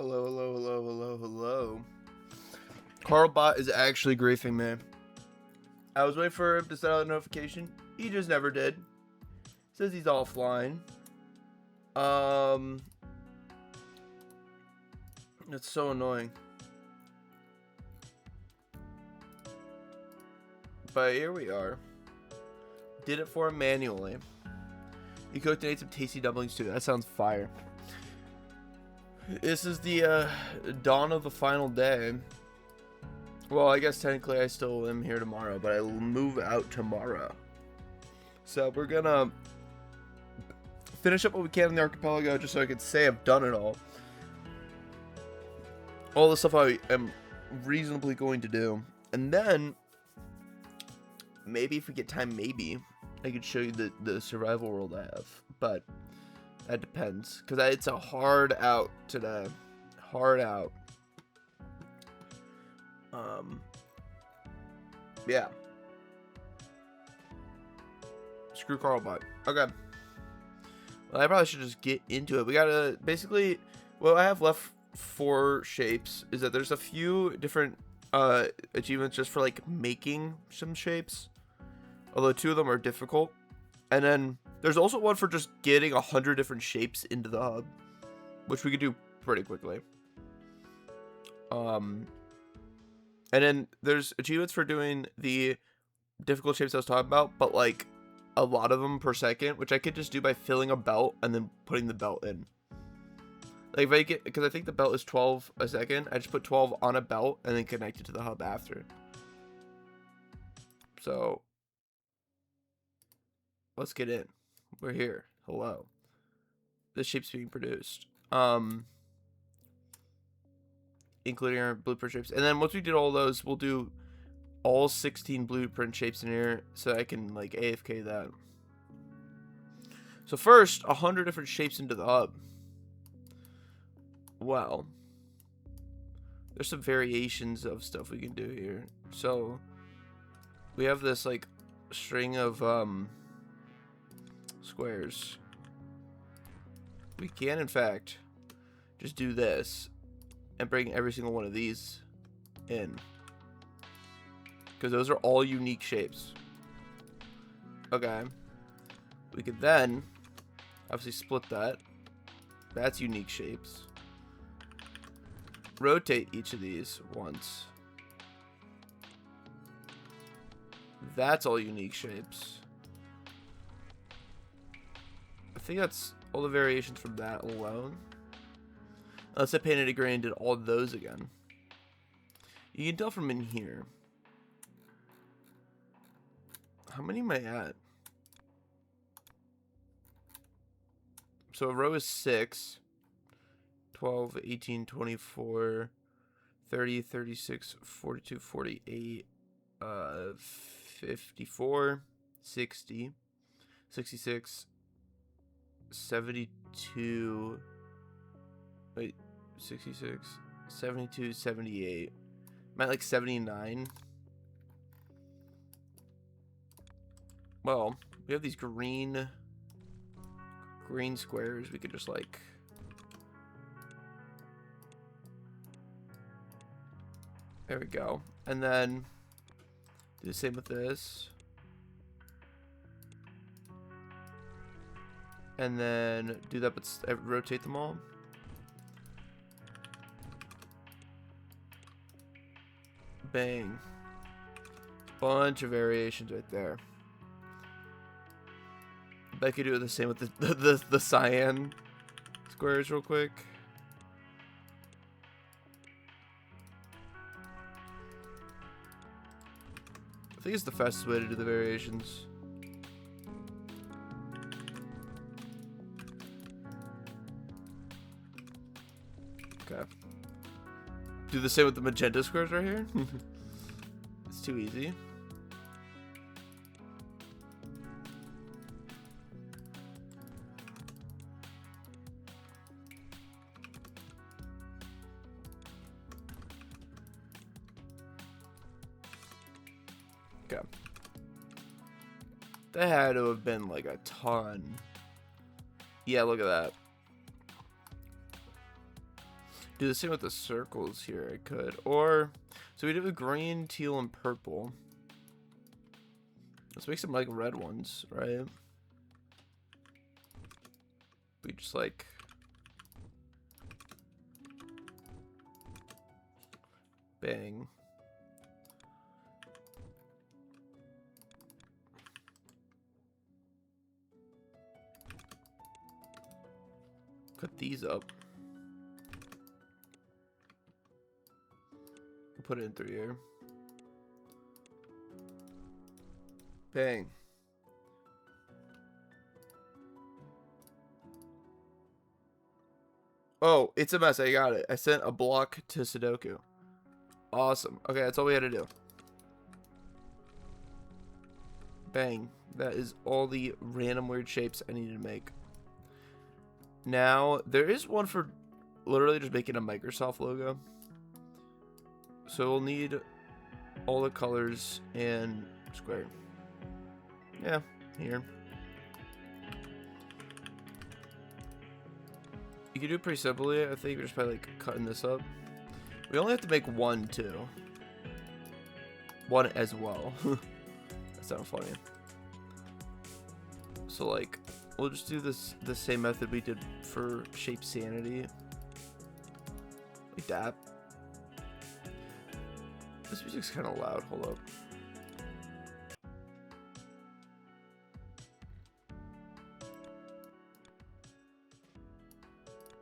Hello, hello, hello, hello, hello. Carlbot is actually griefing me. I was waiting for him to send out a notification. He just never did. Says he's offline. It's so annoying. But here we are. Did it for him manually. He cooked and ate some tasty dumplings too. That sounds fire. This is the dawn of the final day. Well, I guess technically I still am here tomorrow, but I will move out tomorrow. So we're gonna finish up what we can in the archipelago just so I can say I've done it all. All the stuff I am reasonably going to do. And then, maybe if we get time, maybe I could show you the survival world I have. But that depends. Because it's a hard out today. Hard out. Yeah. Screw Carlbot. Okay. Well, I probably should just get into it. We gotta, basically, what I have left for shapes is that there's a few different achievements just for, like, making some shapes. Although 2 of them are difficult. And then there's also one for just getting 100 different shapes into the hub, which we could do pretty quickly. And then there's achievements for doing the difficult shapes I was talking about, but like a lot of them per second, which I could just do by filling a belt and then putting the belt in. Like if I get, because I think the belt is 12 a second, I just put 12 on a belt and then connect it to the hub after. So let's get in. We're here. Hello. This shape's being produced. Including our blueprint shapes. And then once we did all those, we'll do all 16 blueprint shapes in here so I can like AFK that. So first, 100 different shapes into the hub. Well, there's some variations of stuff we can do here. So we have this like string of squares. We can in fact just do this and bring every single one of these in, because those are all unique shapes. Okay, we could then obviously split that. That's unique shapes. Rotate each of these once. That's all unique shapes. I think that's all the variations from that alone. Unless I painted a gray and did all those again. You can tell from in here. How many am I at? So a row is 6. 12, 18, 24, 30, 36, 42, 48, 54, 60, 66, 72... Wait, 66, 72, 78. I'm at like 79. Well, we have these green squares. We could just like there we go. And then do the same with this. And then do that, but rotate them all. Bang. Bunch of variations right there. I could do the same with the cyan squares real quick. I think it's the fastest way to do the variations. Okay. Do the same with the magenta squares right here. It's too easy. Okay. That had to have been like a ton. Yeah, look at that. do the same with the circles here. I could. Or, so we did with green, teal, and purple. Let's make some like red ones, right? We just like bang. Cut these up. Put it in through here. Bang. Oh, it's a mess. I got it. I sent a block to Sudoku. Awesome. Okay, that's all we had to do. Bang. That is all the random weird shapes I needed to make. Now, there is one for literally just making a Microsoft logo. So we'll need all the colors and square. Yeah, here. You can do it pretty simply, I think, just by like cutting this up. We only have to make one too. One as well. That sounds funny. So like, we'll just do this the same method we did for shape sanity. Like that. This music's kind of loud. Hold up.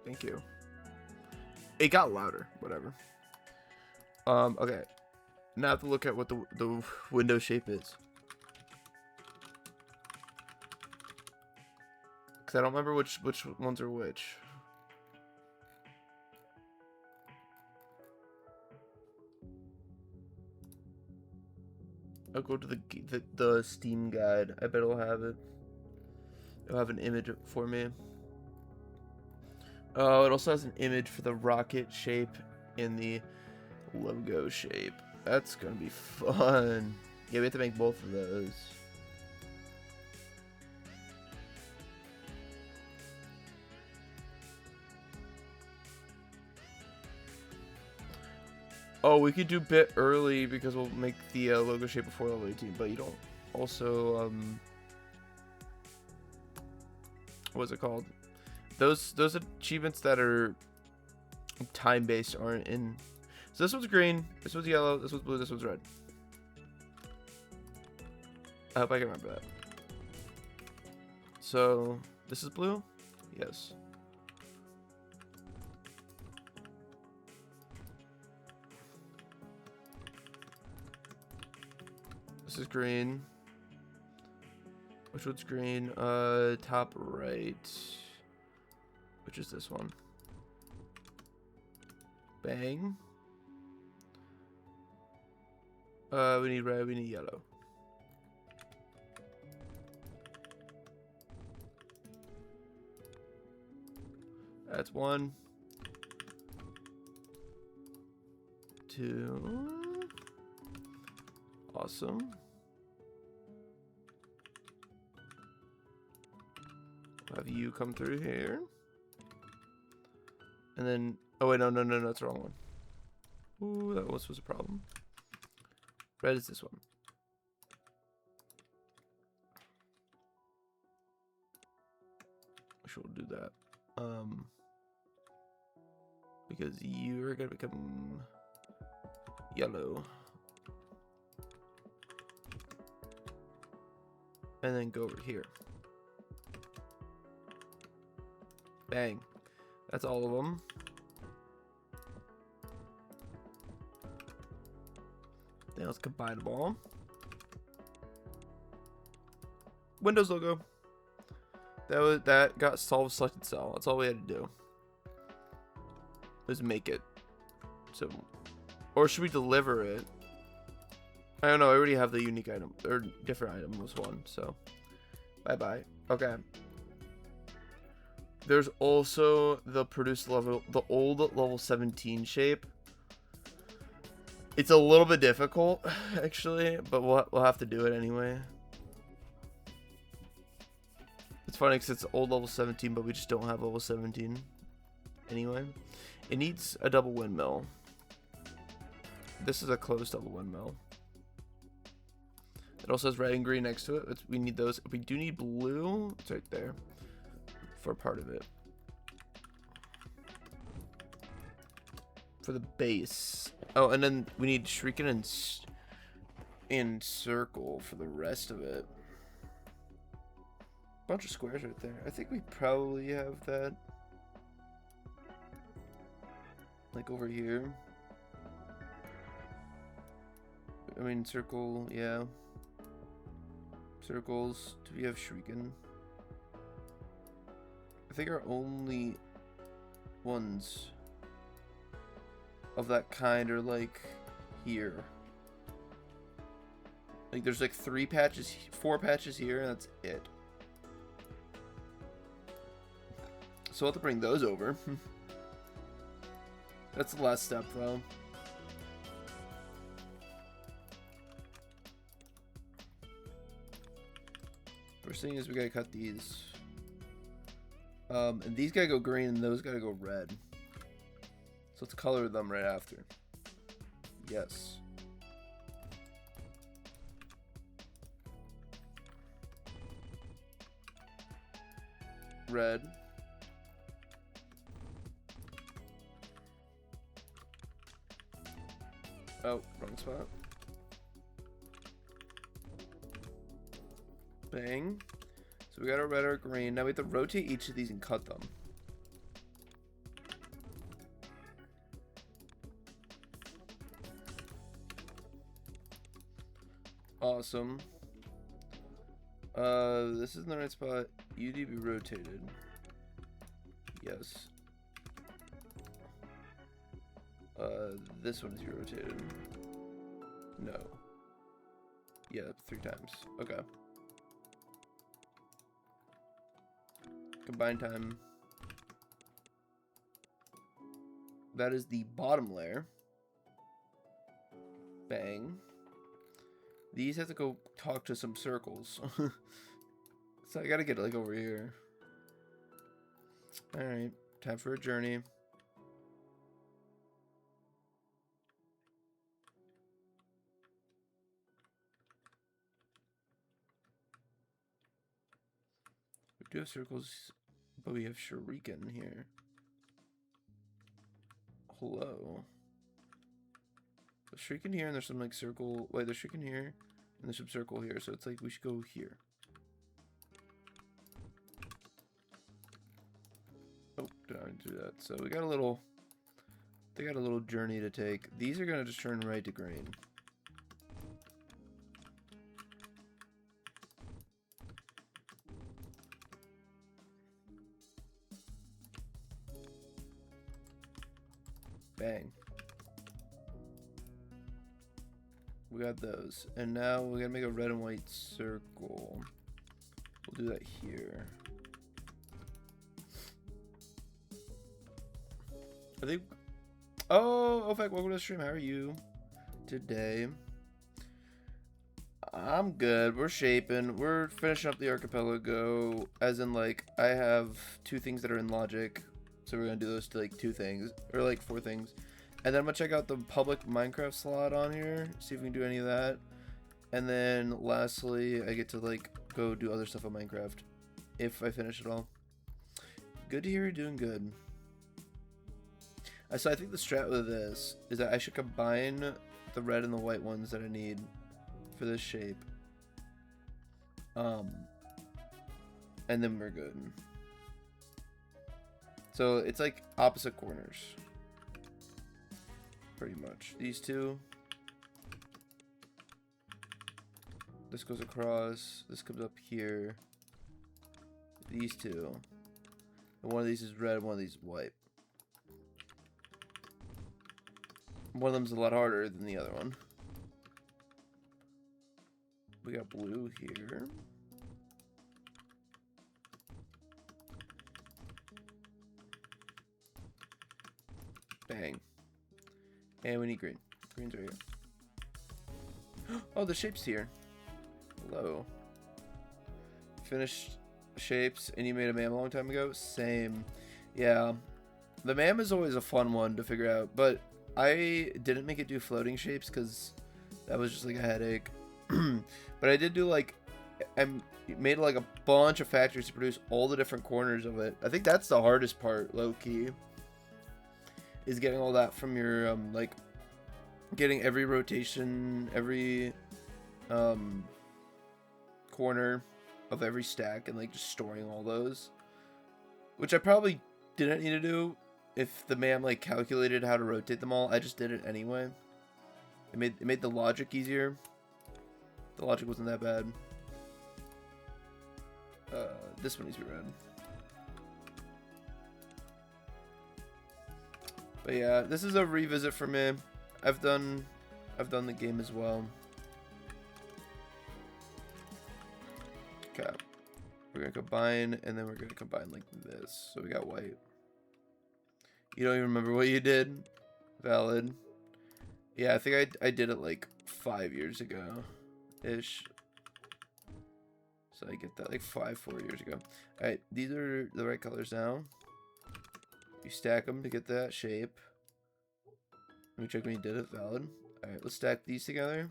Thank you. It got louder. Whatever. Okay. Now I have to look at what the window shape is. Because I don't remember which ones are which. I'll go to the Steam guide. I bet it'll have it. It'll have an image for me. Oh, it also has an image for the rocket shape and the logo shape. That's gonna be fun. Yeah, we have to make both of those. Oh, we could do bit early because we'll make the logo shape before level 18, but you don't also, what's it called? Those achievements that are time-based aren't in. So this one's green, this one's yellow, this one's blue, this one's red. I hope I can remember that. So, this is blue? Yes. This is green. Which one's green? Top right. Which is this one? Bang. We need red, we need yellow. That's 1. 2. Awesome. Have you come through here. And then, oh wait, no, that's the wrong one. Ooh, that was a problem. Red is this one. Sure, we'll do that. Because you're gonna become yellow. And then go over here. Bang. That's all of them. Then let's combine them all. Windows logo. That got solved selected cell. That's all we had to do. Was make it. So, or should we deliver it? I don't know. I already have the unique item or different item was one. So, bye. Okay. There's also the produced level, the old level 17 shape. It's a little bit difficult, actually, but we'll have to do it anyway. It's funny because it's old level 17, but we just don't have level 17 anyway. It needs a double windmill. This is a closed double windmill. It also has red and green next to it. We need those. We do need blue. It's right there for part of it. For the base. Oh, and then we need Shrieking and Circle for the rest of it. Bunch of squares right there. I think we probably have that. Like over here. I mean, circle, yeah. Circles. Do we have Shrieking? I think our only ones of that kind are like here. Like there's like 4 patches here, and that's it. So we'll have to bring those over. That's the last step though. First thing is we gotta cut these. And these gotta go green and those gotta go red. So let's color them right after. Yes. Red. Oh, wrong spot. Bang. So we got our red or green. Now we have to rotate each of these and cut them. Awesome. This is in the right spot. You need to be rotated. Yes. This one is rotated. No. Yeah, 3 times. Okay. Combine time. That is the bottom layer. Bang. These have to go talk to some circles. So I gotta get like over here. Alright, time for a journey. We do have circles, but we have Shuriken here. Hello. There's Shuriken here, and there's some like circle. Wait, there's Shuriken here, and there's some circle here. So it's like we should go here. Oh, did I do that? So we got a little. They got a little journey to take. These are gonna just turn right to green. Bang. We got those. And now we're gonna make a red and white circle. We'll do that here. I think... Oh, Opec, welcome to the stream. How are you today? I'm good. We're shaping. We're finishing up the archipelago. As in, like, I have 2 things that are in logic. So we're gonna do those to like 2 things. Or like 4 things. And then I'm gonna check out the public Minecraft slot on here. See if we can do any of that. And then lastly, I get to like go do other stuff on Minecraft. If I finish it all. Good to hear you're doing good. So I think the strat with this is that I should combine the red and the white ones that I need for this shape. And then we're good. So it's like opposite corners. Pretty much. These 2. This goes across. This comes up here. These 2. And one of these is red, one of these is white. One of them's a lot harder than the other one. We got blue here. Bang. And we need green. Green's right here. Oh, the shape's here. Hello. Finished shapes, and you made a man a long time ago? Same. Yeah. The MAM is always a fun one to figure out, but I didn't make it do floating shapes because that was just like a headache. But I did do like, I made like a bunch of factories to produce all the different corners of it. I think that's the hardest part, low key, is getting all that from your like getting every rotation, every corner of every stack, and like just storing all those, which I probably didn't need to do if the MAM like calculated how to rotate them all. I just did it anyway. It made the logic easier. The logic wasn't that bad. This one needs to be red. But yeah, this is a revisit for me. I've done the game as well. Okay. We're gonna combine, and then we're gonna combine like this. So we got white. You don't even remember what you did? Valid. Yeah, I think I did it like 5 years ago ish. So I get that like 4 years ago. Alright, these are the right colors now. You stack them to get that shape. Let me check when you did it. Valid. Alright, let's stack these together.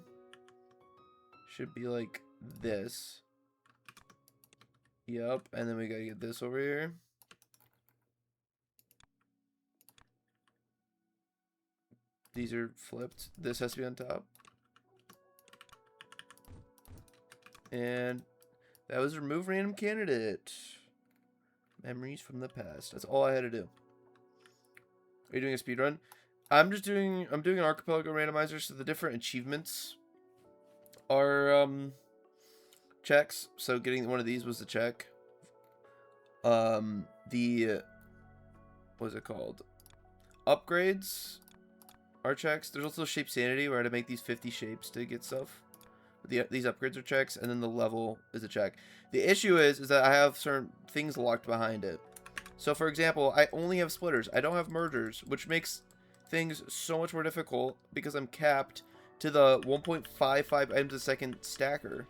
Should be like this. Yep, and then we gotta get this over here. These are flipped. This has to be on top. And that was remove random candidate. Memories from the past. That's all I had to do. Are you doing a speed run? I'm doing an Archipelago Randomizer, so the different achievements are checks. So getting one of these was the check. The what is it called? Upgrades are checks. There's also shape sanity where I had to make these 50 shapes to get stuff. These upgrades are checks, and then the level is a check. The issue is that I have certain things locked behind it. So for example, I only have splitters. I don't have mergers, which makes things so much more difficult because I'm capped to the 1.55 items a second stacker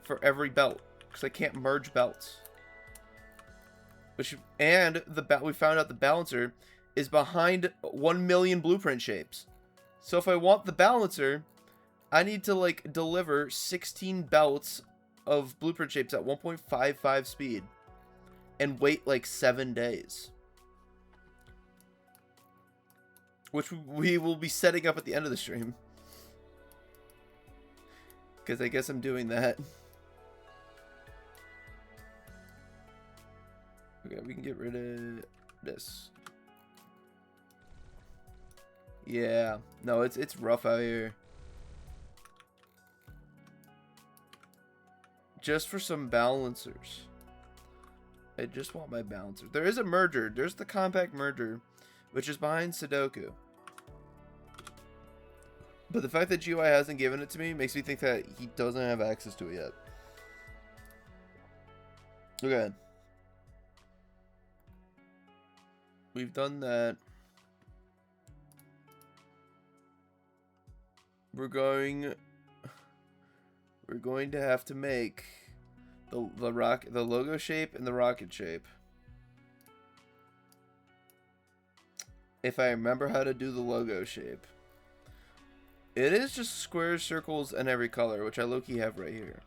for every belt because I can't merge belts. And we found out the balancer is behind 1 million blueprint shapes. So if I want the balancer, I need to like deliver 16 belts of blueprint shapes at 1.55 speed and wait like 7 days. Which we will be setting up at the end of the stream. Because I guess I'm doing that. Okay, we can get rid of this. Yeah. No, it's rough out here. Just for some balancers. I just want my balancer. There is a merger. There's the compact merger, which is behind Sudoku. But the fact that GUI hasn't given it to me makes me think that he doesn't have access to it yet. Okay. We've done that. We're going to have to make the logo shape and the rocket shape. If I remember how to do the logo shape. It is just squares, circles, and every color, which I low-key have right here.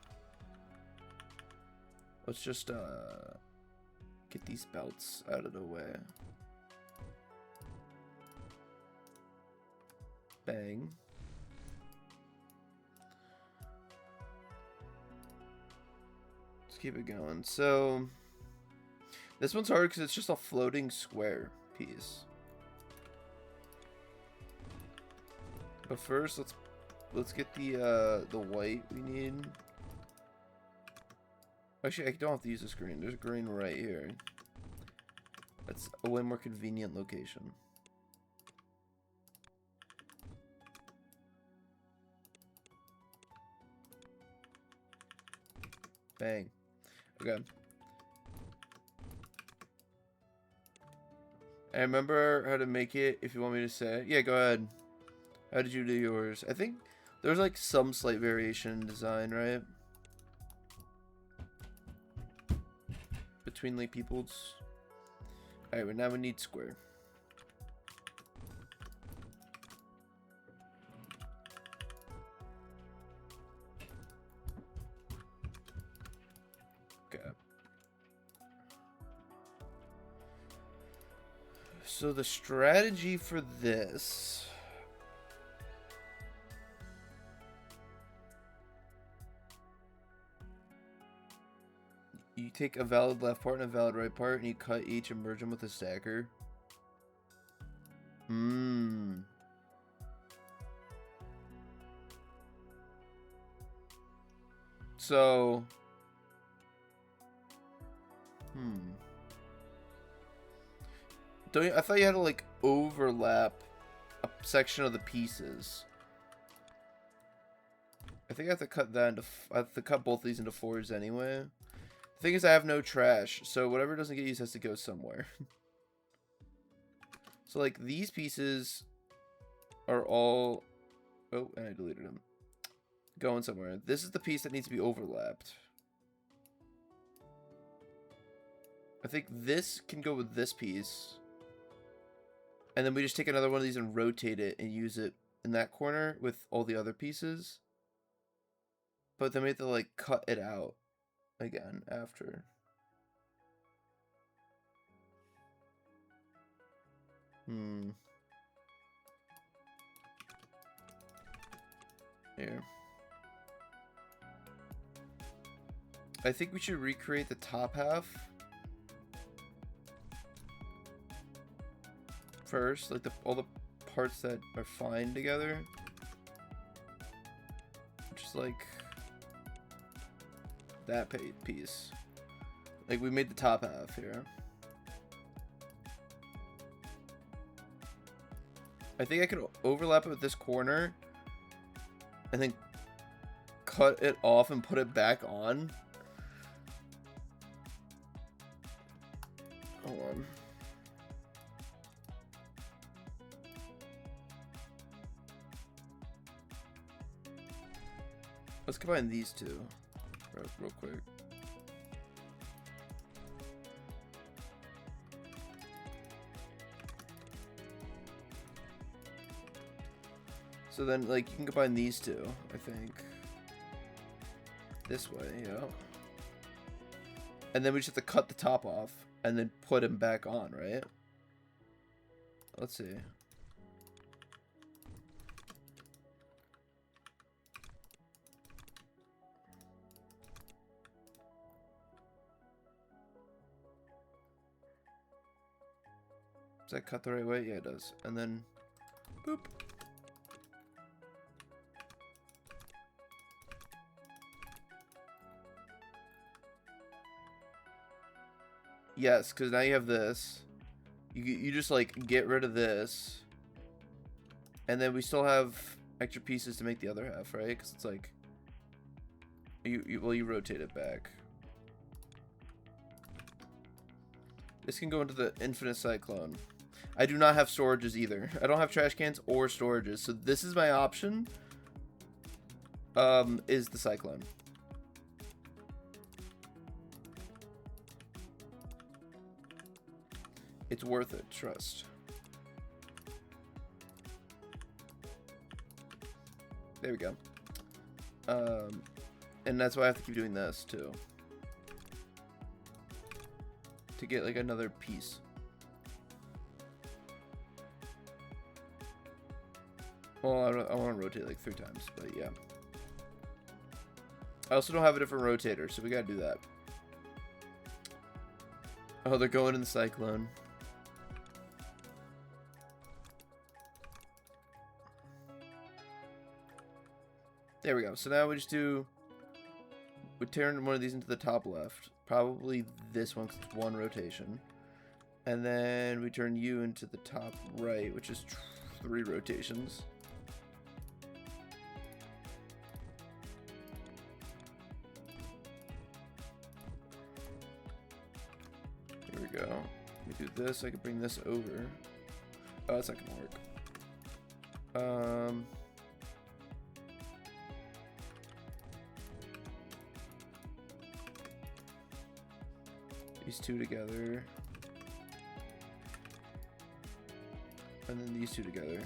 Let's just get these belts out of the way. Bang. Let's keep it going. So this one's hard because it's just a floating square piece. But first, let's get the white we need. Actually, I don't have to use this green. There's a green right here. That's a way more convenient location. Bang. Okay. I remember how to make it, if you want me to say it. Yeah, go ahead. How did you do yours? I think there's like some slight variation in design, right? Between like people's. Alright, well now we need square. Okay. So the strategy for this... You take a valid left part and a valid right part, and you cut each and merge them with a stacker. So... I thought you had to, like, overlap a section of the pieces. I think I have to cut that into... I have to cut both of these into 4s anyway. The thing is, I have no trash, so whatever doesn't get used has to go somewhere. So, like, these pieces are all... Oh, and I deleted them. Going somewhere. This is the piece that needs to be overlapped. I think this can go with this piece. And then we just take another one of these and rotate it and use it in that corner with all the other pieces. But then we have to, like, cut it out again after. Here. I think we should recreate the top half first, like all the parts that are fine together. Just like that piece. Like we made the top half here. I think I could overlap it with this corner and then cut it off and put it back on. Hold on. Let's combine these two real quick. So then, like, you can combine these two, I think. This way, yeah. And then we just have to cut the top off and then put him back on, right? Let's see. Does that cut the right way? Yeah, it does. And then, boop. Yes, because now you have this. You just, like, get rid of this. And then we still have extra pieces to make the other half, right? Because it's like... you rotate it back. This can go into the infinite cyclone. I do not have storages either. I don't have trash cans or storages. So this is my option. Is the cyclone. It's worth it, trust. There we go. And that's why I have to keep doing this too. To get like another piece. Well, I want to rotate like 3 times, but yeah. I also don't have a different rotator, so we gotta do that. Oh, they're going in the cyclone. There we go. So now we just do... we turn one of these into the top left. Probably this one, 'cause it's 1 rotation. And then we turn you into the top right, which is 3 rotations. Here we go. We do this. I can bring this over. Oh, that's not gonna work. These 2 together. And then these 2 together.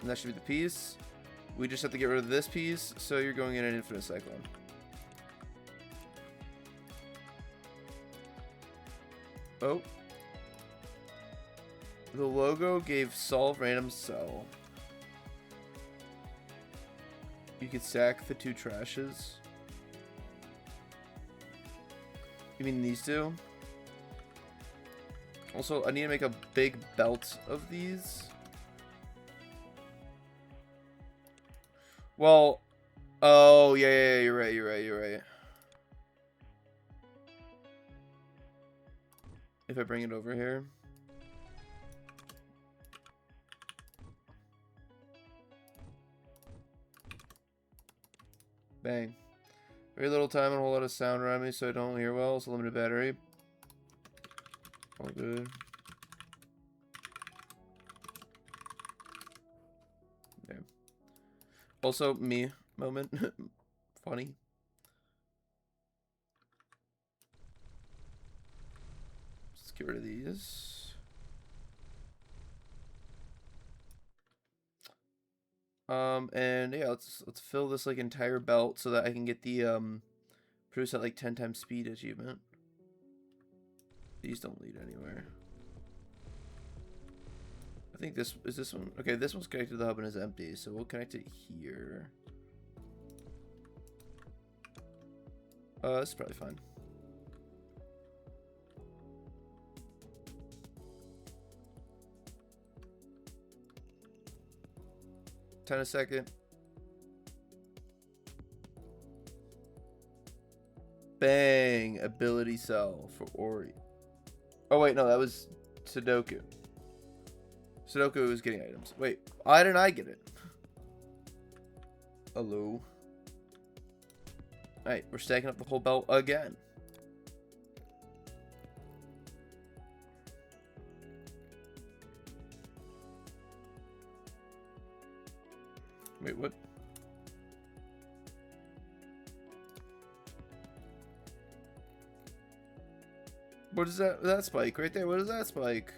And that should be the piece. We just have to get rid of this piece, so you're going in an infinite cyclone. Oh. The logo gave solve random cell. You could stack the 2 trashes. You mean these 2? Also, I need to make a big belt of these. Well, oh, yeah, you're right. If I bring it over here. Bang. Very little time and a whole lot of sound around me, so I don't hear well. It's a limited battery. All good. There. Also, me moment. Funny. Let's get rid of these. And yeah, let's fill this like entire belt so that I can get the produce at like 10 times speed achievement. These don't lead anywhere. I think this is this one. Okay, this one's connected to the hub and is empty, so we'll connect it here. This is probably fine. A second. Bang! Ability cell for Ori. Oh wait, no, that was Sudoku. Sudoku was getting items. Wait, why didn't I get it? Hello. Alright, we're stacking up the whole belt again. Wait, what? What is that? That spike right there. What is that spike?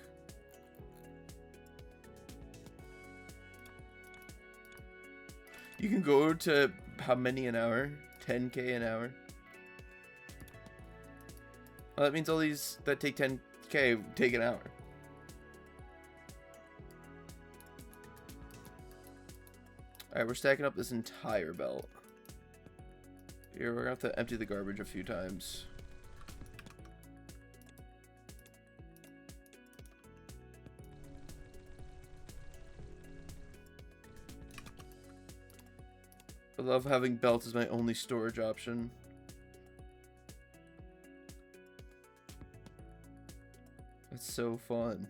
You can go to how many an hour? 10k an hour. Well, that means all these that take 10k take an hour. Alright, we're stacking up this entire belt. Here, we're gonna have to empty the garbage a few times. I love having belts as my only storage option. It's so fun.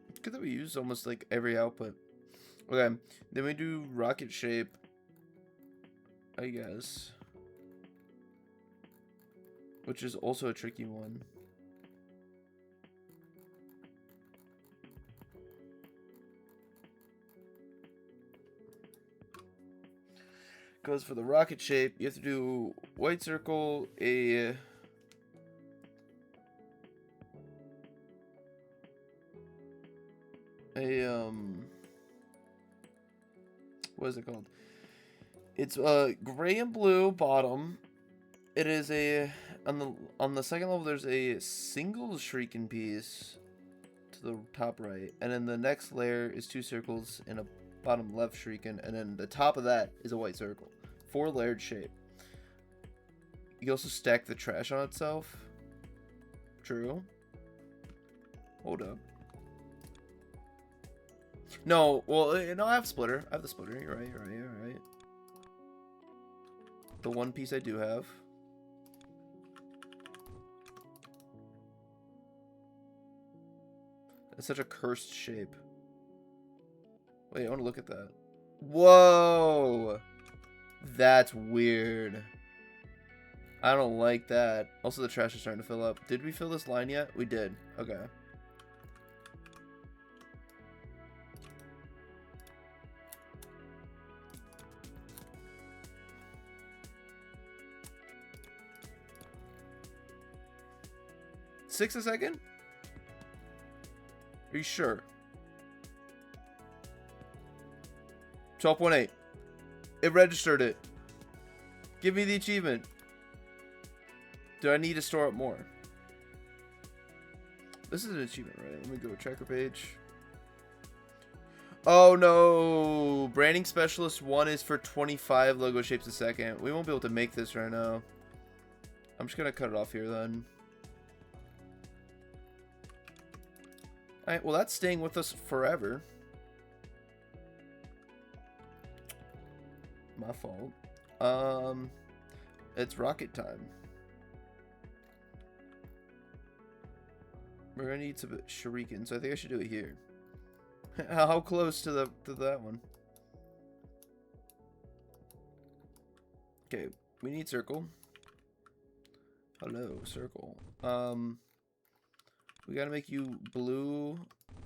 It's good that we use almost like every output. Okay, then we do rocket shape, I guess. Which is also a tricky one. Goes for the rocket shape, you have to do white circle, what is it called? It's gray and blue bottom. It is a on the second level there's a single shrieking piece to the top right, and then the next layer is 2 circles and a bottom left shrieking, and then the top of that is a white circle. 4 layered shape. You can also stack the trash on itself. True. Hold up. No, well, no, I have splitter. I have the splitter. You're right. The one piece I do have. It's such a cursed shape. Wait, I want to look at that. Whoa! That's weird. I don't like that. Also, the trash is starting to fill up. Did we fill this line yet? We did. Okay. $6 a second? Are you sure? 12.8. It registered it. Give me the achievement. Do I need to store up more? This is an achievement, right? Let me go tracker page. Oh no! Branding Specialist 1 is for 25 logo shapes a second. We won't be able to make this right now. I'm just gonna cut it off here then. Alright, well that's staying with us forever. My fault. It's rocket time. We're gonna need some shurikens, so I think I should do it here. How close to that one? Okay, we need circle. Hello, circle. We gotta make you blue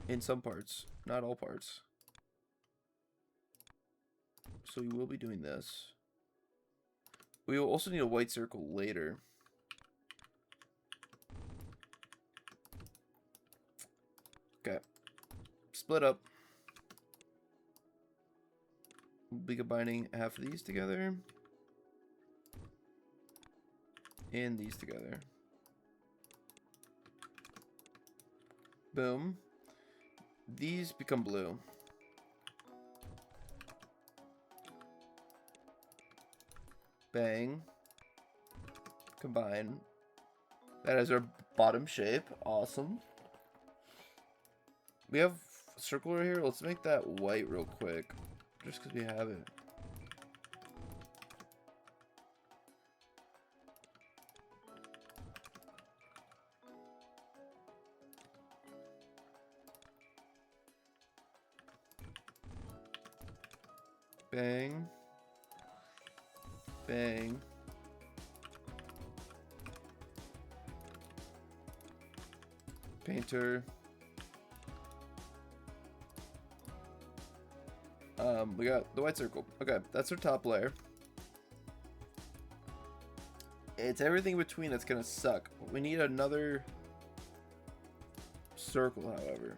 in some parts, not all parts. So we will be doing this. We will also need a white circle later. Okay. Split up. We'll be combining half of these together. And these together. Boom. These become blue. Bang. Combine. That is our bottom shape. Awesome. We have a circle right here. Let's make that white real quick. Just because we have it. Bang. Bang. Painter. We got the white circle. Okay, that's our top layer. It's everything between that's gonna suck. We need another circle, however.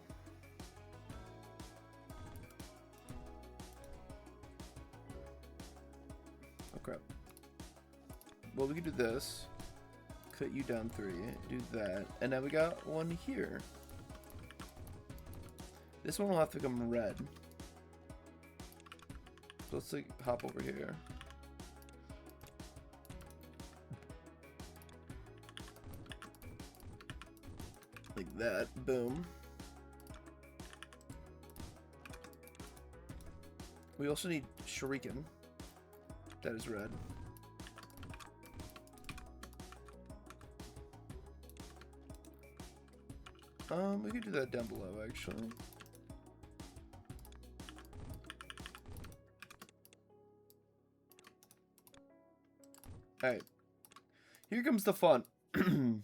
Okay. Well, we can do this. Cut you down 3. Do that. And now we got one here. This one will have to become red. So let's like hop over here. Like that. Boom. We also need shuriken. That is red. We could do that down below, actually. Alright. Here comes the fun. Because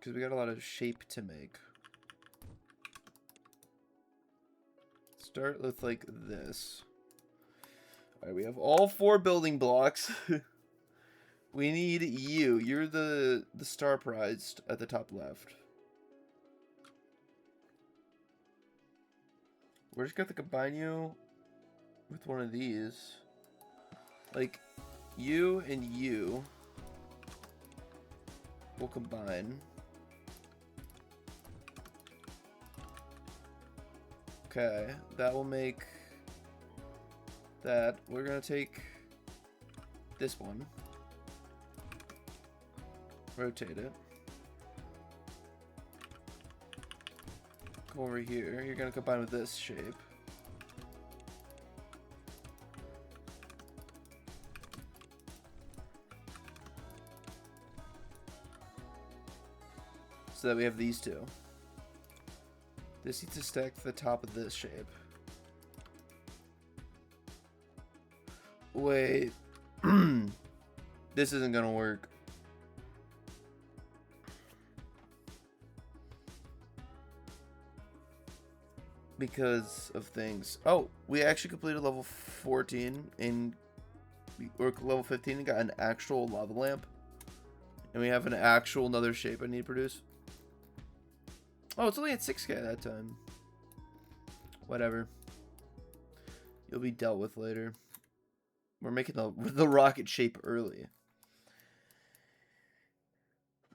we got a lot of shape to make. Start with like this. Alright, we have all 4 building blocks. We need you. You're the star prize at the top left. We're just gonna have to combine you with one of these. Like, you and you will combine. Okay, that will make that. We're gonna take this one. Rotate it. Go over here. You're gonna combine with this shape. So that we have these two. This needs to stack to the top of this shape. Wait. This isn't gonna work. Because of things. Oh, we actually completed level 14 or level 15 and got an actual lava lamp. And we have an actual another shape I need to produce. Oh, it's only at 6K that time. Whatever. It'll be dealt with later. We're making the rocket shape early.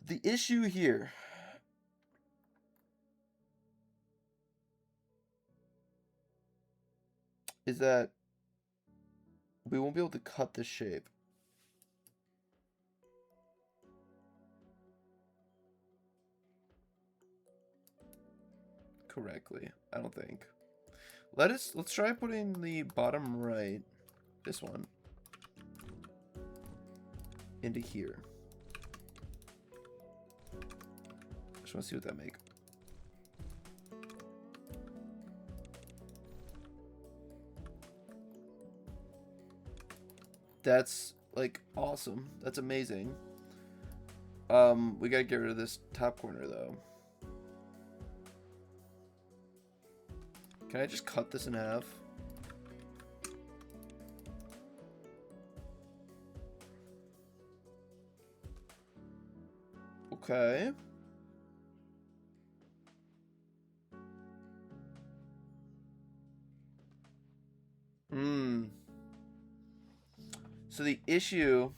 The issue here is that we won't be able to cut the shape. Correctly, I don't think. Let's try putting the bottom right, this one, into here. Just want to see what that makes. That's like awesome. That's amazing. We gotta get rid of this top corner though. Can I just cut this in half? Okay. So the issue,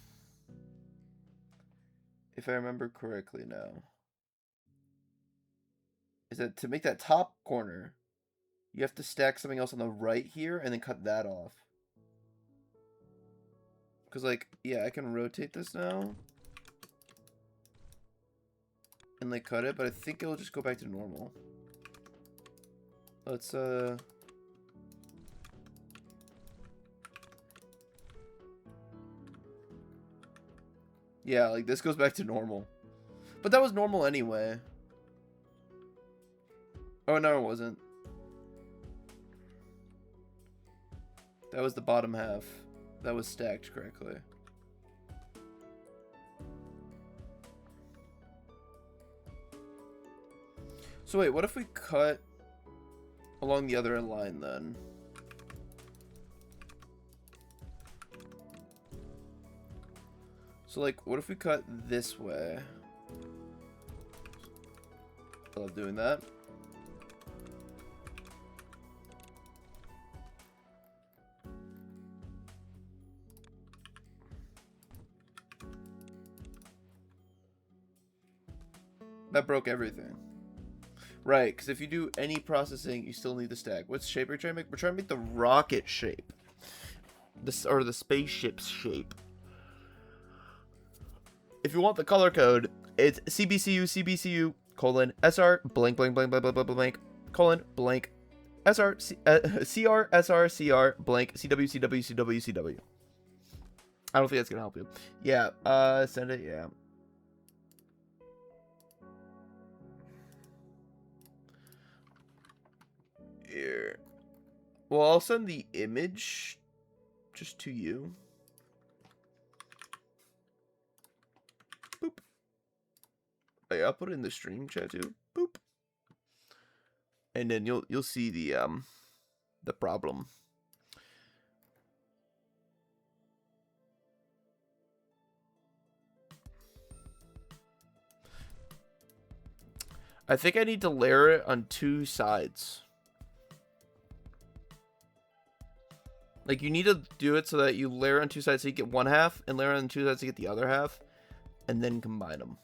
if I remember correctly now, is that to make that top corner, you have to stack something else on the right here and then cut that off. Because, like, yeah, I can rotate this now. And, like, cut it, but I think it'll just go back to normal. Let's, yeah, like, this goes back to normal. But that was normal anyway. Oh, no, it wasn't. That was the bottom half. That was stacked correctly. So wait, what if we cut along the other line then? So like, what if we cut this way? I love doing that. That broke everything. Right, because if you do any processing, you still need the stack. What shape are we trying to make? We're trying to make the rocket shape. Or the spaceship's shape. If you want the color code, it's CBCU SR blank blank blank blank blank blank blank colon blank SR CR SR CR blank CW CW CW CW. I don't think that's gonna help you. Yeah, send it. Yeah. Here. Well, I'll send the image just to you. Boop. Hey, I'll put it in the stream chat too. Boop. And then you'll see the problem. I think I need to layer it on two sides. Like, you need to do it so that you layer on two sides so you get one half, and layer on two sides to get the other half, and then combine them.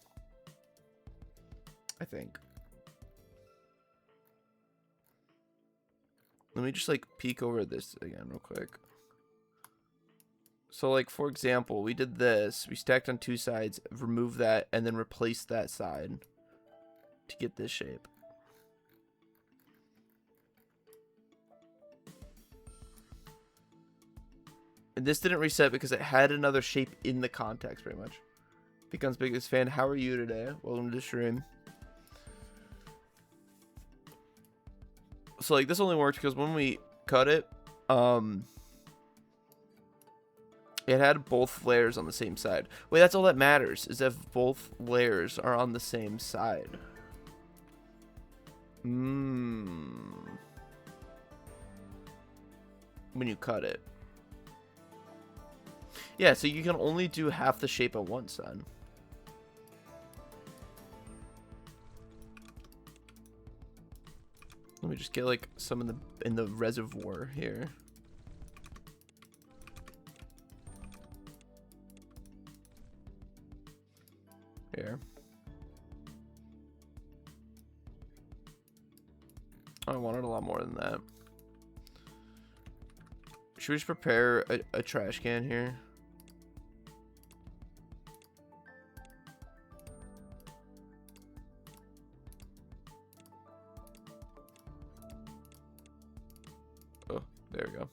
I think. Let me just, like, peek over this again real quick. So, like, for example, we did this. We stacked on two sides, removed that, and then replaced that side to get this shape. And this didn't reset because it had another shape in the context, pretty much. Becomes biggest fan. How are you today? Welcome to the stream. So, like, this only worked because when we cut it, it had both layers on the same side. Wait, that's all that matters, is if both layers are on the same side. When you cut it. Yeah, so you can only do half the shape on one side. Let me just get like some in the reservoir here. Here. I wanted a lot more than that. Should we just prepare a trash can here? Oh, there we go.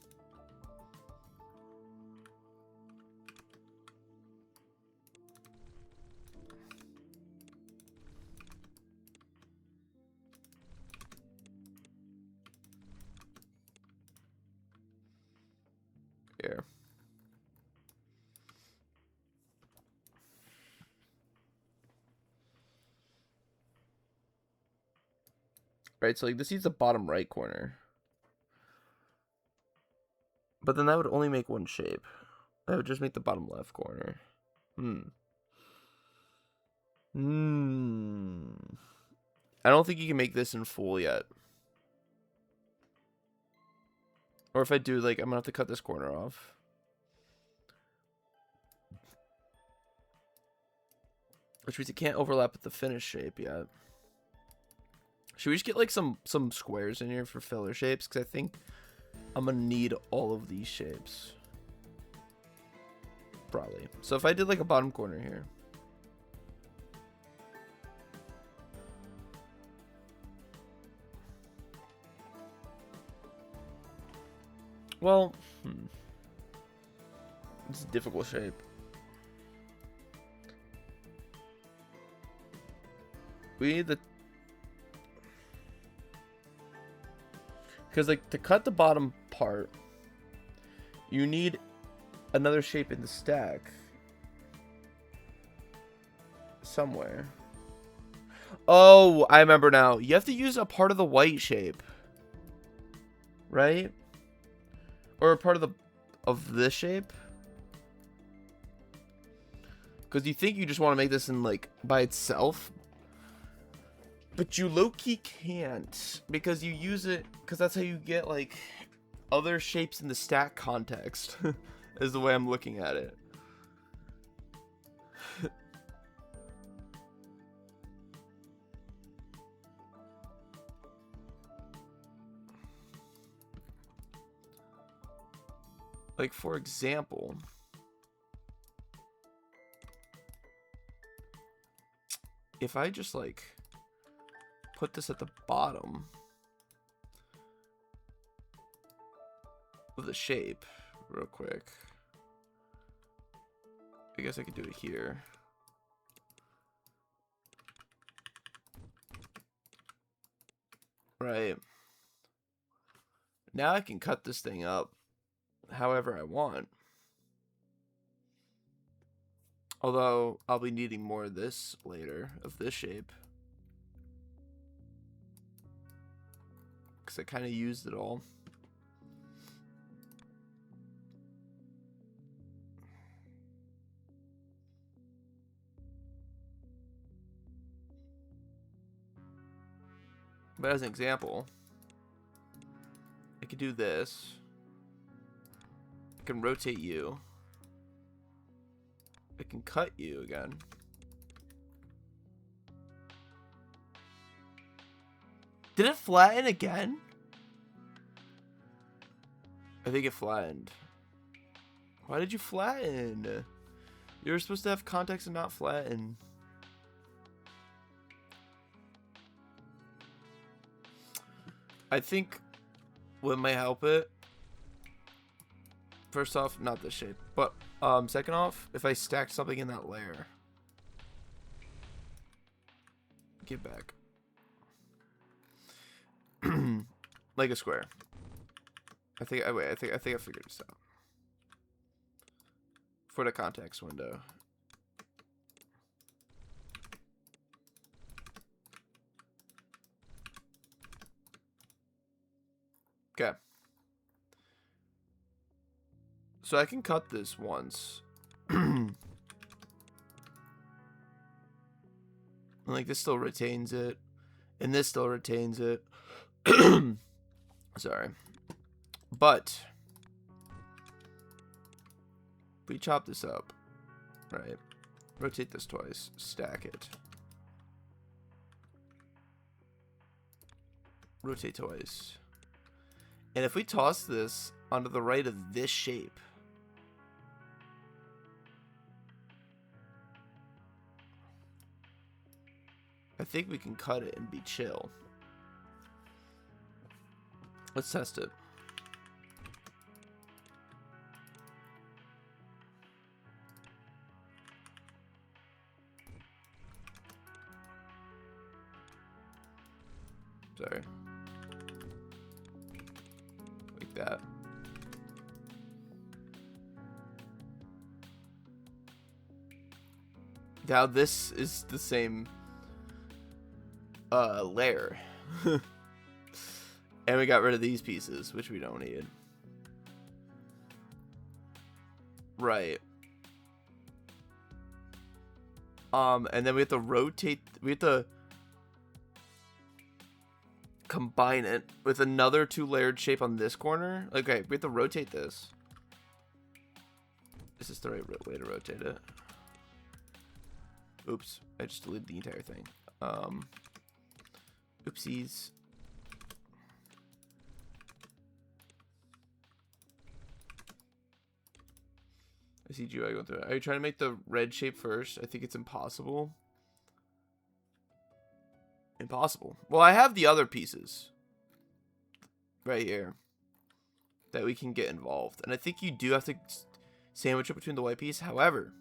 Here. Right, so like this is the bottom right corner. But then that would only make one shape. That would just make the bottom left corner. I don't think you can make this in full yet. Or if I do, like, I'm gonna have to cut this corner off. Which means it can't overlap with the finished shape yet. Should we just get, like, some squares in here for filler shapes? Because I think I'm gonna need all of these shapes. Probably. So if I did, like, a bottom corner here. Well, it's a difficult shape. We need the... Because, like, to cut the bottom part, you need another shape in the stack. Somewhere. Oh, I remember now. You have to use a part of the white shape. Right? Or a part of this shape. Because you think you just want to make this in, like, by itself. But you low-key can't. Because you use it... Because that's how you get, like, other shapes in the stack context. Is the way I'm looking at it. Like, for example... If I just, like... put this at the bottom... of the shape, real quick. I guess I could do it here. Right. Now I can cut this thing up however I want. Although, I'll be needing more of this later, of this shape. Because I kind of used it all. But as an example, I could do this. I can rotate you. I can cut you again. Did it flatten again? I think it flattened. Why did you flatten? You were supposed to have context and not flatten. I think what might help it, first off, not this shape, but second off, if I stacked something in that layer. Get back. Like a square. I think I figured this out. For the context window. Okay. So I can cut this once. And like this still retains it. And this still retains it. Sorry. But we chop this up. Right. Rotate this twice. Stack it. Rotate twice. And if we toss this onto the right of this shape, I think we can cut it and be chill. Let's test it. Sorry. Like that. Now this is the same layer. And we got rid of these pieces, which we don't need. Right. And then we have to rotate, we have to combine it with another 2-layered shape on this corner. Okay, we have to rotate this. Is this the right way to rotate it? Oops, I just deleted the entire thing. Oopsies. I see GUI going through it. Are you trying to make the red shape first? I think it's impossible. Impossible. Well, I have the other pieces right here that we can get involved. And I think you do have to sandwich it between the white piece. However,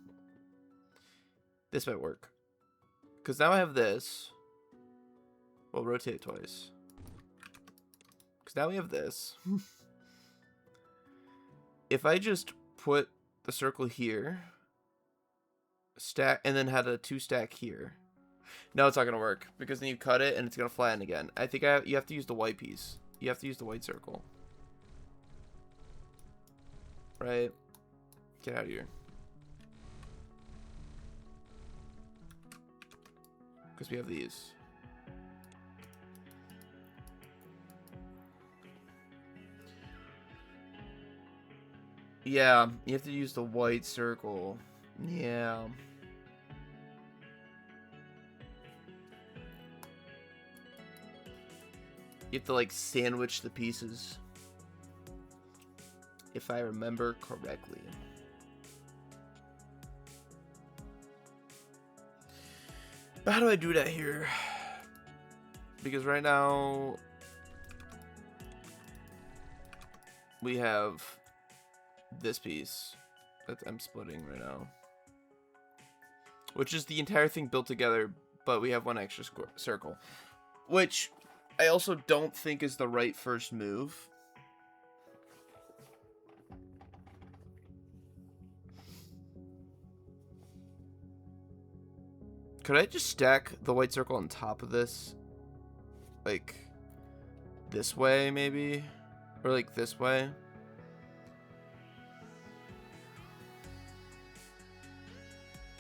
this might work. Because now I have this. We'll rotate it twice. Because now we have this. If I just put the circle here, stack, and then had a 2-stack here. No, it's not going to work. Because then you cut it and it's going to flatten again. I think you have to use the white piece. You have to use the white circle. Right? Get out of here. Because we have these. Yeah, you have to use the white circle. Yeah. You have to, like, sandwich the pieces. If I remember correctly. But how do I do that here? Because right now we have this piece that I'm splitting right now, which is the entire thing built together, but we have one extra circle, which I also don't think is the right first move. Could I just stack the white circle on top of this? Like, this way, maybe? Or, like, this way?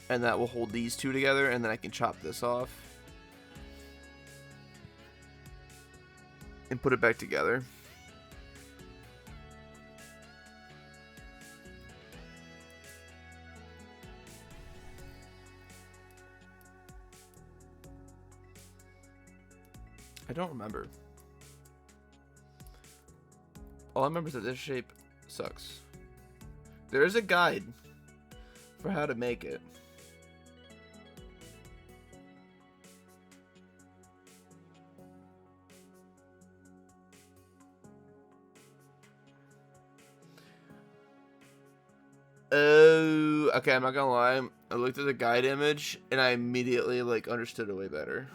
And that will hold these two together, and then I can chop this off. And put it back together. I don't remember. All I remember is that this shape sucks. There is a guide for how to make it. Oh, okay, I'm not gonna lie. I looked at the guide image and I immediately, like, understood it way better.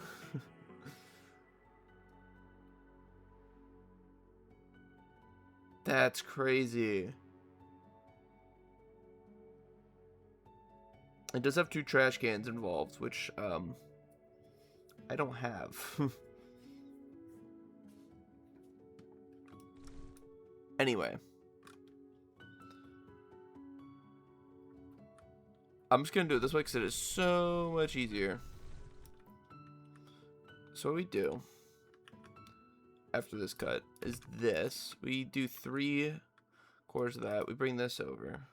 That's crazy. It does have 2 trash cans involved, which I don't have. Anyway. I'm just gonna do it this way because it is so much easier. So what we do after this cut is this. We do 3 quarters of that. We bring this over.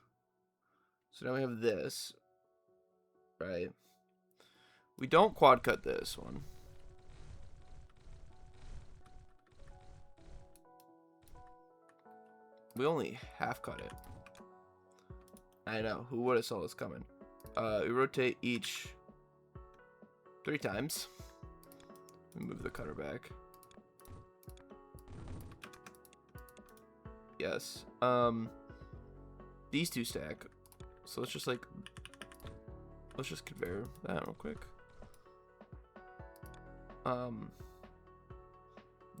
So now we have this. right? We don't quad cut this one. We only half cut it. I know. Who would have saw this coming? We rotate each 3 times. We move the cutter back. Yes. These 2 stack. So let's just conveyor that real quick.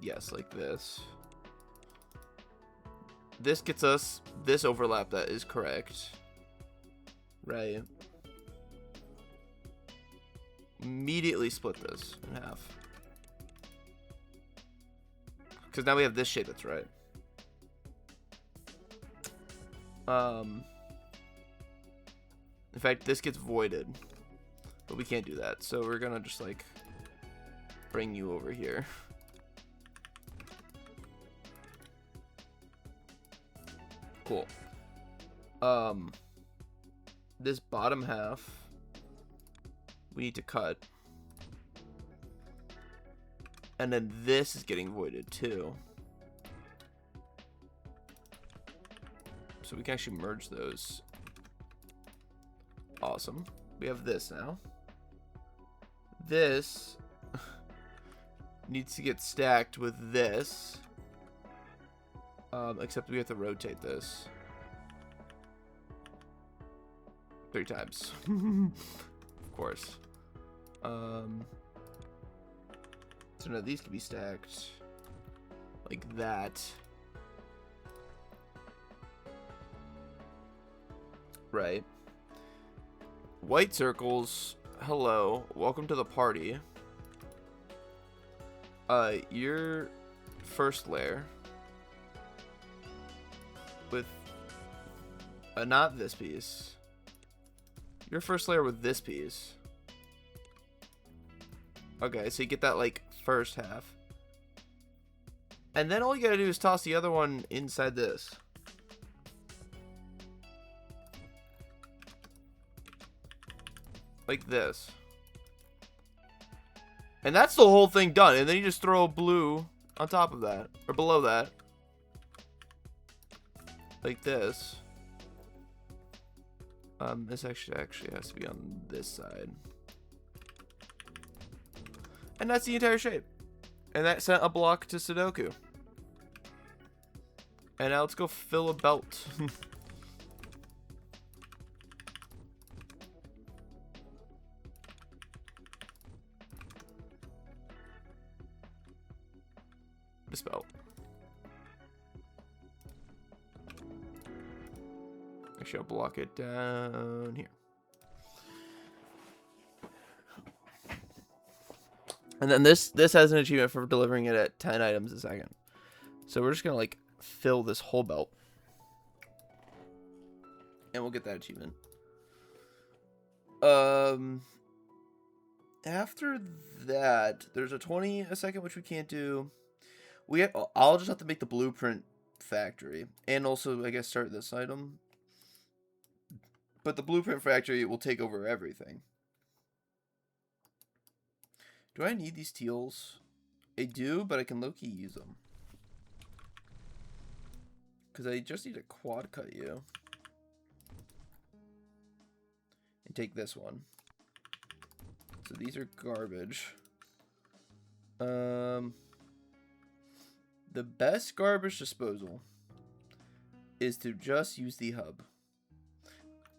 Yes, like this. This gets us this overlap that is correct. Right. Immediately split this in half. Because now we have this shape that's right. In fact, this gets voided. But we can't do that. So we're gonna just like bring you over here. Cool. This bottom half we need to cut. And then this is getting voided too. So we can actually merge those. Awesome. We have this now. This needs to get stacked with this. Except we have to rotate this 3 times. Of course. So now these can be stacked like that. Right. White circles, hello, welcome to the party. Your first layer with not this piece. Your first layer with this piece. Okay, so you get that like first half. And then all you gotta do is toss the other one inside this. Like this. And that's the whole thing done. And then you just throw blue on top of that. Or below that. Like this. This actually has to be on this side. And that's the entire shape. And that sent a block to Sudoku. And now let's go fill a belt. This belt. Actually, I'll block it down here. And then this has an achievement for delivering it at 10 items a second. So we're just gonna like fill this whole belt. And we'll get that achievement. After that, there's a 20 a second, which we can't do. I'll just have to make the blueprint factory. And also, I guess, start this item. But the blueprint factory will take over everything. Do I need these teals? I do, but I can low-key use them. Because I just need to quad cut you. And take this one. So these are garbage. The best garbage disposal is to just use the hub.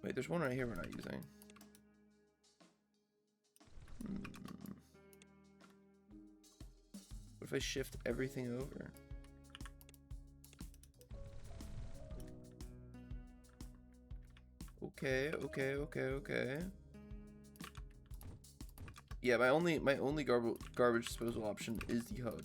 Wait, there's one right here we're not using. What if I shift everything over? Okay. Yeah, my only garbage disposal option is the hub.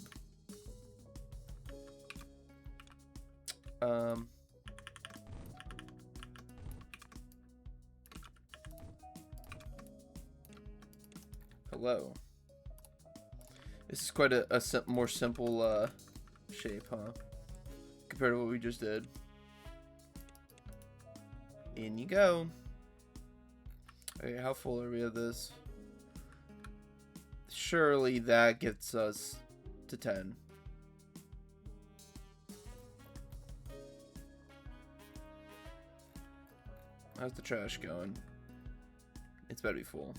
Hello. This is quite a more simple shape, huh? Compared to what we just did. In you go. Okay, how full are we of this? Surely that gets us to 10. How's the trash going? It's better be full.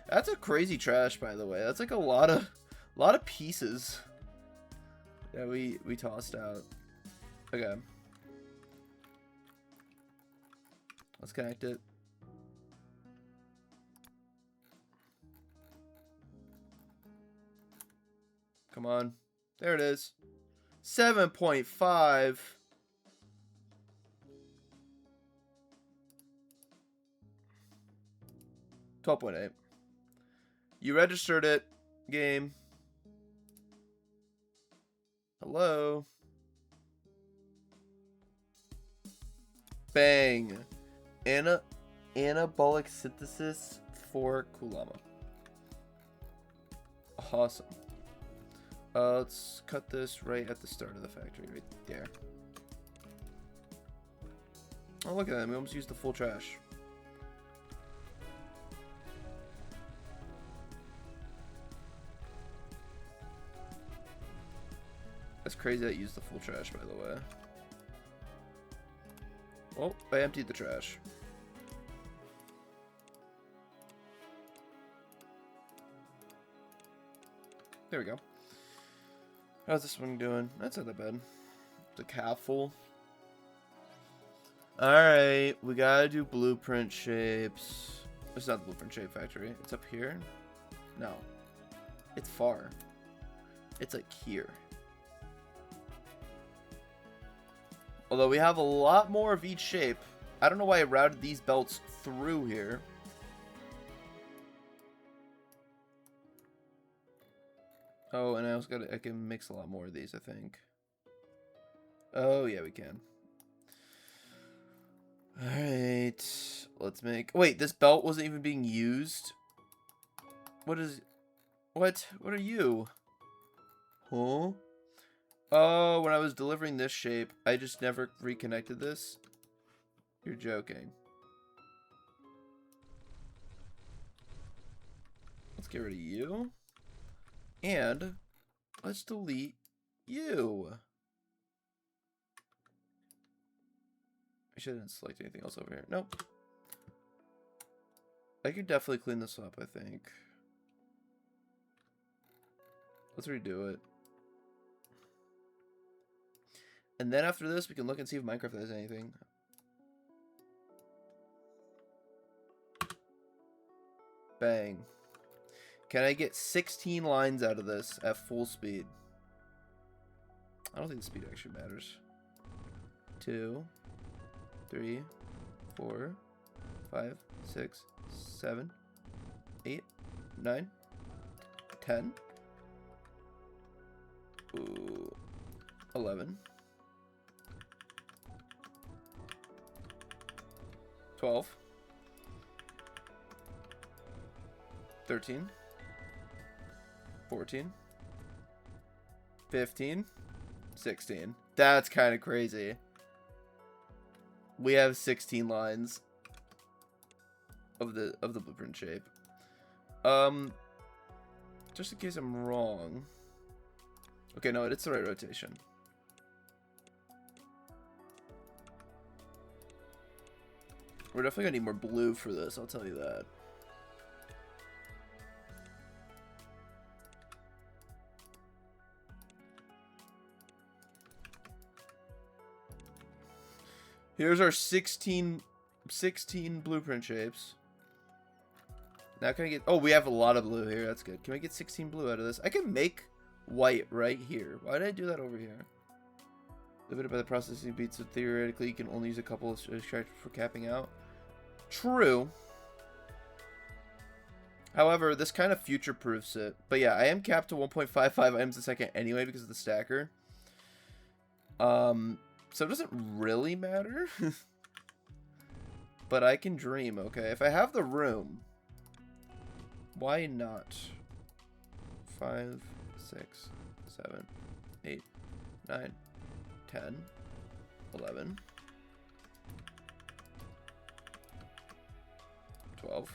That's a crazy trash, by the way. That's like a lot of pieces that we tossed out. Okay. Let's connect it. Come on. There it is. 7.5. $12.8. You registered it, game. Hello. Bang. Anabolic synthesis for Kulama. Awesome. Let's cut this right at the start of the factory, right there. Oh, look at that. We almost used the full trash. That's crazy that I used the full trash, by the way. Oh, I emptied the trash. There we go. How's this one doing? That's not that bad. It's like half full. Alright, we gotta do blueprint shapes. It's not the blueprint shape factory. It's up here. No. It's far. It's like here. Although we have a lot more of each shape. I don't know why I routed these belts through here. Oh, and I can mix a lot more of these, I think. Oh, yeah, we can. Alright. Let's make... Wait, this belt wasn't even being used? What is... What? What are you? Huh? Oh, when I was delivering this shape, I just never reconnected this? You're joking. Let's get rid of you. And let's delete you. I shouldn't select anything else over here. Nope. I could definitely clean this up, I think. Let's redo it. And then after this, we can look and see if Minecraft has anything. Bang. Can I get 16 lines out of this at full speed? I don't think the speed actually matters. 2, 3, 4, 5, 6, 7, 8, 9, 10. Ooh, 11. 12. 13. 14. 15. 16. That's kind of crazy. We have 16 lines of the blueprint shape. Just in case I'm wrong. Okay, no, it's the right rotation. We're definitely gonna need more blue for this, I'll tell you that. Here's our 16 blueprint shapes. Now can I get... Oh, we have a lot of blue here. That's good. Can we get 16 blue out of this? I can make white right here. Why did I do that over here? Limited by the processing beats, so theoretically you can only use a couple of extractors for capping out. True. However, this kind of future-proofs it. But yeah, I am capped to 1.55 items a second anyway because of the stacker. So it doesn't really matter. But I can dream, okay? If I have the room, why not? 5, 6, 7, 8, 9, 10, 11, 12.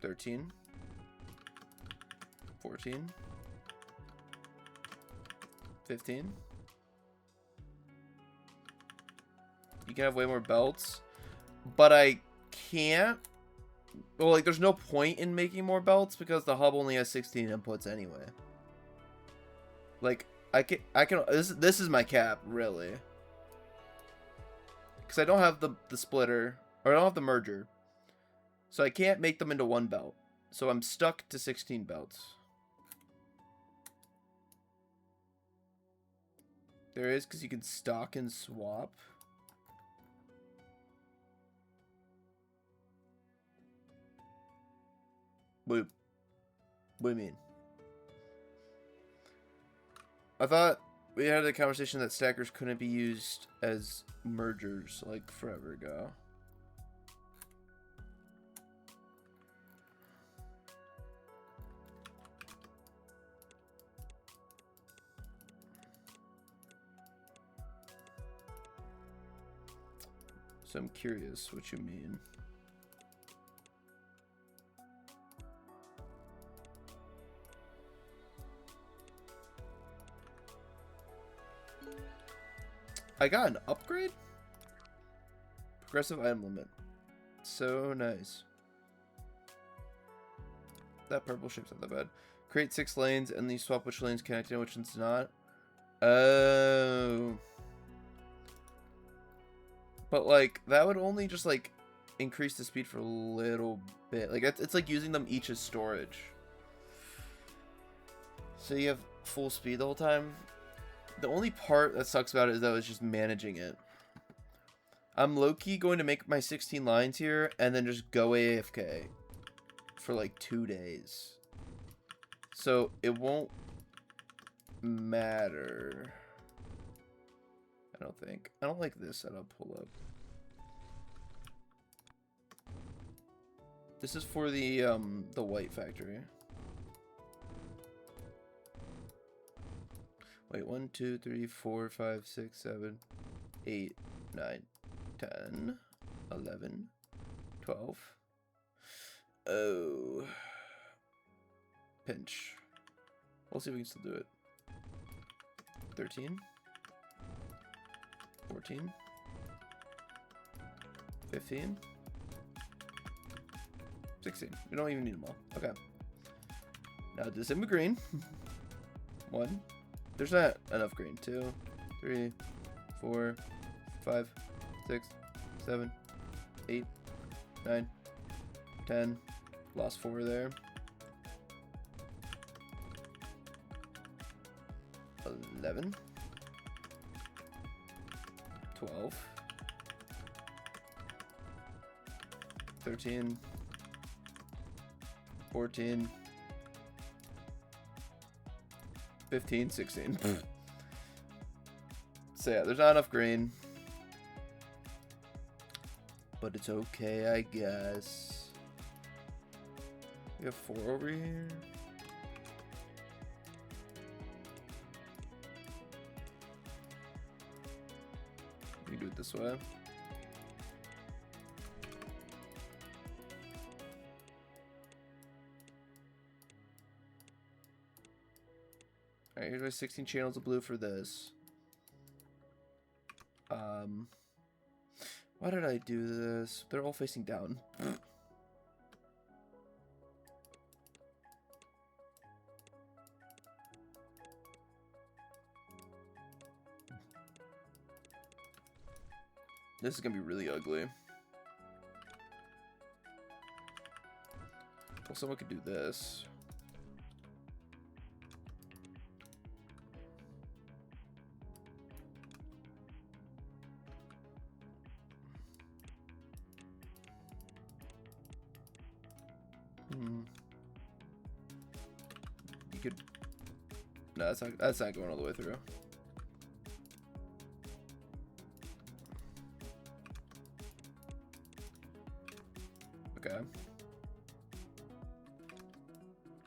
13. 14. 15. You can have way more belts, but I can't. Well, like, there's no point in making more belts because the hub only has 16 inputs anyway. Like, I can. This is my cap, really, because I don't have the splitter, or I don't have the merger, so I can't make them into one belt. So I'm stuck to 16 belts. There is, because you can stock and swap. What do you mean? I thought we had a conversation that stackers couldn't be used as mergers like forever ago. So I'm curious what you mean. I got an upgrade? Progressive item limit. So nice. That purple shape's not that bad. Create 6 lanes and then you swap which lane's connected and which one's not. Oh. But like, that would only just like increase the speed for a little bit. Like, it's like using them each as storage. So you have full speed the whole time. The only part that sucks about it is that it's just managing it. I'm low-key going to make my 16 lines here and then just go AFK for like 2 days. So it won't matter. I don't think. I don't like this setup. Hold up. This is for the white factory. Wait, 1, 2, 3, 4, 5, 6, 7, 8, 9, 10, 11, 12. Oh. Pinch. We'll see if we can still do it. 13. 14. 15. 16. We don't even need them all. Okay. Now do this in green. 1. There's not enough green. 2, 3, 4, 5, 6, 7, 8, 9, 10. Lost 4 there. 11. 12. 13. 14. 15, 16. So yeah, there's not enough green. But it's okay, I guess. We have 4 over here. We can do it this way. Alright, here's my 16 channels of blue for this. Why did I do this? They're all facing down. This is gonna be really ugly. Well, someone could do this. You could. No, that's not going all the way through. Okay.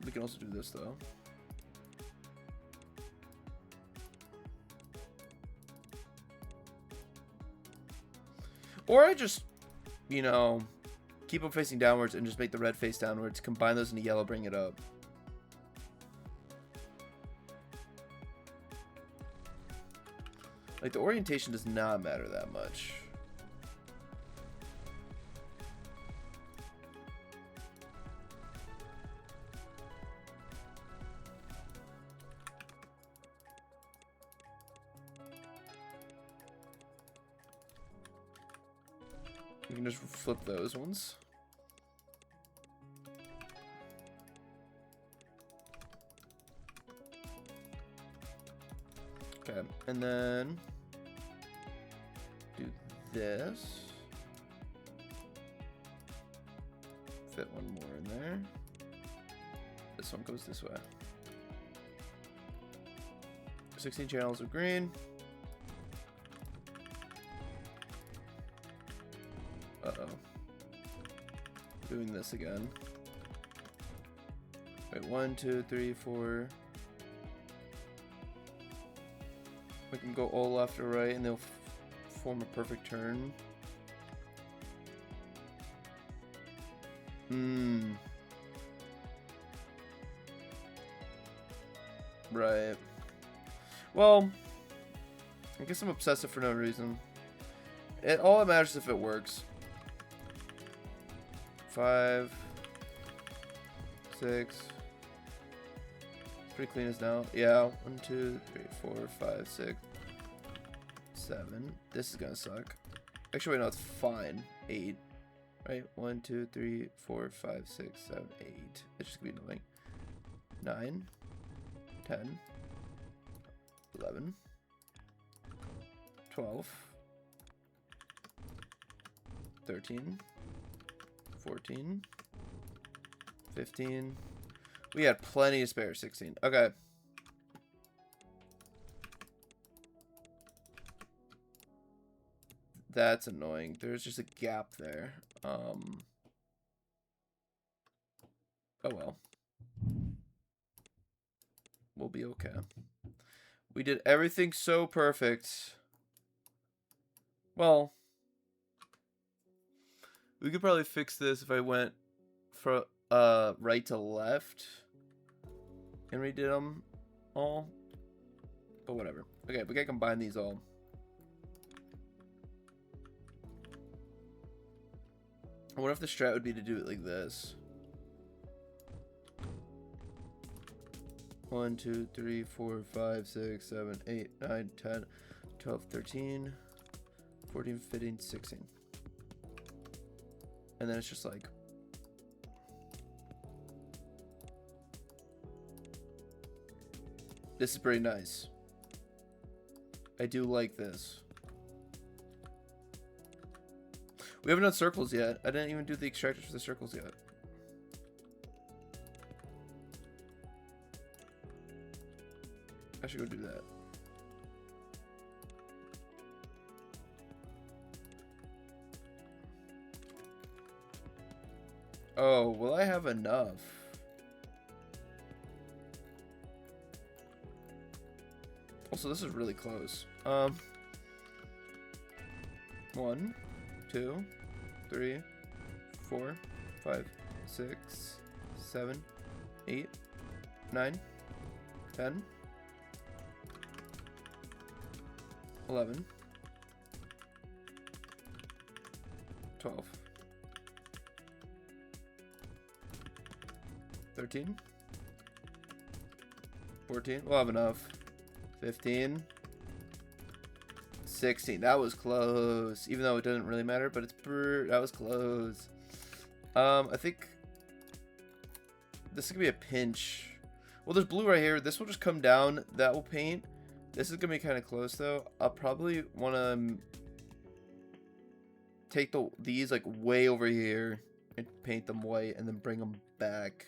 We can also do this though. Or I just you know, keep them facing downwards and just make the red face downwards. Combine those into yellow, bring it up. Like, the orientation does not matter that much. You can just flip those ones. Okay, and then do this. Fit one more in there. This one goes this way. 16 channels of green. Uh-oh. Doing this again. Wait, 1, 2, 3, 4. We can go all left or right and they'll form a perfect turn. Right. Well, I guess I'm obsessive for no reason. All that matters is if it works. 5, 6. Pretty clean as now. Yeah. 1, 2, 3, 4, 5, 6, 7. This is gonna suck. Actually, wait, no, it's fine. 8. Right? 1, 2, 3, 4, 5, 6, 7, 8. It's just gonna be annoying. 9, 10, 11, 12, 13, 14, 15. We had plenty to spare. 16. Okay. That's annoying. There's just a gap there. Oh well. We'll be okay. We did everything so perfect. Well, we could probably fix this if I went from right to left and redid them all, but whatever. Okay, we gotta combine these all. I wonder if the strat would be to do it like this. 1, 2, 3, 4, 5, 6, 7, 8, 9, 10, 12, 13, 14, 15, 16. And then it's just like, this is pretty nice. I do like this. We haven't done circles yet. I didn't even do the extractors for the circles yet. I should go do that. Oh, will I have enough? Also, this is really close. 1, 2, 3, 4, 5, 6, 7, 8, 9, 10, 11, 12, 13, 14, we'll have enough. 15, 16. That was close, even though it doesn't really matter, but that was close. I think this could be a pinch. Well, there's blue right here. This will just come down. That will paint. This is gonna be kind of close though. I'll probably want to take these like way over here and paint them white and then bring them back.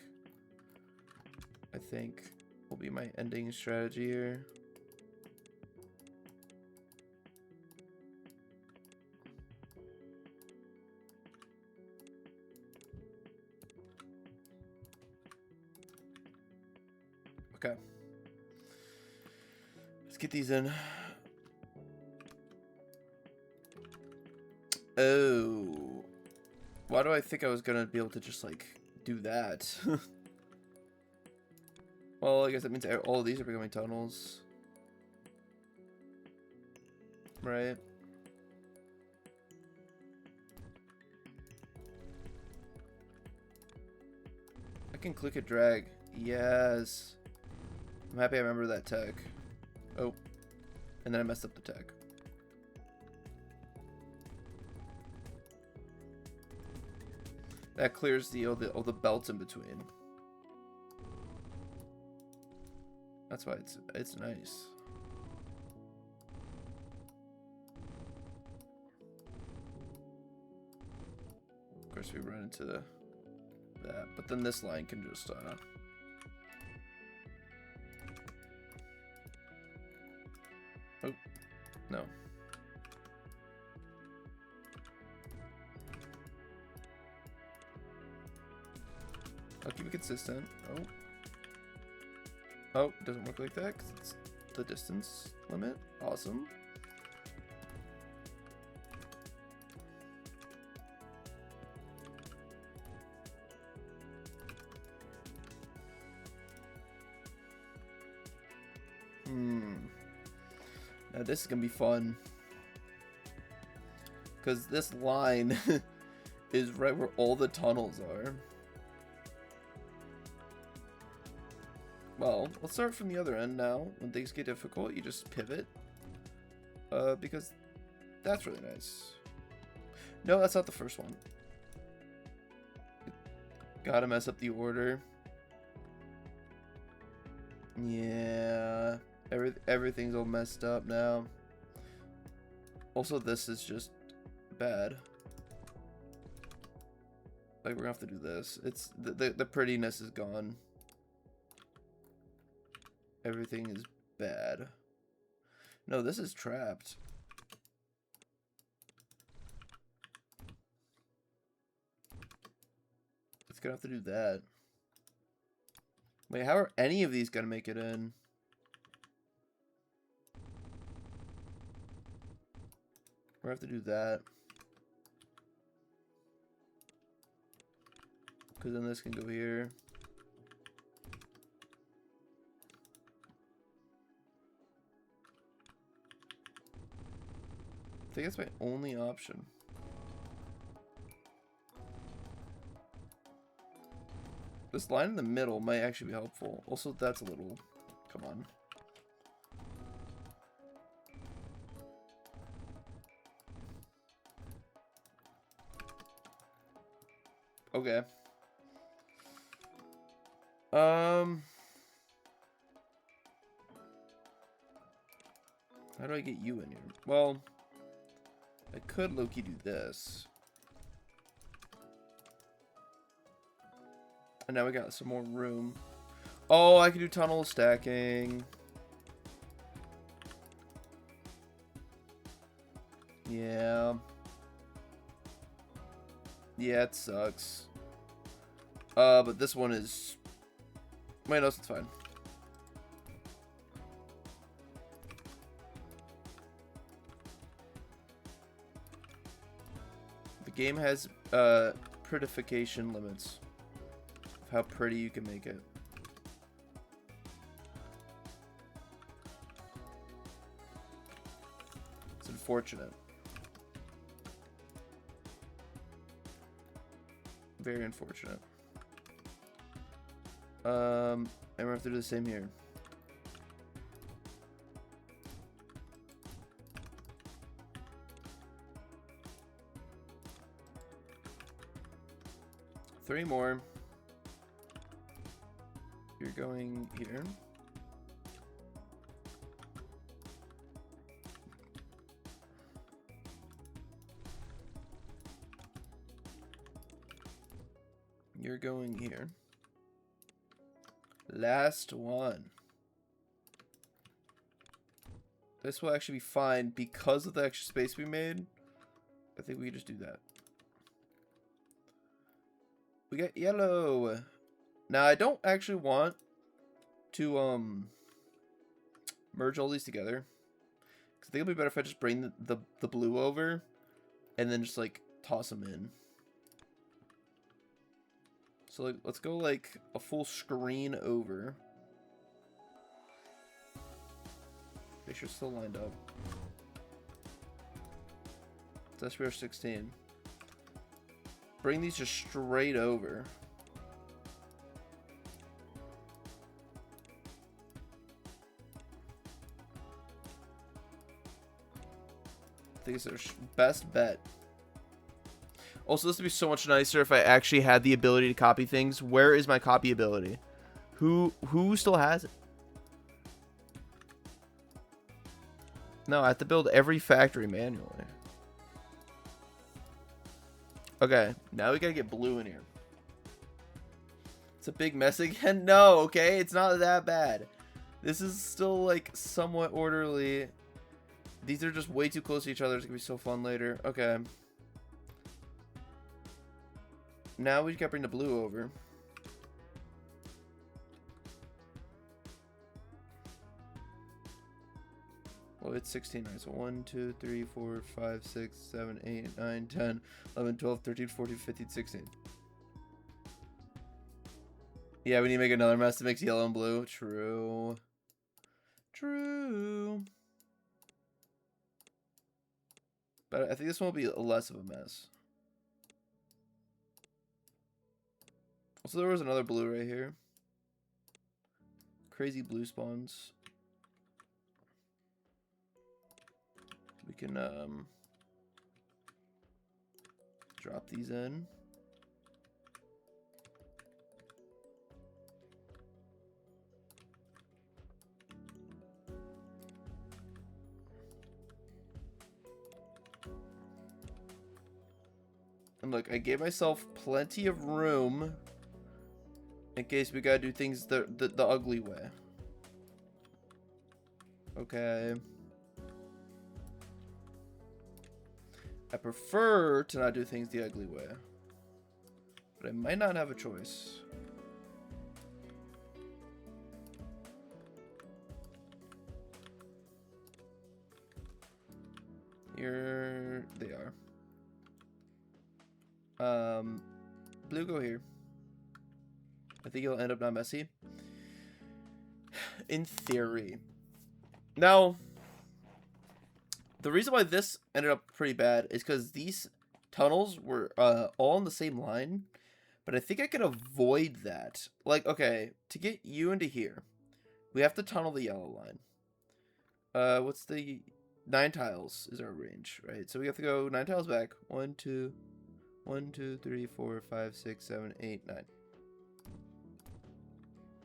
I think will be my ending strategy here. Okay. Let's get these in. Oh. Why do I think I was gonna be able to just, like, do that? Well, I guess that means all of these are becoming tunnels. Right? I can click and drag. Yes. I'm happy I remember that tech. Oh. And then I messed up the tech. That clears all the belts in between. That's why it's nice. Of course, we run into that, but then this line can just oh no. I'll keep it consistent. Oh. Oh, it doesn't work like that because it's the distance limit. Awesome. Now this is gonna be fun. Because this line is right where all the tunnels are. Well, let's start from the other end now. When things get difficult, you just pivot. Because that's really nice. No, that's not the first one. Gotta mess up the order. Yeah. Everything's all messed up now. Also, this is just bad. Like, we're gonna have to do this. It's the prettiness is gone. Everything is bad. No, this is trapped. It's gonna have to do that. Wait, how are any of these gonna make it in? We're gonna have to do that. Because then this can go here. I think that's my only option. This line in the middle might actually be helpful. Also, that's a little... Come on. Okay. How do I get you in here? Well... I could low-key do this. And now we got some more room. Oh, I can do tunnel stacking. Yeah. Yeah, it sucks. But this one is... Wait, no, it's fine. The game has prettification limits of how pretty you can make it. It's unfortunate. Very unfortunate. And we're gonna have to do the same here. Three more. You're going here. You're going here. Last one. This will actually be fine because of the extra space we made. I think we can just do that. We got yellow. Now I don't actually want to merge all these together, because I think it'll be better if I just bring the blue over and then just like toss them in. So like, let's go like a full screen over. Make sure it's still lined up. That's SPR 16. Bring these just straight over. I think it's their best bet. Also, this would be so much nicer if I actually had the ability to copy things. Where is my copy ability? Who still has it? No, I have to build every factory manually. Okay, now we gotta get blue in here. It's a big mess again? No, okay, it's not that bad. This is still, like, somewhat orderly. These are just way too close to each other. It's gonna be so fun later. Okay. Now we gotta bring the blue over. Well, it's 16, right? So 1, 2, 3, 4, 5, 6, 7, 8, 9, 10, 11, 12, 13, 14, 15, 16. Yeah, we need to make another mess that makes yellow and blue. True. True. But I think this one will be less of a mess. Also, there was another blue right here. Crazy blue spawns. We can drop these in. And look, I gave myself plenty of room in case we gotta do things the ugly way. Okay. I prefer to not do things the ugly way. But I might not have a choice. Here they are. Blue, go here. I think it'll end up not messy. In theory. Now, the reason why this ended up pretty bad is because these tunnels were all on the same line. But I think I could avoid that. Like, okay, to get you into here, we have to tunnel the yellow line. What's the 9 tiles is our range, right? So we have to go 9 tiles back. 1, 2, 3, 4, 5, 6, 7, 8, 9.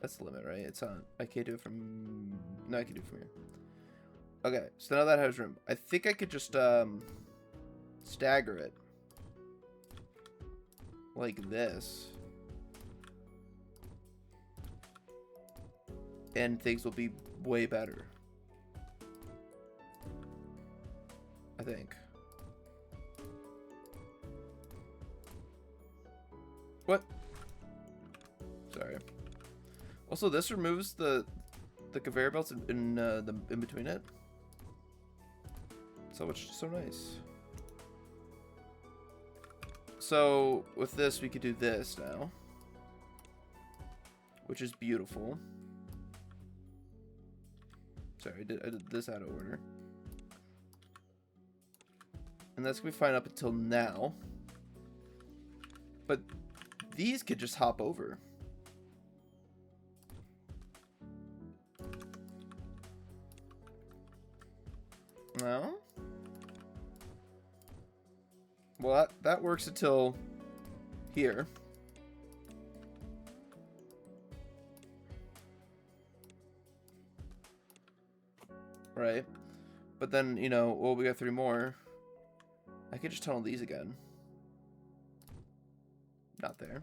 That's the limit, right? It's on. I can't do it from. No, I can do it from here. Okay, so now that has room. I think I could just stagger it like this, and things will be way better. I think. What? Sorry. Also, this removes the conveyor belts in between it. So it's so nice. So with this, we could do this now, which is beautiful. Sorry, I did this out of order, and that's gonna be fine up until now. But these could just hop over. No. Well, that works until here. Right? But then, you know, well, we got 3 more. I could just tunnel these again. Not there.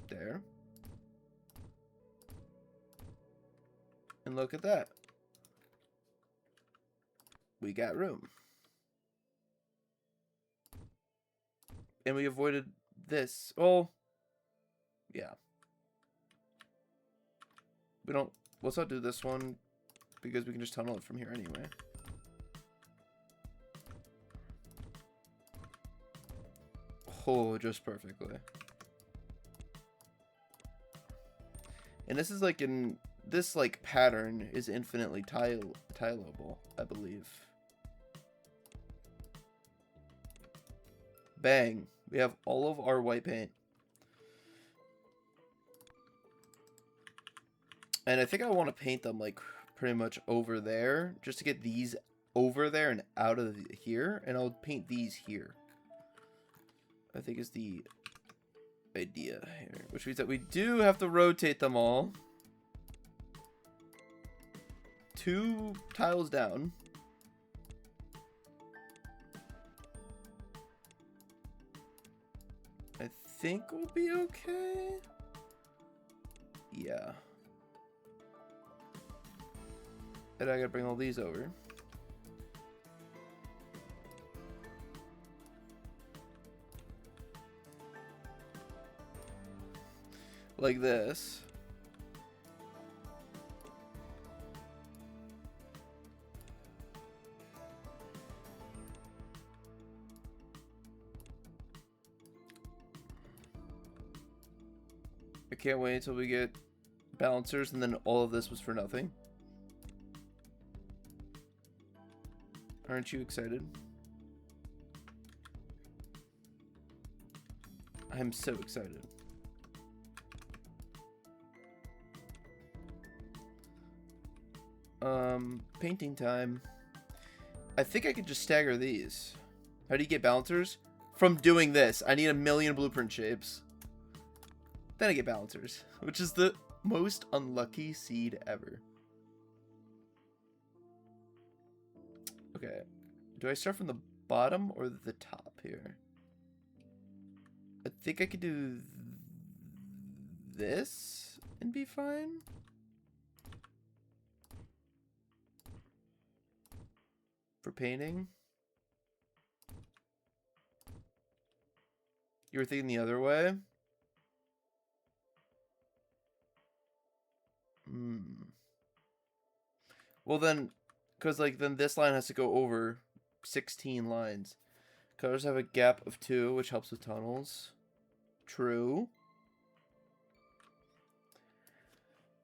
There. And look at that. We got room. And we avoided this. Oh, yeah. We don't. Let's not do this one because we can just tunnel it from here anyway. Oh, just perfectly. And this is like in this like pattern is infinitely tileable, I believe. Bang. We have all of our white paint. And I think I want to paint them like pretty much over there, just to get these over there and out of here, and I'll paint these here. I think is the idea here, which means that we do have to rotate them all 2 tiles down. I think we'll be okay. Yeah. And I gotta bring all these over. Like this. I can't wait until we get balancers and then all of this was for nothing. Aren't you excited? I'm so excited. Painting time. I think I could just stagger these. How do you get balancers? From doing this. I need 1,000,000 blueprint shapes. Then I get balancers, which is the most unlucky seed ever. Okay. Do I start from the bottom or the top here? I think I could do this and be fine. For painting. You were thinking the other way? Well then, because like then this line has to go over 16 lines. Colors have a gap of 2, which helps with tunnels. True.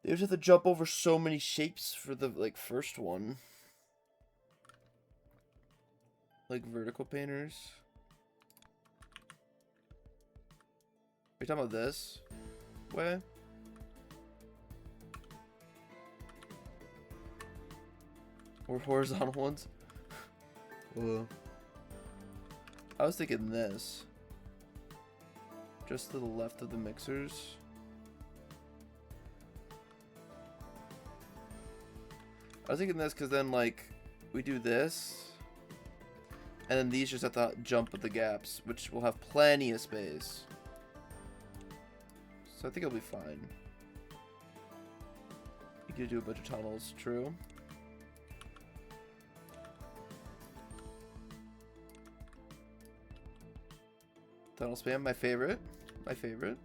They just have to jump over so many shapes for the like first one. Like vertical painters. Are you talking about this way? Or horizontal ones? Whoa. I was thinking this. Just to the left of the mixers. I was thinking this because then, like, we do this. And then these just have to jump with the gaps, which will have plenty of space. So I think it'll be fine. You could do a bunch of tunnels, true. Tunnel spam, my favorite. My favorite.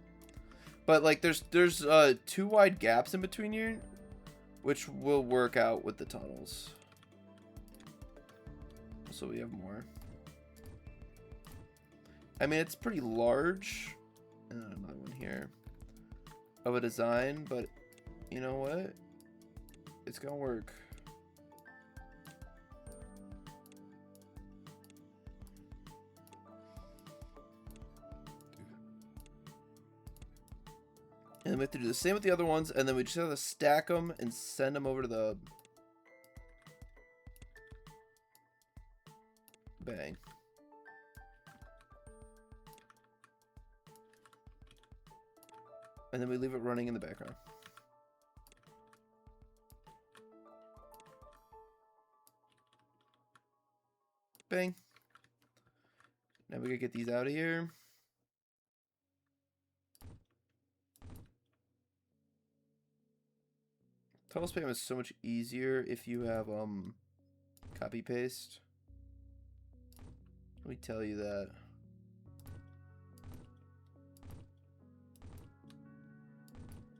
But like there's 2 wide gaps in between here, which will work out with the tunnels. So we have more. I mean, it's pretty large. And another one here of a design, but you know what? It's gonna work. And then we have to do the same with the other ones, and then we just have to stack them and send them over to the bang. And then we leave it running in the background. Bang. Now we gotta get these out of here. Tunnel spam is so much easier if you have copy paste. Let me tell you that.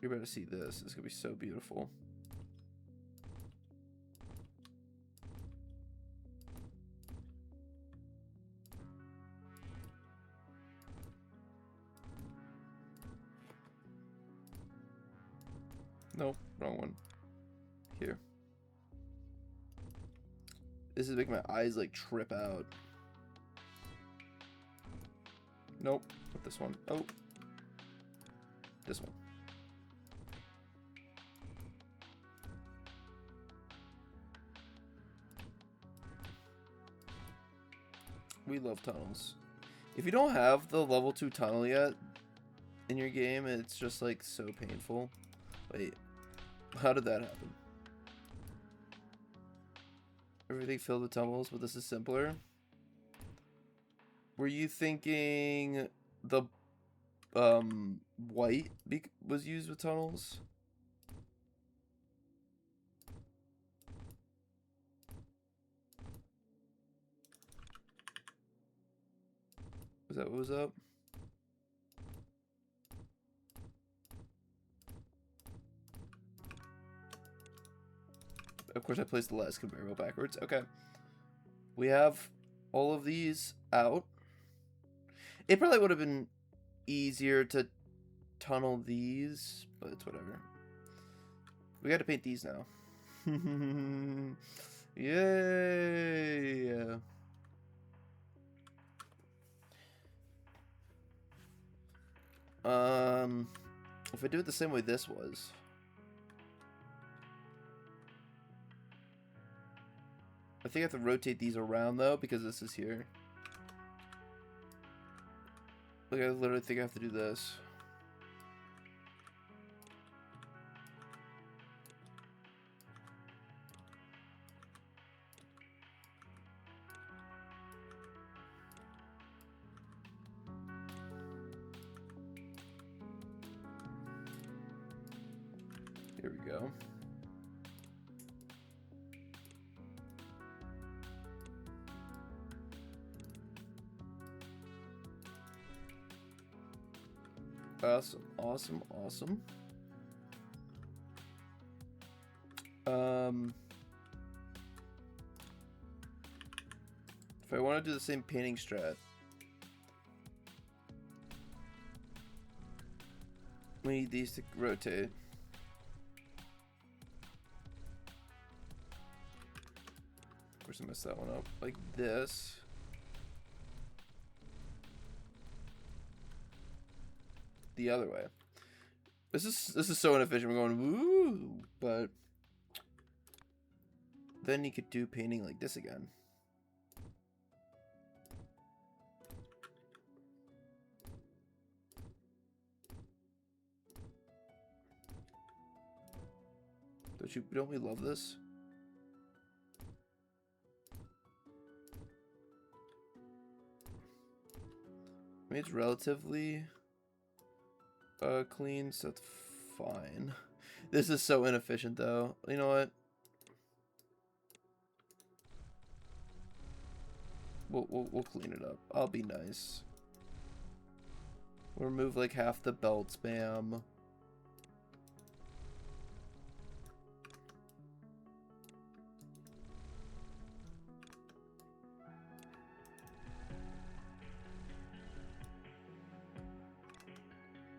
You're about to see this. It's gonna be so beautiful. Nope, wrong one. Here. This is making my eyes like trip out. Nope, not this one. Oh, this one. We love tunnels. If you don't have the level 2 tunnel yet in your game, it's just like so painful. Wait, how did that happen? Everything filled with tunnels, but this is simpler. Were you thinking the white was used with tunnels? Was that what was up? Of course, I placed the last conveyor belt backwards. Okay. We have all of these out. It probably would have been easier to tunnel these, but it's whatever. We got to paint these now. Yay! If I do it the same way this was. I think I have to rotate these around though, because this is here. Like, I literally think I have to do this. Here we go. Awesome, awesome, awesome. If I want to do the same painting strat, we need these to rotate. Of course I messed that one up. Like this. The other way. This is so inefficient. We're going woo, but then you could do painting like this again. Don't we love this? I mean, it's relatively clean, so it's fine. This is so inefficient though. You know what? We'll clean it up. I'll be nice. We'll remove like half the belt spam.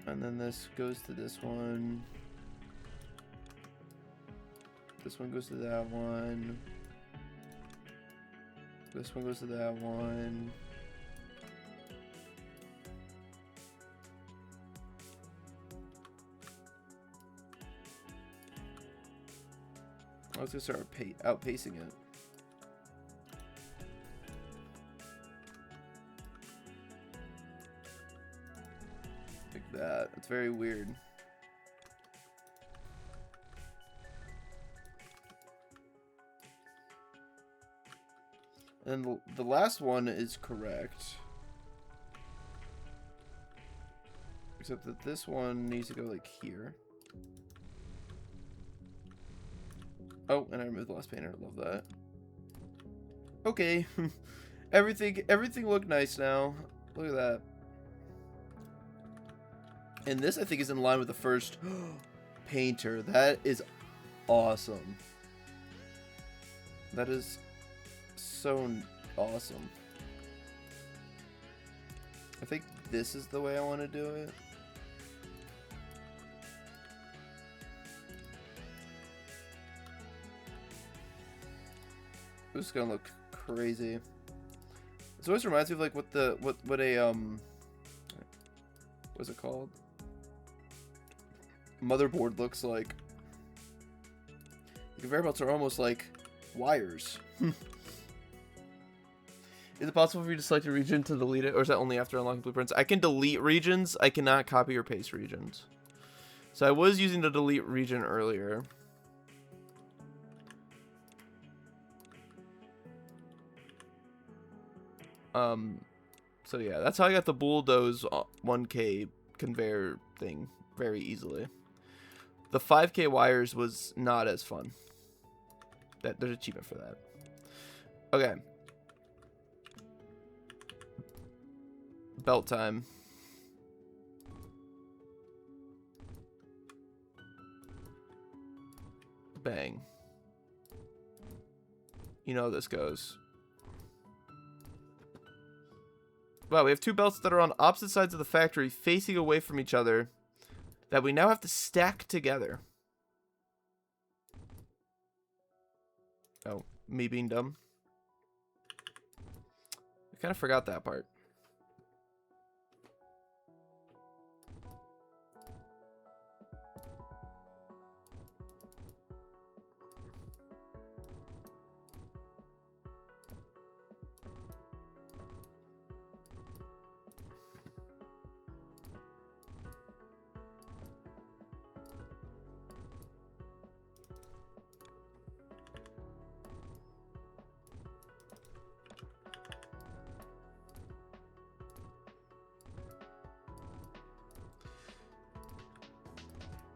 And then this goes to this one. This one goes to that one. This one goes to that one. I was gonna start outpacing it. Like that. It's very weird. And the last one is correct. Except that this one needs to go like here. Oh, and I removed the last painter. Love that. Okay. everything looked nice now. Look at that. And this, I think, is in line with the first painter. That is awesome. That is so awesome. I think this is the way I want to do it. It's gonna look crazy. This always reminds me of like what a what's it called? Motherboard looks like. The conveyor belts are almost like wires. Is it possible for you to select a region to delete it, or is that only after unlocking blueprints? I can delete regions. I cannot copy or paste regions. So I was using the delete region earlier. So yeah, that's how I got the bulldoze 1K conveyor thing very easily. The 5K wires was not as fun. There's an achievement for that. Okay. Belt time. Bang. You know how this goes. Wow, we have two belts that are on opposite sides of the factory facing away from each other that we now have to stack together. Oh, me being dumb. I kind of forgot that part.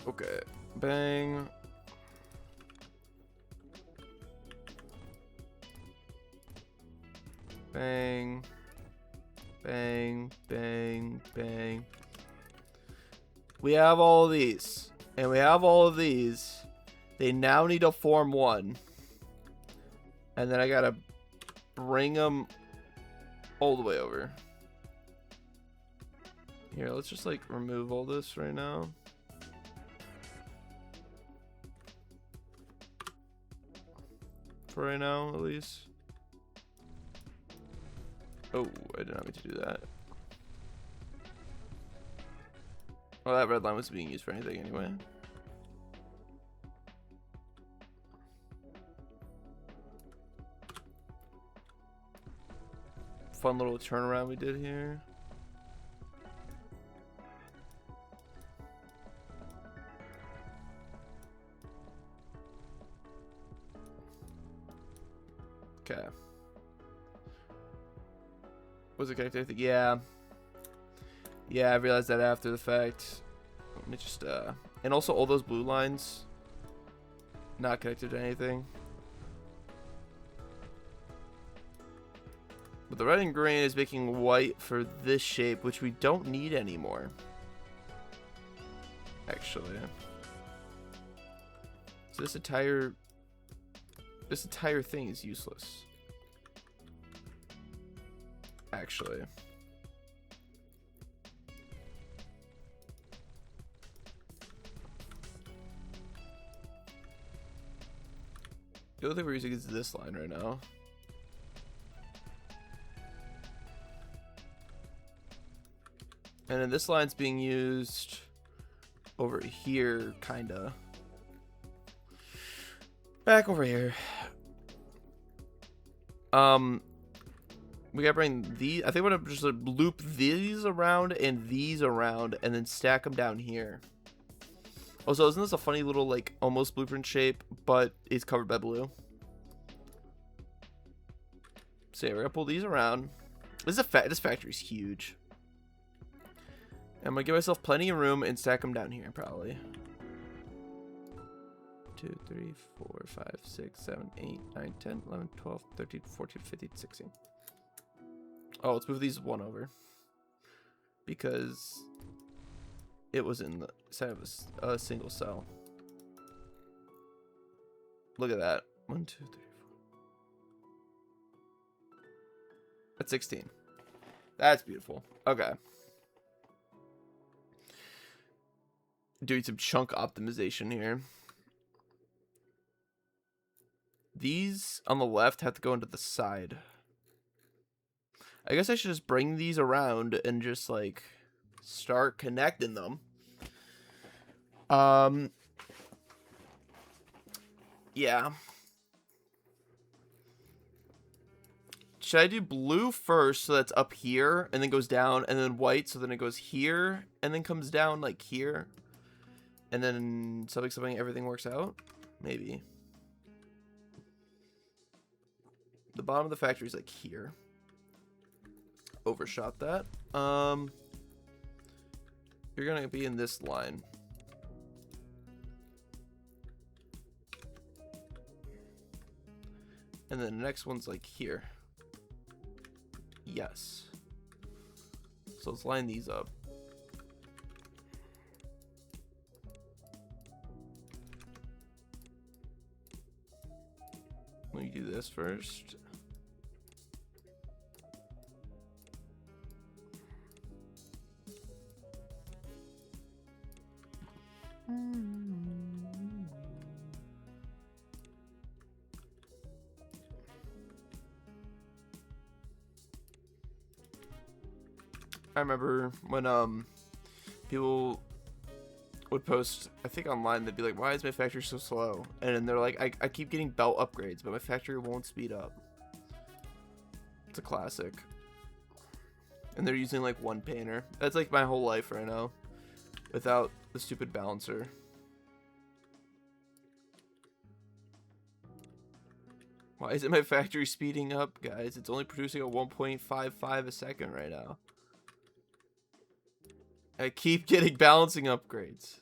Okay, bang. Bang. Bang, bang, bang. We have all of these. And we have all of these. They now need to form one. And then I gotta bring them all the way over. Here, let's just like remove all this right now. For right now, at least. Oh, I did not mean to do that. Well, that red line was being used for anything anyway. Fun little turnaround we did here. Okay. Was it connected? Yeah. Yeah, I realized that after the fact. Let me just, and also all those blue lines not connected to anything. But the red and green is making white for this shape, which we don't need anymore. Actually. So this entire thing is useless. Actually. The only thing we're using is this line right now. And then this line's being used over here, kinda. Back over here. We gotta bring these. I think we're gonna just loop these around and these around and then stack them down here. Also, isn't this a funny little, like, almost blueprint shape, but it's covered by blue? So yeah, we're gonna pull these around. This factory's huge. I'm gonna give myself plenty of room and stack them down here, probably. 2, 3, 4, 5, 6, 7, 8, 9, 10, 11, 12, 13, 14, 15, 16. Oh, let's move these one over. Because it was in the side of a single cell. Look at that. 1, 2, 3, 4. That's 16. That's beautiful. Okay. Doing some chunk optimization here. These on the left have to go into the side. I guess I should just bring these around and just like start connecting them. Yeah. Should I do blue first so that's up here and then goes down, and then white so then it goes here and then comes down like here, and then something everything works out? Maybe. The bottom of the factory is like here. Overshot that. You're gonna be in this line. And then the next one's like here. Yes. So let's line these up. Let me do this first. I remember when people would post, I think online, they'd be like, why is my factory so slow? And then they're like, I keep getting belt upgrades, but my factory won't speed up. It's a classic. And they're using like one painter. That's like my whole life right now, without the stupid balancer. Why isn't my factory speeding up, guys? It's only producing at 1.55 a second right now. I keep getting balancing upgrades.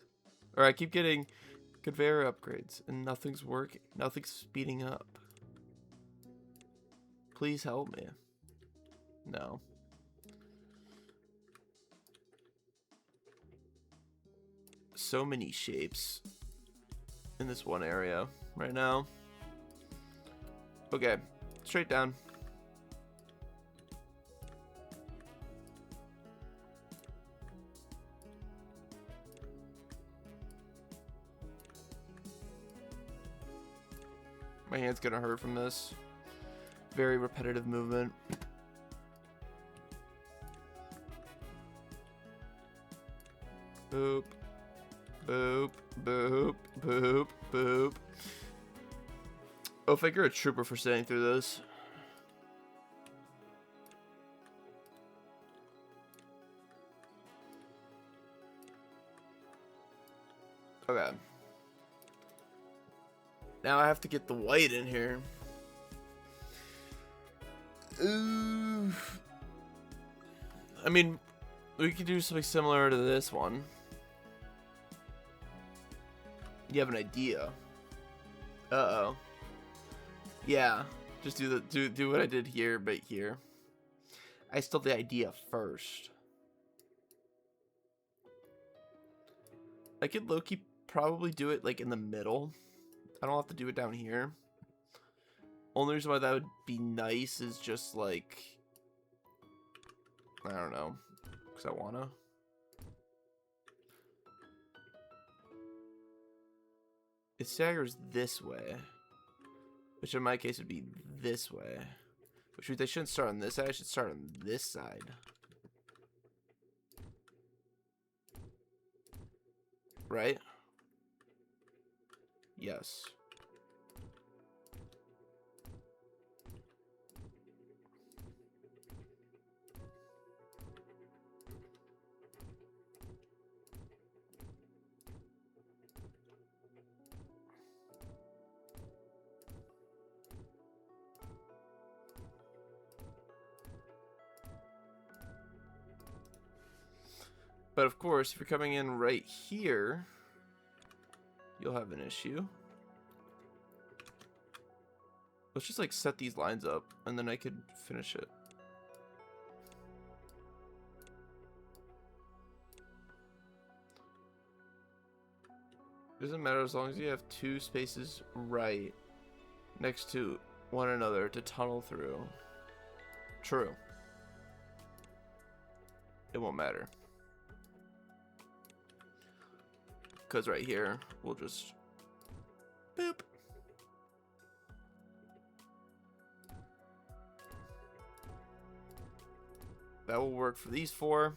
Or I keep getting conveyor upgrades, and nothing's working. Nothing's speeding up. Please help me. No. So many shapes in this one area right now. Okay, straight down. My hand's gonna hurt from this. Very repetitive movement. Boop. Boop. Boop. Boop. Boop. Oh, if I get a trooper for sitting through this. Okay. Now I have to get the white in here. Ooh. I mean, we could do something similar to this one. You have an idea. Uh-oh. Yeah, just do what I did here, but here. I stole the idea first. I could low-key probably do it like in the middle. I don't have to do it down here. Only reason why that would be nice is just like, I don't know, because I wanna. It staggers this way, which in my case would be this way. Which means I shouldn't start on this side, I should start on this side. Right? Yes. But of course, if you're coming in right here, you'll have an issue. Let's just like set these lines up and then I could finish it. Doesn't matter as long as you have two spaces right next to one another to tunnel through. True. It won't matter. Because right here, we'll just boop. that will work for these 4.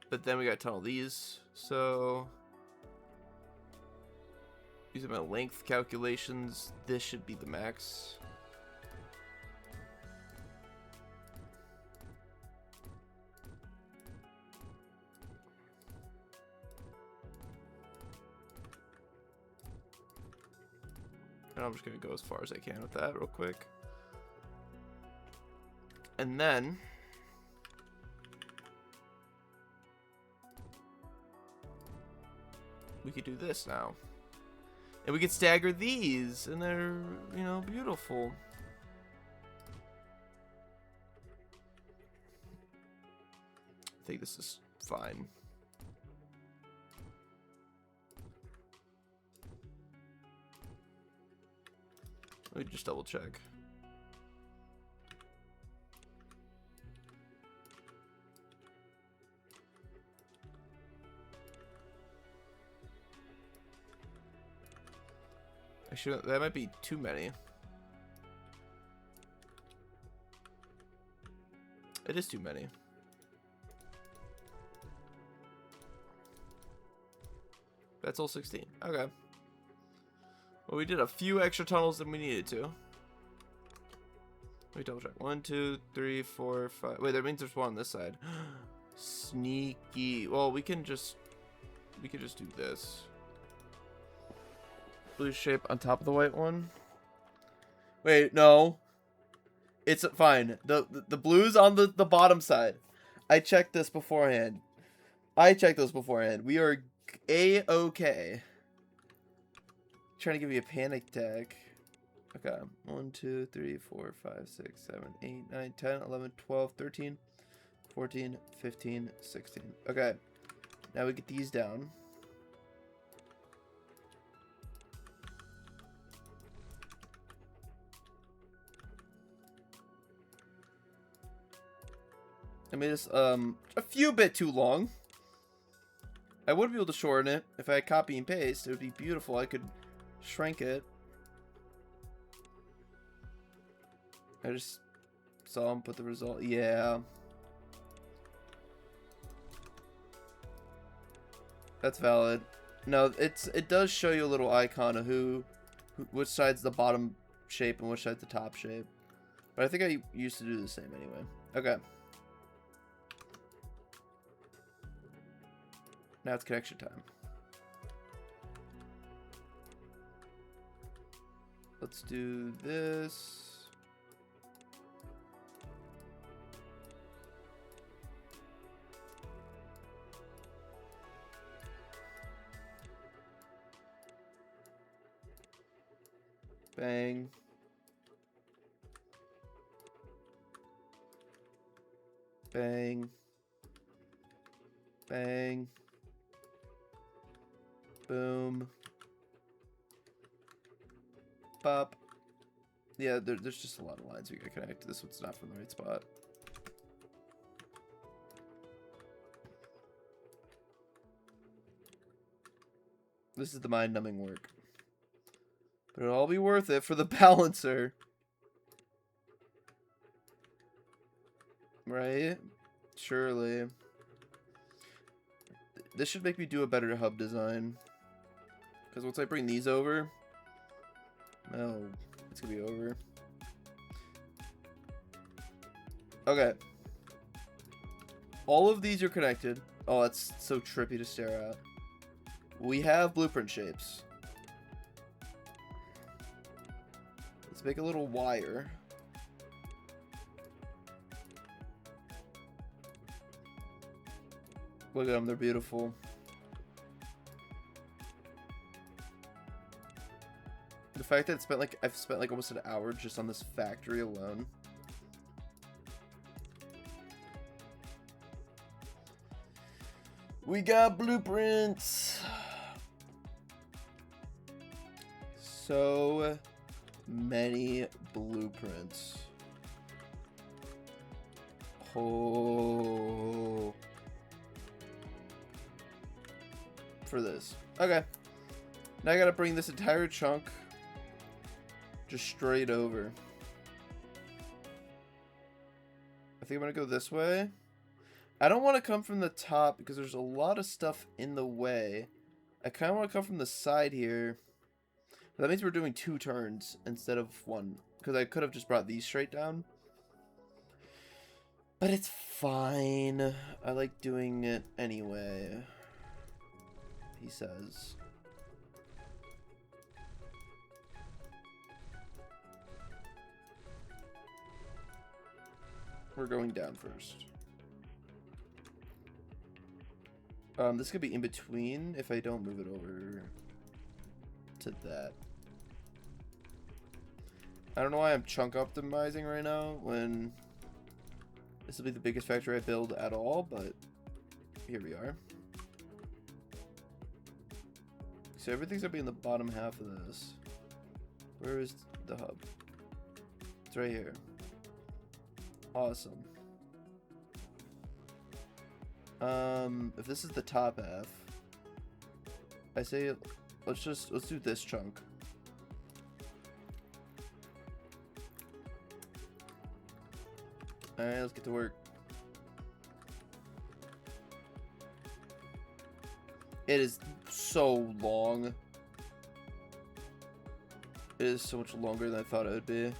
But then we got to tunnel these. So using my length calculations, this should be the max. And I'm just going to go as far as I can with that real quick. And then we could do this now. And we could stagger these, and they're, you know, beautiful. I think this is fine. Let me just double check. Actually, that might be too many. It is too many. That's all 16. Okay. Well, we did a few extra tunnels than we needed to. Let me double check. 1, 2, 3, 4, 5. Wait, that means there's one on this side. Sneaky. Well, we can just do this. Blue shape on top of the white one. Wait, no. It's fine. The blue's on the bottom side. I checked this beforehand. We are A-okay. Trying to give you a panic attack. Okay. 1, 2, 3, 4, 5, 6, 7, 8, 9, 10, 11, 12, 13, 14, 15, 16. Okay. Now we get these down. I made this a few bit too long. I would be able to shorten it if I had copy and paste. It would be beautiful. I could shrink it. I just saw him put the result. Yeah. That's valid. No, it does show you a little icon of which side's the bottom shape and which side's the top shape. But I think I used to do the same anyway. Okay. Now it's connection time. Let's do this. Bang. Bang. Bang. Boom. Pop. Yeah, there's just a lot of lines we gotta connect. This one's not from the right spot. This is the mind-numbing work. But it'll all be worth it for the balancer. Right? Surely. This should make me do a better hub design. Because once I bring these over... Oh, it's going to be over. Okay. All of these are connected. Oh, that's so trippy to stare at. We have blueprint shapes. Let's make a little wire. Look at them, they're beautiful. The fact that I've spent like almost an hour just on this factory alone. We got blueprints. So many blueprints. Oh. For this. Okay. Now I gotta bring this entire chunk just straight over. I think I'm gonna go this way. I don't want to come from the top because there's a lot of stuff in the way. I kind of want to come from the side here. That means we're doing 2 turns instead of 1. Because I could have just brought these straight down. But it's fine. I like doing it anyway. He says. We're going down first. This could be in between if I don't move it over to that. I don't know why I'm chunk optimizing right now when this will be the biggest factory I build at all, but here we are. So everything's gonna be in the bottom half of this. Where is the hub? It's right here. Awesome. If this is the top half, I say let's do this chunk. Alright, let's get to work. It is so long. It is so much longer than I thought it would be.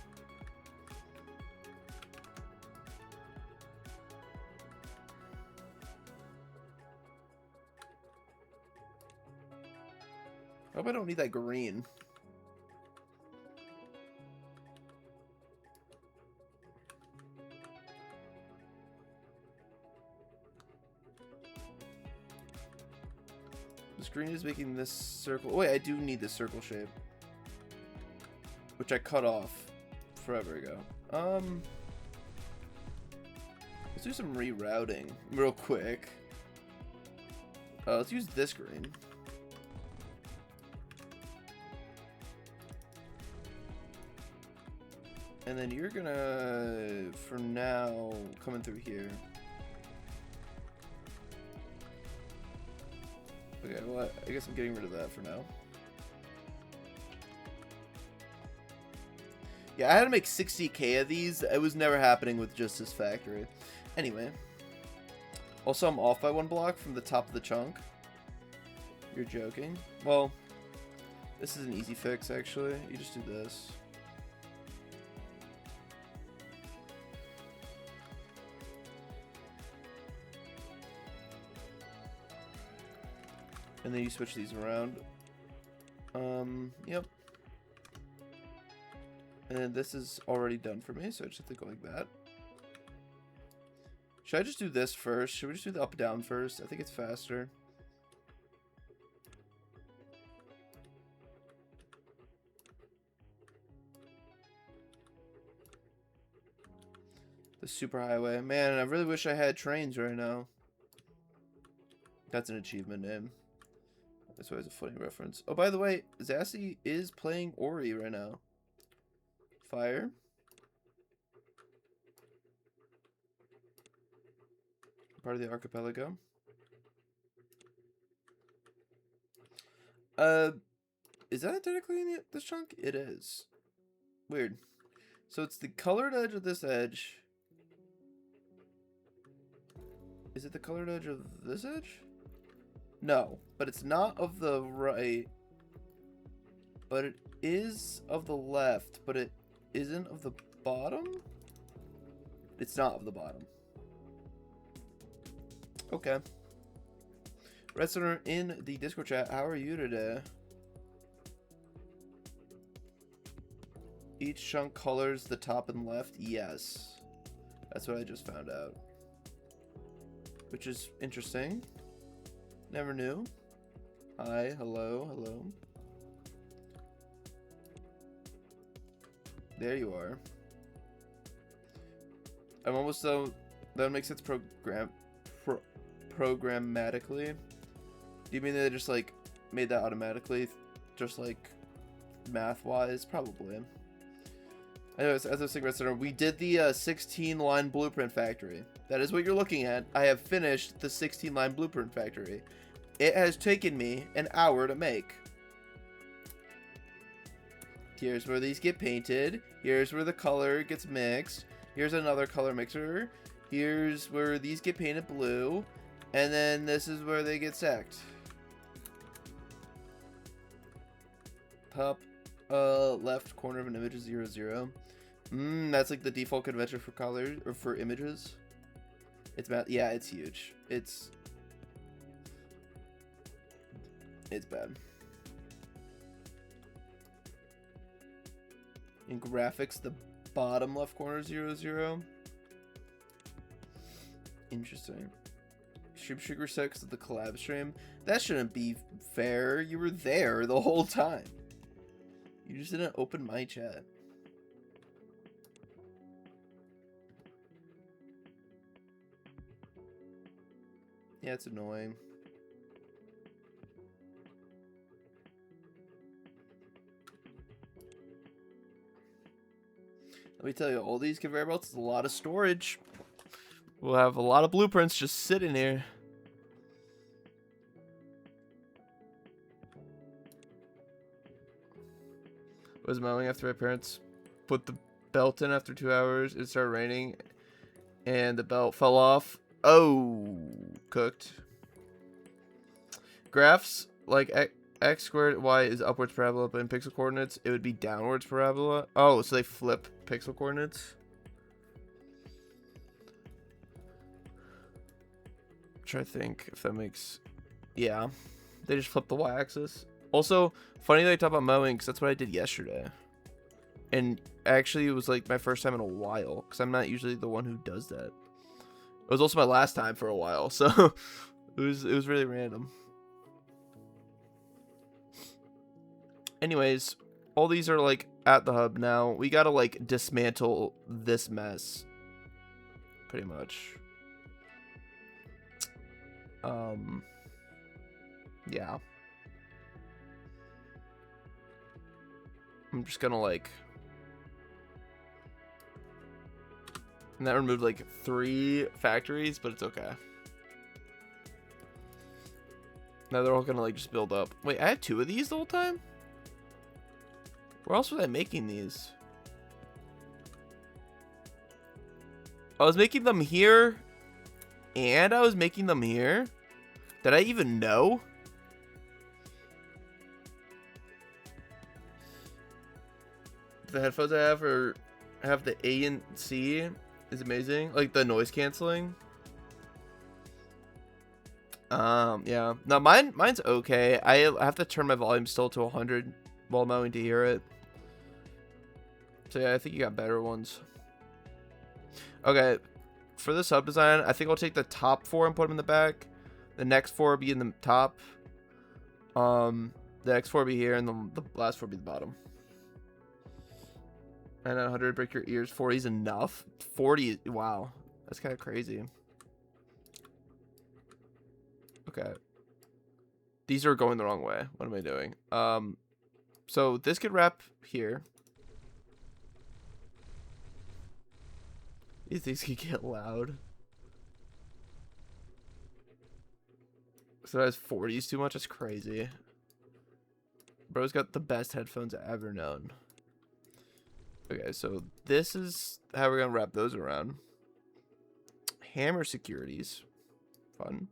I hope I don't need that green. This green is making this circle. Oh, wait, I do need this circle shape, which I cut off forever ago. Let's do some rerouting real quick. Let's use this green. And then you're gonna, for now, coming through here. Okay, well, I guess I'm getting rid of that for now. Yeah, I had to make 60k of these. It was never happening with just this factory. Anyway. Also, I'm off by 1 block from the top of the chunk. You're joking. Well, this is an easy fix, actually. You just do this. And then you switch these around. Yep. And this is already done for me, so I just have to go like that. Should I just do this first? Should we just do the up-down first? I think it's faster. The superhighway. Man, I really wish I had trains right now. That's an achievement name. That's always a funny reference. Oh, by the way, Zassy is playing Ori right now. Fire. Part of the archipelago. Is that technically in this chunk? It is. Weird. So it's the colored edge of this edge. Is it the colored edge of this edge? No, but it's not of the right. But it is of the left, but it isn't of the bottom? It's not of the bottom. Okay. Red Center in the Discord chat. How are you today? Each chunk colors the top and left. Yes. That's what I just found out. Which is interesting. Never knew. Hi, hello, hello. There you are. I'm almost done. That makes sense programmatically. Do you mean they just like made that automatically, just like math-wise? Probably. Anyways, as I was saying, Red Center, we did the 16-line blueprint factory. That is what you're looking at. I have finished the 16-line blueprint factory. It has taken me an hour to make. Here's where these get painted. Here's where the color gets mixed. Here's another color mixer. Here's where these get painted blue. And then this is where they get stacked. Top left corner of an image is 0, 0. That's like the default convention for colors or for images. It's yeah, it's huge. It's bad. In graphics, the bottom left corner is 0, 0. Interesting. Stream sugar sex of the collab stream. That shouldn't be fair. You were there the whole time. You just didn't open my chat. Yeah, it's annoying. Let me tell you, all these conveyor belts is a lot of storage. We'll have a lot of blueprints just sitting here. Was mowing after my parents put the belt in after 2 hours. It started raining and the belt fell off. Oh, cooked. Graphs like x squared y is upwards parabola, but in pixel coordinates it would be downwards parabola. Oh, so they flip pixel coordinates. I'm trying to think if that makes, yeah, they just flip the y-axis. Also, funny that I talk about mowing, because that's what I did yesterday. And actually, it was like my first time in a while, because I'm not usually the one who does that. It was also my last time for a while, so it was really random. Anyways, all these are like at the hub now. We gotta like dismantle this mess, pretty much. Yeah. I'm just gonna like, and that removed like 3 factories, but it's okay. Now they're all gonna like just build up. Wait, I had 2 of these the whole time? Where else was I making these? I was making them here, and I was making them here. Did I even know? The headphones I have the A and C is amazing, like the noise canceling. Yeah. No, mine's okay. I have to turn my volume still to 100 while mowing to hear it. So yeah, I think you got better ones. Okay, for this hub design, I think I'll take the top 4 and put them in the back. The next 4 will be in the top. The next 4 will be here, and the last 4 will be the bottom. And 100 break your ears. 40 is enough. 40, wow, that's kind of crazy. Okay, these are going the wrong way. What am I doing? So this could wrap here. These things could get loud. So that's 40s too much. That's crazy. Bro's got the best headphones I've ever known. Okay, so this is how we're gonna wrap those around. Hammer securities, fun.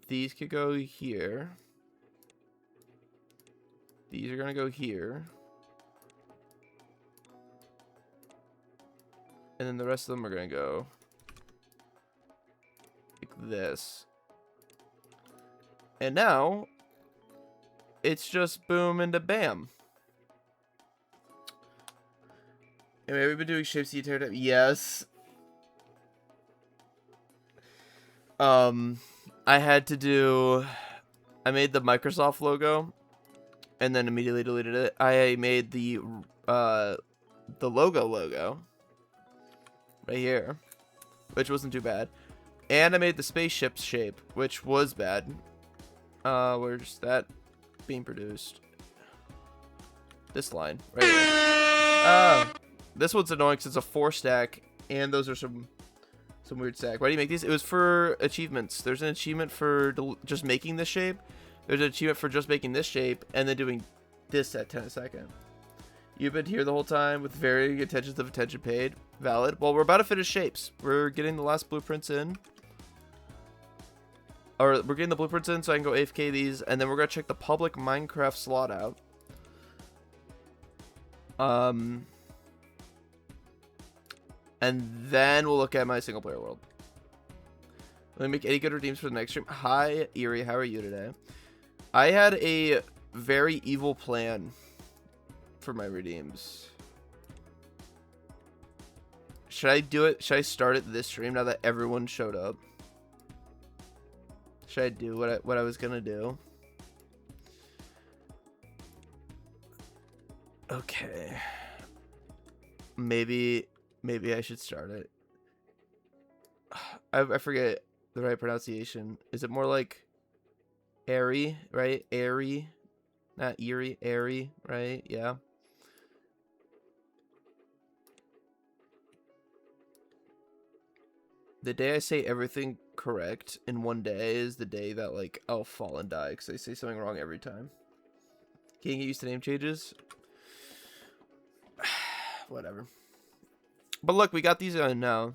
These could go here. These are gonna go here. And then the rest of them are gonna go like this. And now it's just boom into bam. Anyway, we've been doing shapes the entire time. Yes. I had to do, I made the Microsoft logo and then immediately deleted it. I made the logo right here, which wasn't too bad. And I made the spaceship shape, which was bad. Where's that being produced? This line right here. This one's annoying because it's a 4 stack, and those are some weird stack. Why do you make these? It was for achievements. There's an achievement for just making this shape. There's an achievement for just making this shape and then doing this at 10 a second. You've been here the whole time with varying intentions of attention paid. Valid. Well, we're about to finish shapes. We're getting the last blueprints in. Or we're getting the blueprints in so I can go AFK these. And then we're going to check the public Minecraft slot out. And then we'll look at my single player world. Let me make any good redeems for the next stream. Hi, Erie. How are you today? I had a very evil plan for my redeems. Should I do it? Should I start it this stream now that everyone showed up? Should I do what I was gonna do? Okay. Maybe I should start it. I forget the right pronunciation. Is it more like airy, right? Airy, not eerie, airy, right? Yeah. The day I say everything correct in one day is the day that, like, I'll fall and die because I say something wrong every time. Can you get used to name changes? Whatever. But look, we got these on now.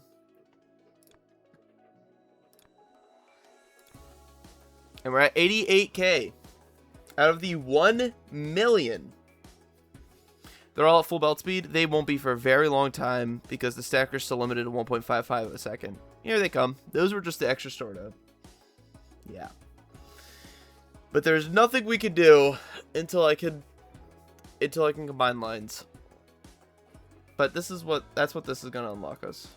And we're at 88K out of the 1 million. They're all at full belt speed. They won't be for a very long time because the stacker's still limited to 1.55 a second. Here they come. Those were just the extra stored up. Yeah. But there's nothing we can do until I can combine lines. But that's what this is gonna unlock us.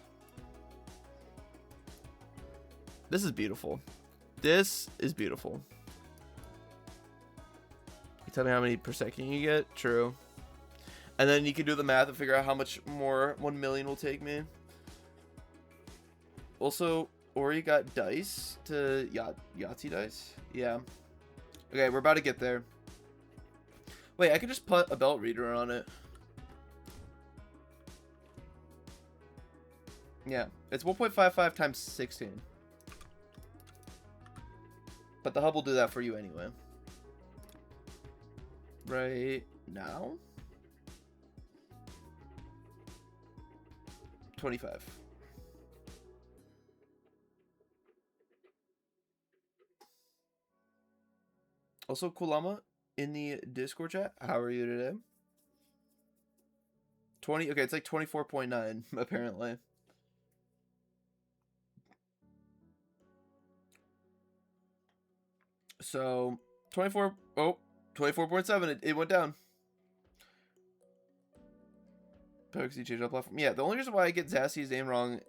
This is beautiful. This is beautiful. You tell me how many per second you get? True. And then you can do the math and figure out how much more 1 million will take me. Also, Ori got dice to Yahtzee dice. Yeah. Okay, we're about to get there. Wait, I could just put a belt reader on it. Yeah, it's 1.55 times 16. But the hub will do that for you anyway. Right now? 25. Also, Kulama in the Discord chat. How are you today? 20. Okay, it's like 24.9 apparently. So 24. Oh, 24.7. It went down. Because he changed up platform. Yeah, the only reason why I get Zassy's name wrong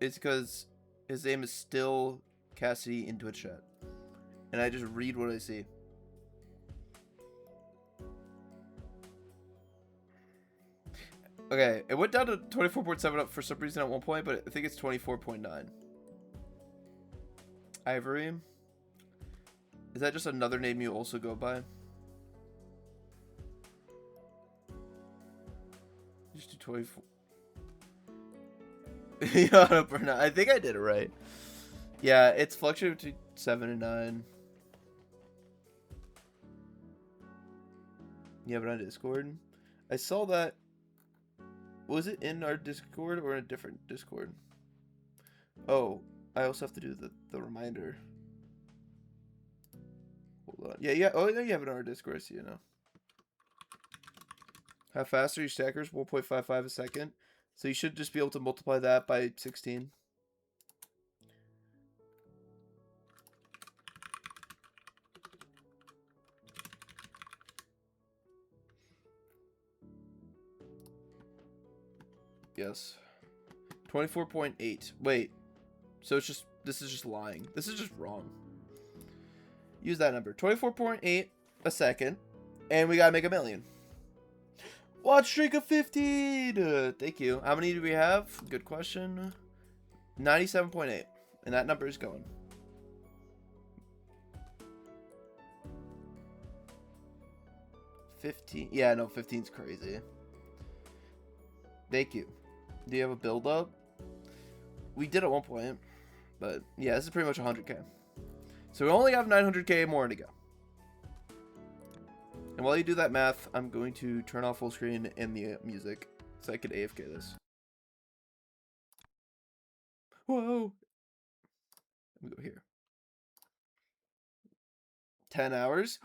is because his name is still Cassidy in Twitch chat, and I just read what I see. Okay, it went down to 24.7 up for some reason at one point, but I think it's 24.9. Ivory. Is that just another name you also go by? Just do 24. Yeah, I think I did it right. Yeah, it's fluctuated between 7 and 9. You have it on Discord? I saw that. Was it in our Discord or in a different Discord? Oh, I also have to do the reminder. Hold on. Yeah. Oh, no, you have it on our Discord. I see it now. How fast are your stackers? 1.55 a second. So you should just be able to multiply that by 16. Yes. 24.8. Wait. So it's just, this is just lying. This is just wrong. Use that number. 24.8 a second. And we gotta make 1 million. Watch streak of 15. Thank you. How many do we have? Good question. 97.8. And that number is going. $15. Yeah, no, 15's crazy. Thank you. Do you have a build up? We did at one point. But yeah, this is pretty much 100k. So we only have 900k more to go. And while you do that math, I'm going to turn off full screen and the music so I can AFK this. Whoa! Let me go here. 10 hours?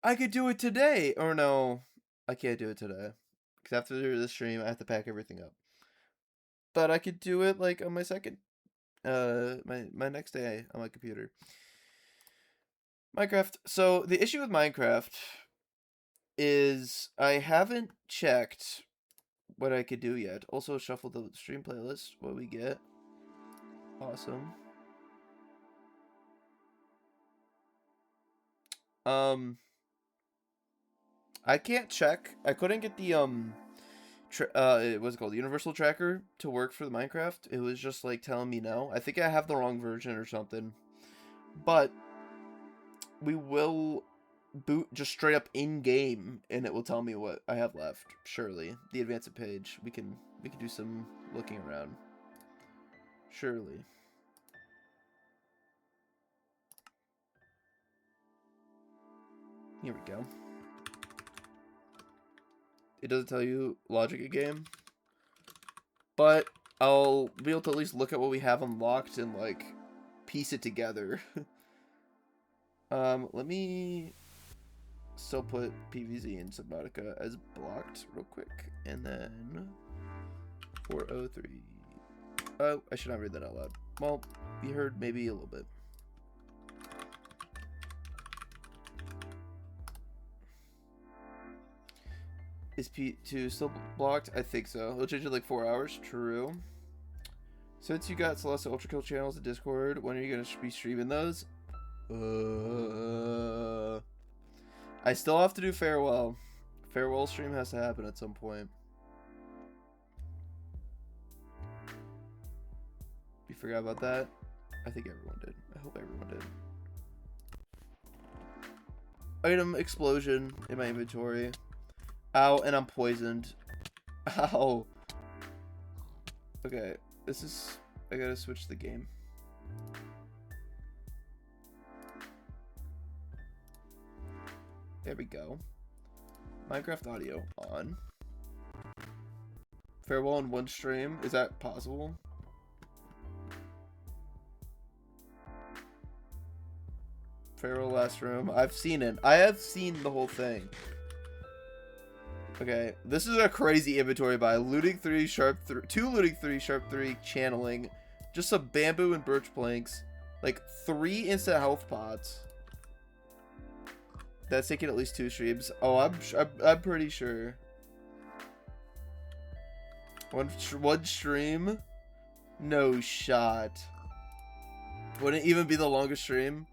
I could do it today! Or no, I can't do it today. Because after the stream, I have to pack everything up. But I could do it like on my second, my next day on my computer. Minecraft. So the issue with Minecraft is I haven't checked what I could do yet. Also shuffle the stream playlist. What we get. Awesome. I can't check. I couldn't get the what's it called? The universal tracker to work for the Minecraft. It was just like telling me no. I think I have the wrong version or something. But we will boot just straight up in game and it will tell me what I have left. Surely. The advanced page. We can do some looking around. Surely. Here we go. It doesn't tell you logic a game, but I'll be able to at least look at what we have unlocked and like piece it together. Let me still put PVZ and Subnautica as blocked real quick, and then 403. Oh, I should not read that out loud. Well, you heard maybe a little bit. Is P2 still blocked? I think so. It'll change in like 4 hours. True. Since you got Celeste Ultra Kill channels in Discord, when are you going to be streaming those? I still have to do Farewell. Farewell stream has to happen at some point. You forgot about that? I think everyone did. I hope everyone did. Item explosion in my inventory. Ow, and I'm poisoned. Ow. Okay, this is... I gotta switch the game. There we go. Minecraft audio on. Farewell in one stream. Is that possible? Farewell last room. I've seen it. I have seen the whole thing. Okay, this is a crazy inventory buy. Looting 3, sharp 3, 2 looting 3, sharp 3, channeling, just some bamboo and birch planks, like 3 instant health pots. That's taking at least 2 streams. Oh, I'm pretty sure. One stream? No shot. Wouldn't it even be the longest stream?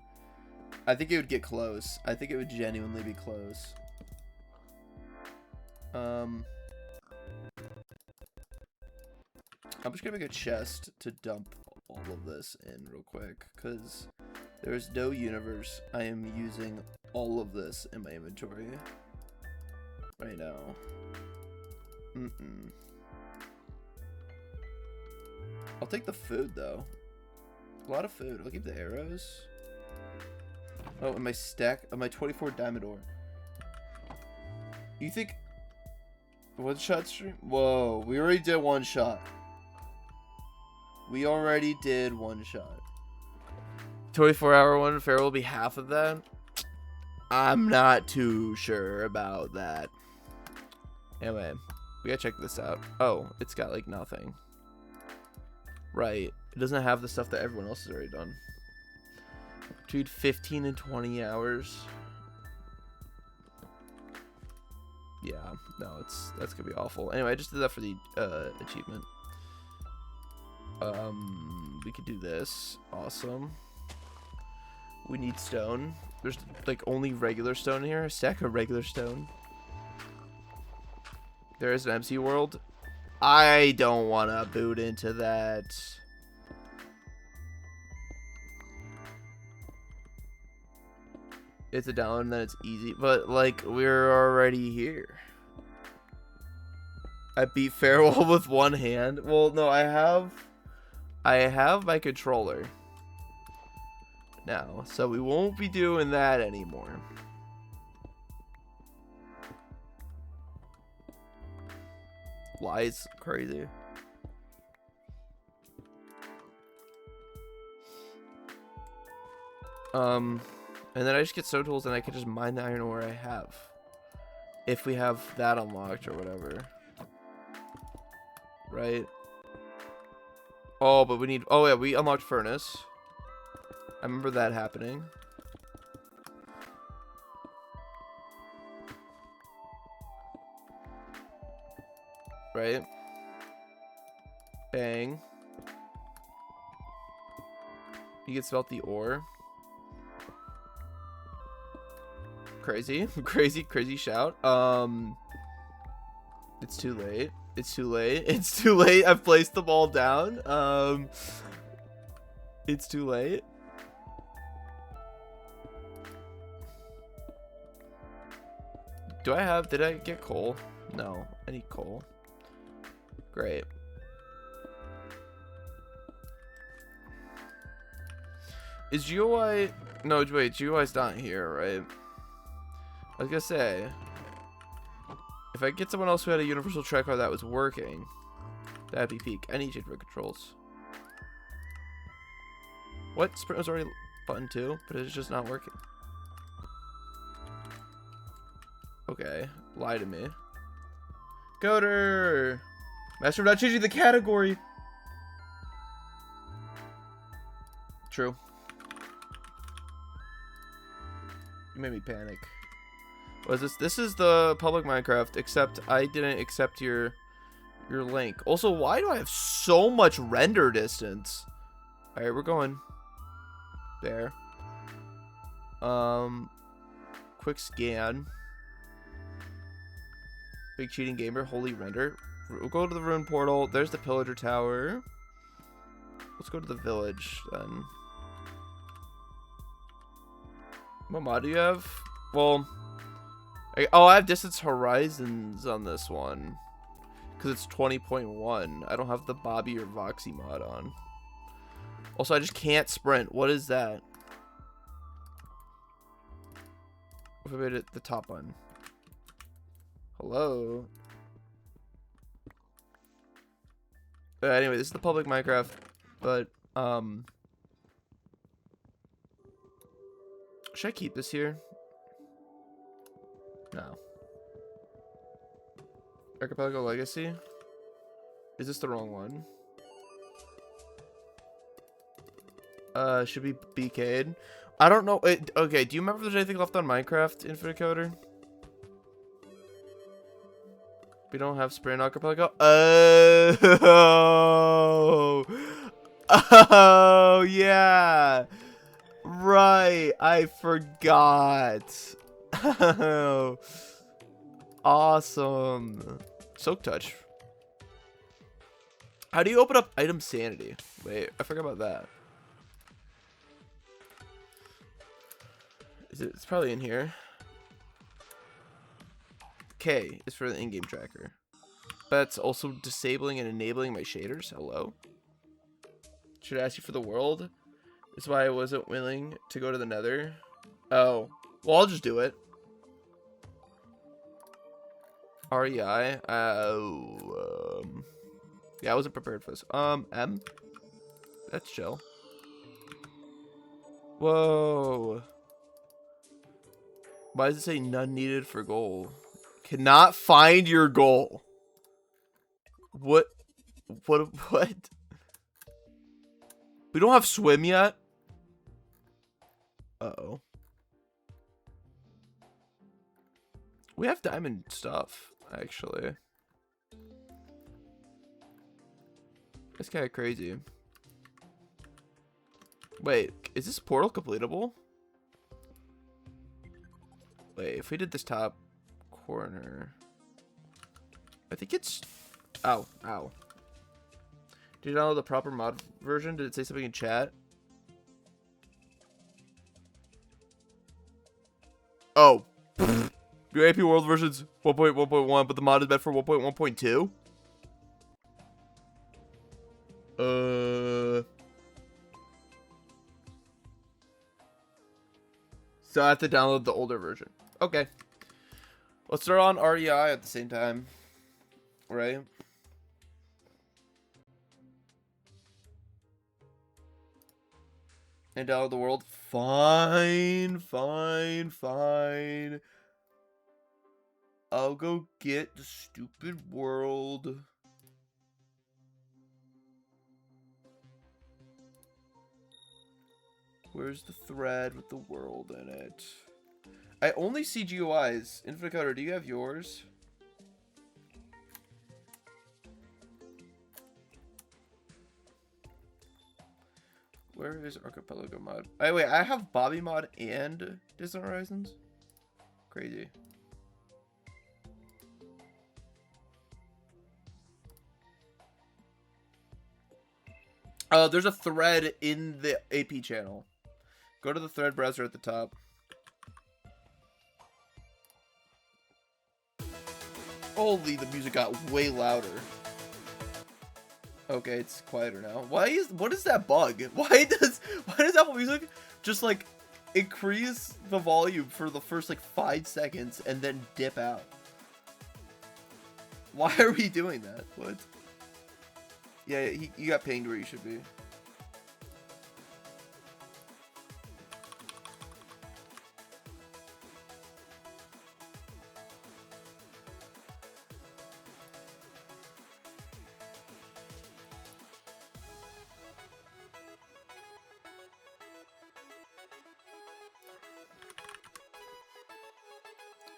I think it would get close. I think it would genuinely be close. I'm just gonna make a chest to dump all of this in real quick, because there's no universe I am using all of this in my inventory right now. I'll take the food though. A lot of food. I'll keep the arrows. Oh, and my stack of my 24 diamond ore. You think one shot stream? Whoa, we already did one shot. We already did one shot. 24-hour one fair will be half of that. I'm not too sure about that. Anyway, we gotta check this out. Oh, it's got like nothing. Right. It doesn't have the stuff that everyone else has already done. Dude, 15 and 20 hours. Yeah, no, that's gonna be awful. Anyway, I just did that for the achievement. We could do this. Awesome. We need stone. There's like only regular stone here. A stack of regular stone. There is an MC world. I don't want to boot into that. It's a download and then it's easy, but like we're already here. I beat Farewell with one hand. Well, no, I have my controller now, so we won't be doing that anymore. flies crazy. And then I just get stone tools and I can just mine the iron ore I have. If we have that unlocked or whatever. Right? Oh, but we need... Oh, yeah, we unlocked furnace. I remember that happening. Right? Bang. You can smelt the ore. Crazy. Crazy shout. It's too late. It's too late. It's too late. I've placed them all down. It's too late. Do I have... Did I get coal? No. I need coal. Great. Is GUI... No, wait. GUI's not here, right? I was gonna say... If I get someone else who had a universal tracker that was working, that'd be peak. I need to change my controls. What? Sprint was already button 2, but it's just not working. Okay. Lie to me. Coder! Master, I'm not changing the category! True. You made me panic. What is this? This is the public Minecraft, except I didn't accept your link. Also, why do I have so much render distance? Alright, we're going there. Quick scan. Big cheating gamer, holy render. We'll go to the ruin portal. There's the pillager tower. Let's go to the village then. What mod do you have? Well, I have distance horizons on this one because it's 20.1. I don't have the Bobby or Voxy mod on. Also, I just can't sprint. What is that? If I made it the top one. Hello. Anyway, this is the public Minecraft, but should I keep this here? No. Archipelago Legacy? Is this the wrong one? Should be BK'd. I don't know. Okay, do you remember if there's anything left on Minecraft, Infinite Coder? We don't have Sprint Archipelago? Oh! Oh, yeah! Right, I forgot. Oh, awesome. Soak touch. How do you open up item sanity? Wait, I forgot about that. It's probably in here. K is for the in-game tracker. That's also disabling and enabling my shaders. Hello. Should I ask you for the world? That's why I wasn't willing to go to the nether. Oh. Well, I'll just do it. REI. Yeah, I wasn't prepared for this. M. That's chill. Whoa. Why does it say none needed for goal? Cannot find your goal. What? What? We don't have swim yet? Uh-oh. We have diamond stuff, actually. That's kind of crazy. Wait, is this portal completable? Wait, if we did this top corner, I think it's... Ow, ow. Did you download the proper mod version? Did it say something in chat? Oh. Your AP World version's 1.1.1, but the mod is meant for 1.1.2? So I have to download the older version. Okay. Let's start on REI at the same time. Right? And download the world. Fine. I'll go get the stupid world. Where's the thread with the world in it? I only see GUIs. Infinite Coder, do you have yours? Where is Archipelago mod? Oh, wait, I have Bobby mod and Distant Horizons? Crazy. There's a thread in the AP channel. Go to the thread browser at the top. Holy, the music got way louder. Okay, it's quieter now. What is that bug? Why does Apple Music just like increase the volume for the first like 5 seconds and then dip out? Why are we doing that? What? Yeah, you got pinged where you should be.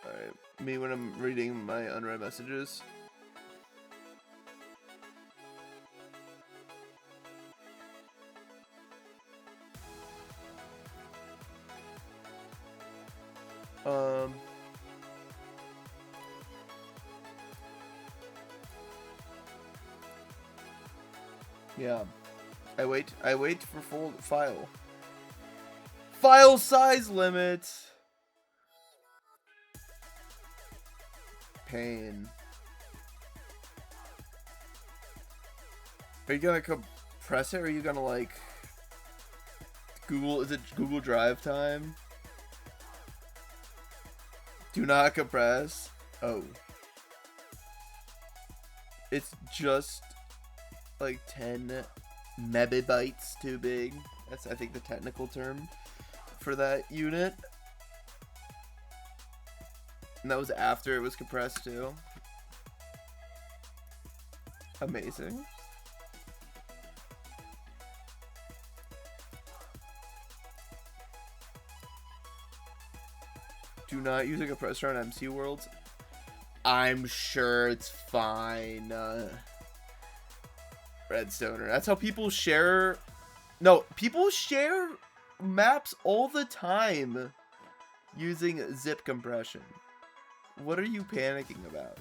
Alright, me when I'm reading my unread messages. Yeah. I wait for full file size limit. Pain. Are you gonna compress it, or are you gonna like Google? Is it Google Drive time? Do not compress. Oh. It's just like 10 megabytes too big. That's, I think, the technical term for that unit. And that was after it was compressed too. Amazing. Do not use a compressor on MC worlds. I'm sure it's fine. Redstoner. That's how people share. No, people share maps all the time using zip compression. What are you panicking about?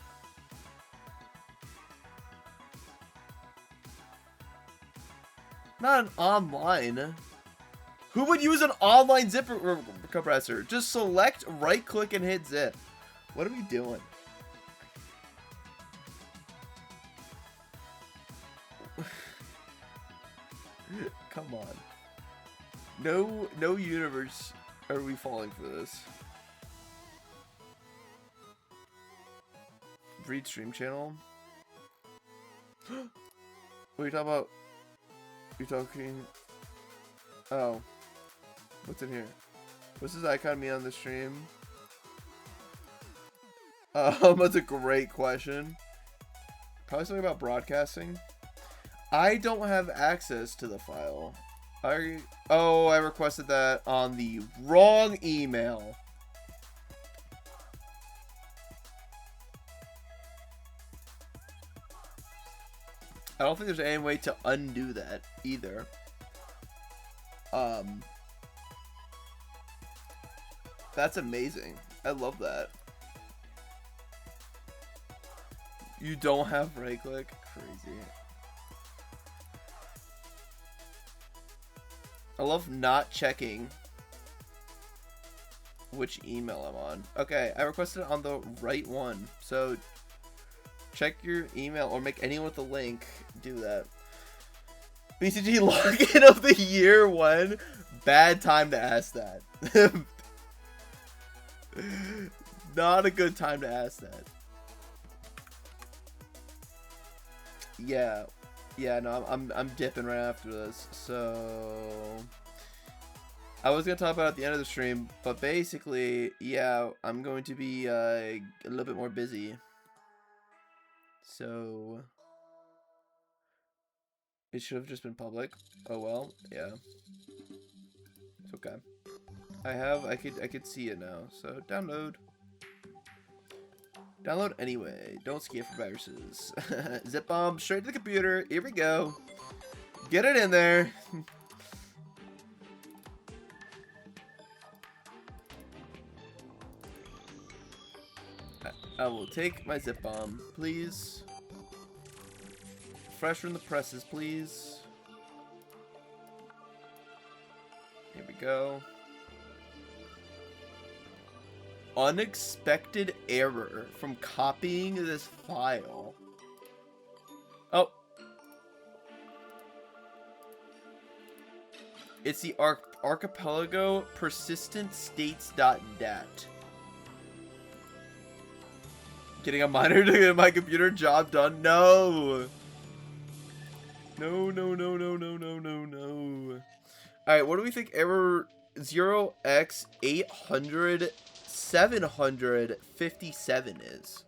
Not an online. Who would use an online zip compressor? Just select, right click, and hit zip. What are we doing? Come on. No universe are we falling for this. Read stream channel. What are you talking about? You're talking. Oh. What's in here? What's this icon of me on the stream? That's a great question. Probably something about broadcasting. I don't have access to the file. I requested that on the wrong email. I don't think there's any way to undo that either. That's amazing. I love that. You don't have right click? Crazy. I love not checking which email I'm on. Okay, I requested it on the right one. So check your email or make anyone with a link do that. BCG login of the year 1. Bad time to ask that. Not a good time to ask that. Yeah, no, I'm dipping right after this. So I was gonna talk about it at the end of the stream, but basically, yeah, I'm going to be a little bit more busy. So it should have just been public. Oh well, yeah. It's okay. I could see it now. So download. Download anyway. Don't scan for viruses. Zip bomb straight to the computer. Here we go. Get it in there. I will take my zip bomb, please. Fresh from the presses, please. Here we go. Unexpected error from copying this file. Oh. It's the Archipelago persistent states.dat. Getting a monitor to get my computer job done? No. No, no, no, no, no, no, no, no. Alright, what do we think error 0x800-757 is?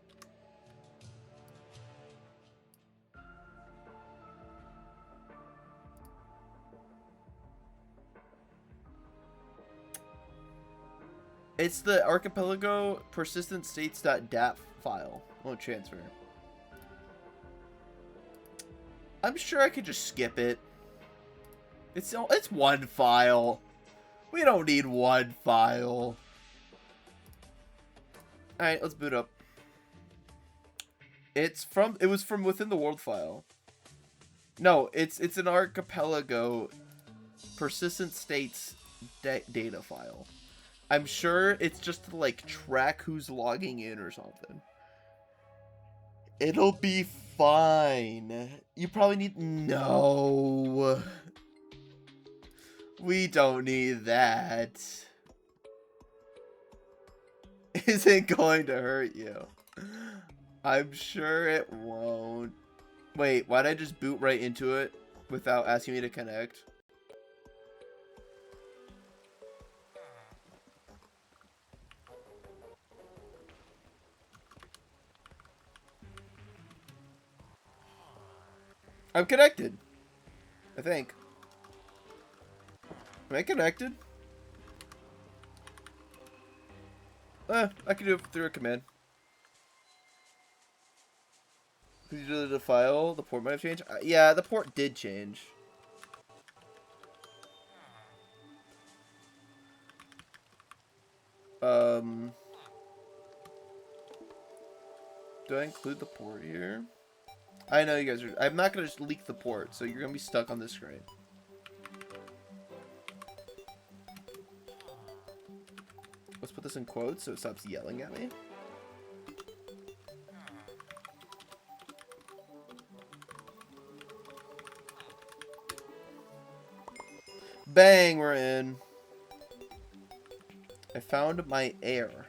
It's the Archipelago persistent states.dat file. Won't transfer. I'm sure I could just skip it. It's one file. We don't need one file. Alright, let's boot up. It was from within the world file. No, it's an Archipelago persistent states data file. I'm sure it's just to, like, track who's logging in or something. It'll be fine. You probably need... No. We don't need that. Isn't going to hurt you. I'm sure it won't. Wait, why'd I just boot right into it without asking me to connect? I'm connected. I think. Am I connected? I can do it through a command. Did you delete the file? The port might have changed? Yeah, the port did change. Do I include the port here? I know you guys are... I'm not going to just leak the port, so you're going to be stuck on this screen. Let's put this in quotes so it stops yelling at me. Bang, we're in. I found my air.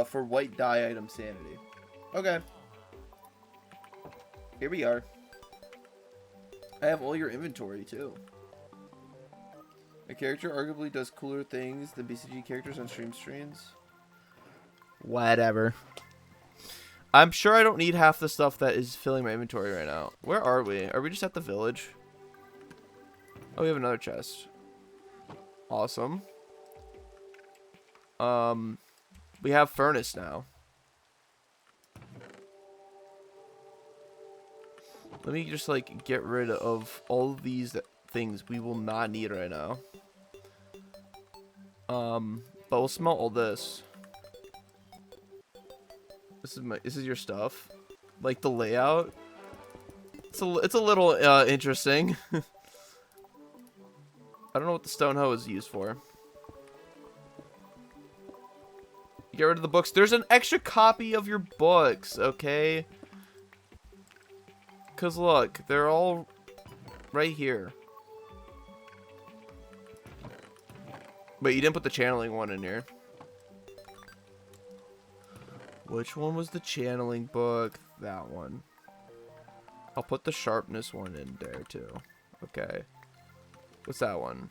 For white dye item sanity. Okay. Here we are. I have all your inventory too. A character arguably does cooler things than BCG characters on stream screens. Whatever. I'm sure I don't need half the stuff that is filling my inventory right now. Where are we? Are we just at the village? Oh, we have another chest. Awesome. We have furnace now. Let me just, like, get rid of all of these things we will not need right now. But we'll smelt all this. This is your stuff. Like the layout. It's a little interesting. I don't know what the stone hoe is used for. Get rid of the books. There's an extra copy of your books, okay? Cause look, they're all right here. Wait, you didn't put the channeling one in here. Which one was the channeling book? That one. I'll put the sharpness one in there too. Okay. What's that one?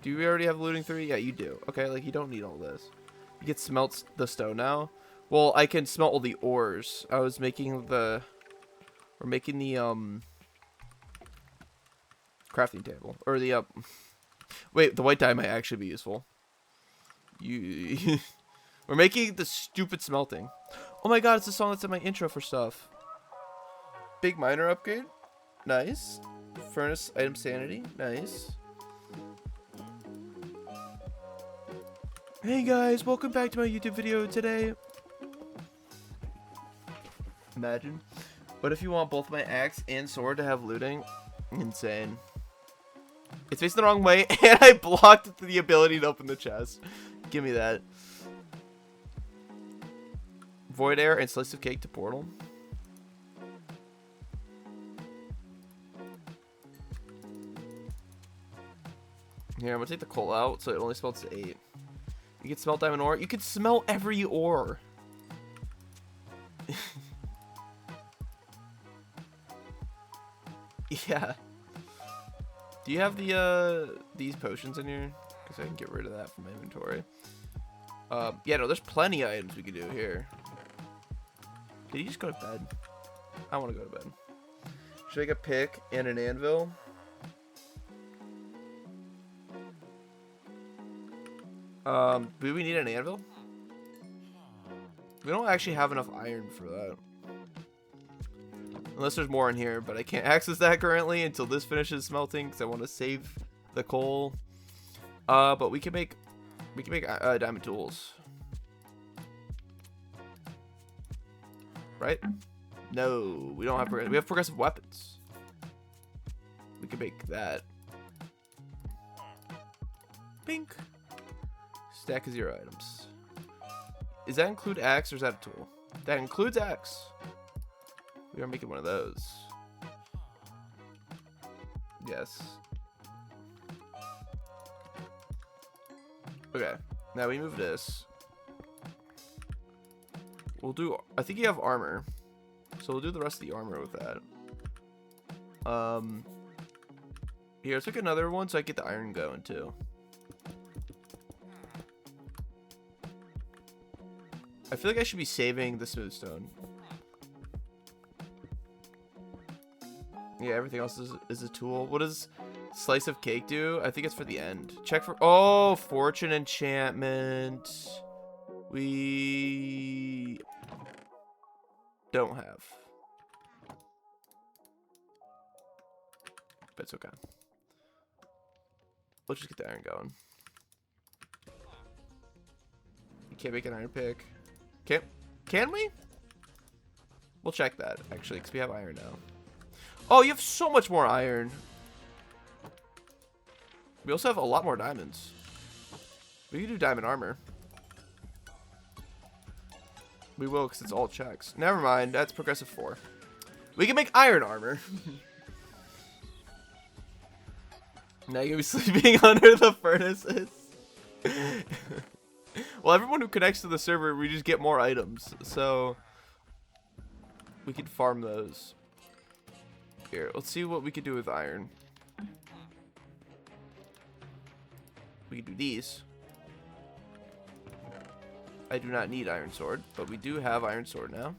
Do we already have looting 3? Yeah, you do. Okay, like you don't need all this. You can smelt the stone now. Well, I can smelt all the ores. I was making the... We're making the, crafting table. Or the, Wait, the white dye might actually be useful. We're making the stupid smelting. Oh my god, it's the song that's in my intro for stuff. Big miner upgrade. Nice. Furnace item sanity. Nice. Hey guys, welcome back to my YouTube video today. Imagine. What if you want both my axe and sword to have looting? Insane. It's facing the wrong way, and I blocked the ability to open the chest. Give me that. Void air and slice of cake to portal. Here, I'm gonna take the coal out so it only smelts 8. You can smelt diamond ore. You can smelt every ore. Yeah. Do you have the these potions in here? Because I can get rid of that from my inventory. Yeah, no, there's plenty of items we could do here. Did you just go to bed? I want to go to bed. Should I get a pick and an anvil? Do we need an anvil? We don't actually have enough iron for that. Unless there's more in here, but I can't access that currently until this finishes smelting because I want to save the coal. But we can make diamond tools. Right? No, we don't have we have progressive weapons. We can make that. Pink. Stack of 0 items. Does that include axe or is that a tool? That includes axe. We are making one of those. Yes. Okay. Now we move this. We'll do... I think you have armor. So we'll do the rest of the armor with that. Here, let's pick another one so I get the iron going too. I feel like I should be saving the smooth stone. Yeah, everything else is a tool. What does slice of cake do? I think it's for the end. Check for... Oh, fortune enchantment. We don't have. But it's okay. Let's just get the iron going. You can't make an iron pick. Can we? We'll check that, actually, because we have iron now. Oh, you have so much more iron. We also have a lot more diamonds. We can do diamond armor. We will, because it's all checks. Never mind, that's progressive 4. We can make iron armor. Now you're gonna be sleeping under the furnaces. Well, everyone who connects to the server, we just get more items. So we can farm those. Here, let's see what we could do with iron. We can do these. I do not need iron sword, but we do have iron sword now.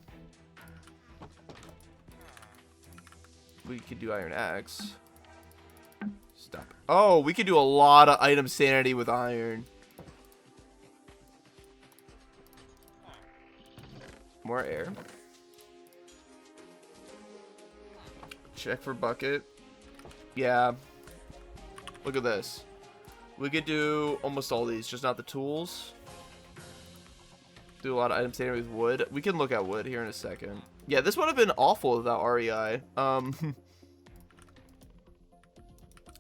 We could do iron axe. Stop. Oh, we could do a lot of item sanity with iron. More air. Check for bucket. Yeah. Look at this. We could do almost all these, just not the tools. Do a lot of item sanity with wood. We can look at wood here in a second. Yeah, this would have been awful without REI.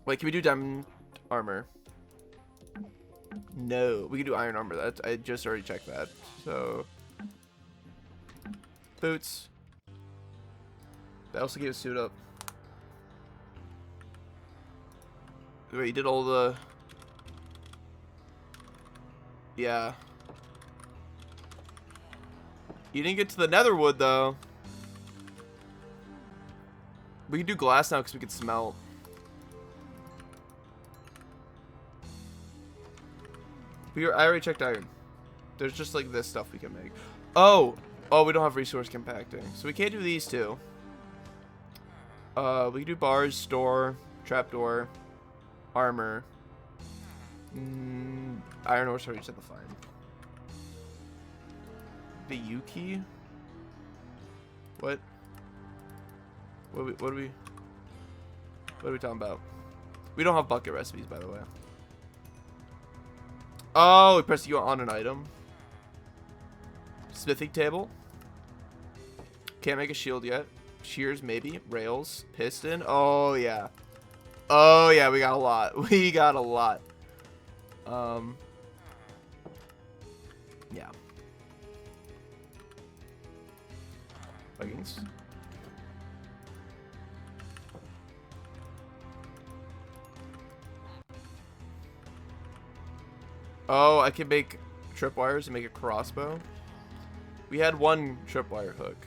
Wait, can we do diamond armor? No, we can do iron armor. That I just already checked that. So boots. That also gave a suit up. Wait, you did all the... Yeah. You didn't get to the netherwood, though. We can do glass now because we can smelt. I already checked iron. There's just like this stuff we can make. Oh, we don't have resource compacting, so we can't do these two. We can do bars, store, trapdoor, armor. Iron ore already set the fine. The U key. What? What are we talking about? We don't have bucket recipes, by the way. Oh, we press U on an item. Smithing table. Can't make a shield yet. Shears, maybe. Rails. Piston. Oh, yeah. Oh, yeah, we got a lot. We got a lot. Yeah. Leggings. Oh, I can make tripwires and make a crossbow. We had one tripwire hook.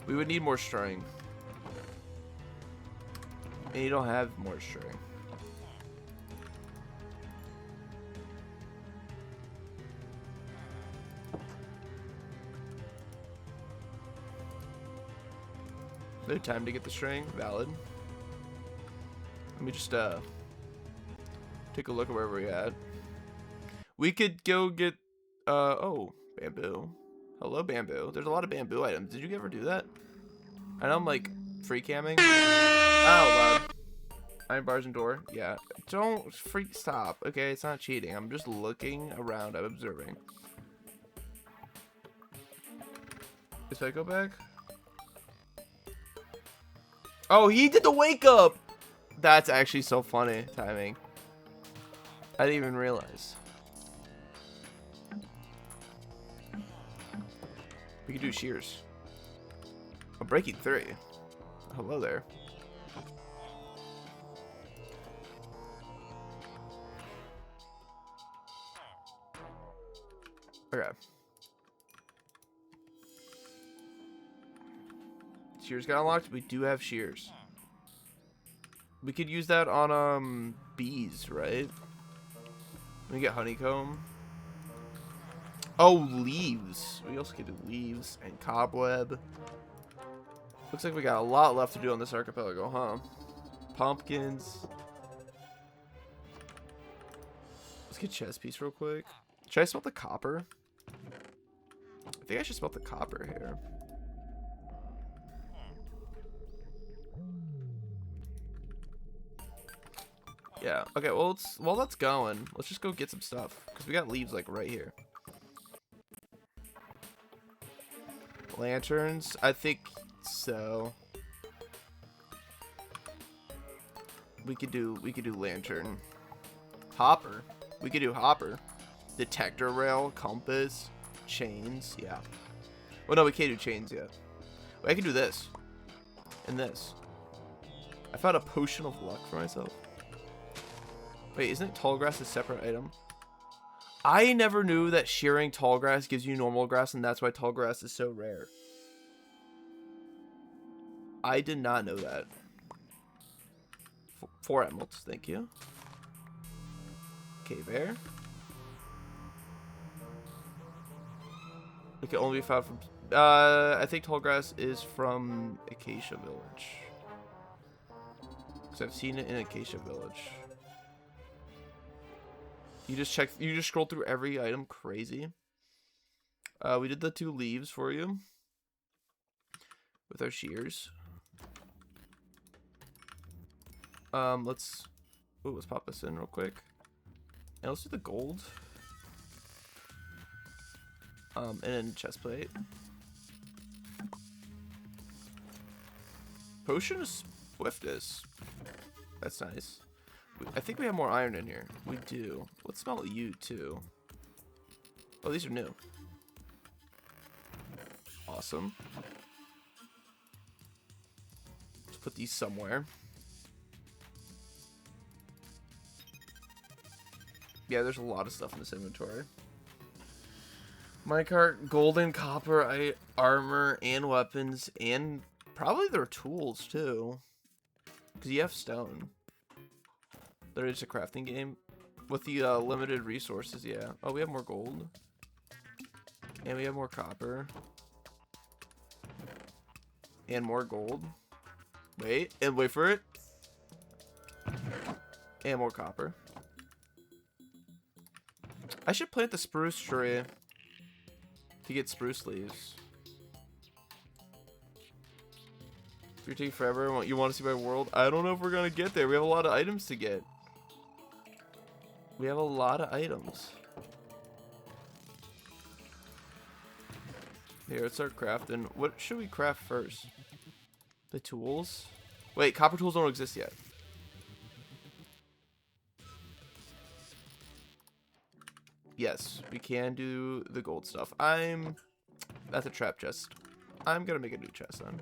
We would need more string. And you don't have more string. No time to get the string. Valid. Let me just take a look at where we're at. We could go get oh, bamboo. Hello, bamboo. There's a lot of bamboo items. Did you ever do that? I know I'm like free camming. Oh, loud. Iron bars and door. Yeah. Don't freak stop. Okay, it's not cheating. I'm just looking around. I'm observing. If I go back. Oh, he did the wake up. That's actually so funny timing. I didn't even realize. We could do shears. I'm breaking 3. Hello there. Okay. Shears got unlocked. We do have shears. We could use that on bees, right? Let me get honeycomb. Oh, leaves. We also could do leaves and cobweb. Looks like we got a lot left to do on this archipelago, huh? Pumpkins. Let's get chest piece real quick. Should I smelt the copper? I think I should smelt the copper here. Yeah. Okay. Well, while that's going, let's just go get some stuff because we got leaves like right here. Lanterns. I think so. We could do lantern. Hopper. We could do hopper. Detector rail. Compass. Chains. Yeah. Well, no, we can't do chains yet. Wait, I can do this. And this. I found a potion of luck for myself. Wait, isn't tall grass a separate item? I never knew that shearing tall grass gives you normal grass, and that's why tall grass is so rare. I did not know that. 4 emeralds, thank you. Okay, bear. It can only be found from... I think tall grass is from Acacia Village. Because I've seen it in Acacia Village. You just scroll through every item. Crazy. We did the 2 leaves for you. With our shears. Let's pop this in real quick. And let's do the gold. And then chest plate. Potion of swiftness. That's nice. I think we have more iron in here. We do. Let's smelt you too. Oh, these are new. Awesome. Let's put these somewhere. Yeah, there's a lot of stuff in this inventory. Minecart, golden, copper, armor, and weapons, and probably their tools too. Because you have stone. There is a crafting game with the limited resources. Yeah. Oh, we have more gold, and we have more copper, and more gold. Wait for it. And more copper. I should plant the spruce tree to get spruce leaves. If you're taking forever, you want to see my world? I don't know if we're gonna get there. We have a lot of items to get. We have a lot of items. Here, let's start crafting. What should we craft first? The tools? Wait, copper tools don't exist yet. Yes, we can do the gold stuff. That's a trap chest. I'm gonna make a new chest then.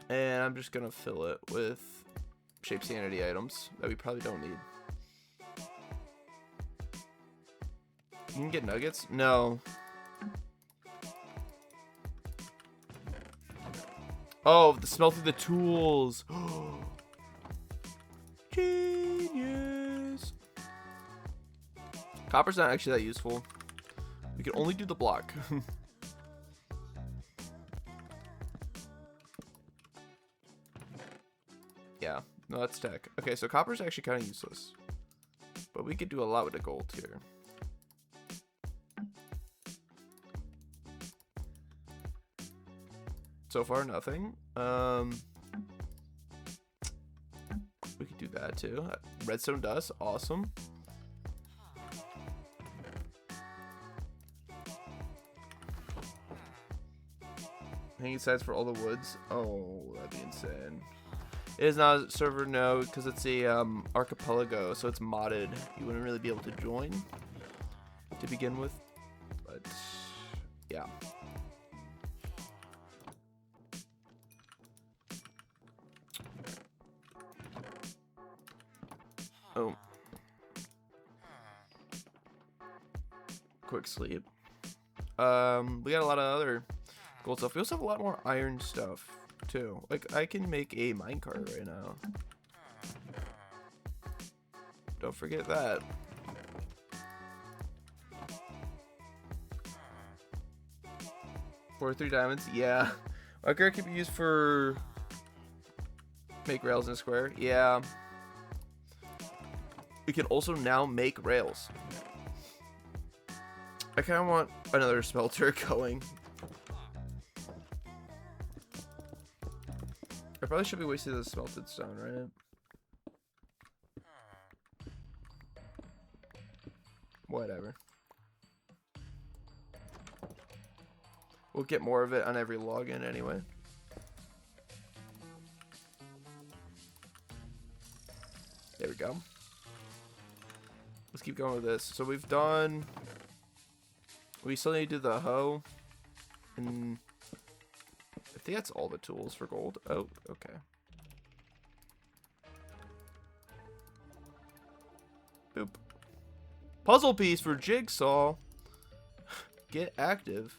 And I'm just gonna fill it with shape sanity items that we probably don't need. You can get nuggets? No. Oh, the smelting the tools. Genius. Copper's not actually that useful. We can only do the block. Yeah, no, that's tech. Okay, so copper's actually kind of useless. But we could do a lot with the gold here. So far, nothing. We could do that too. Redstone dust, awesome. Hanging sides for all the woods. Oh, that'd be insane. It is not a server node because it's a archipelago, so it's modded. You wouldn't really be able to join to begin with, but yeah. Oh. Quick sleep. We got a lot of other gold stuff. We also have a lot more iron stuff too. Like, I can make a minecart right now. Don't forget that. For 3 diamonds, yeah. Minecart can be used for make rails in a square. Yeah. We can also now make rails. I kind of want another smelter going. I probably should be wasting the smelted stone, right? Whatever. We'll get more of it on every login anyway. There we go. Let's keep going with this. So we've done... We still need to do the hoe. And I think that's all the tools for gold. Oh, okay. Boop. Puzzle piece for Jigsaw. Get active.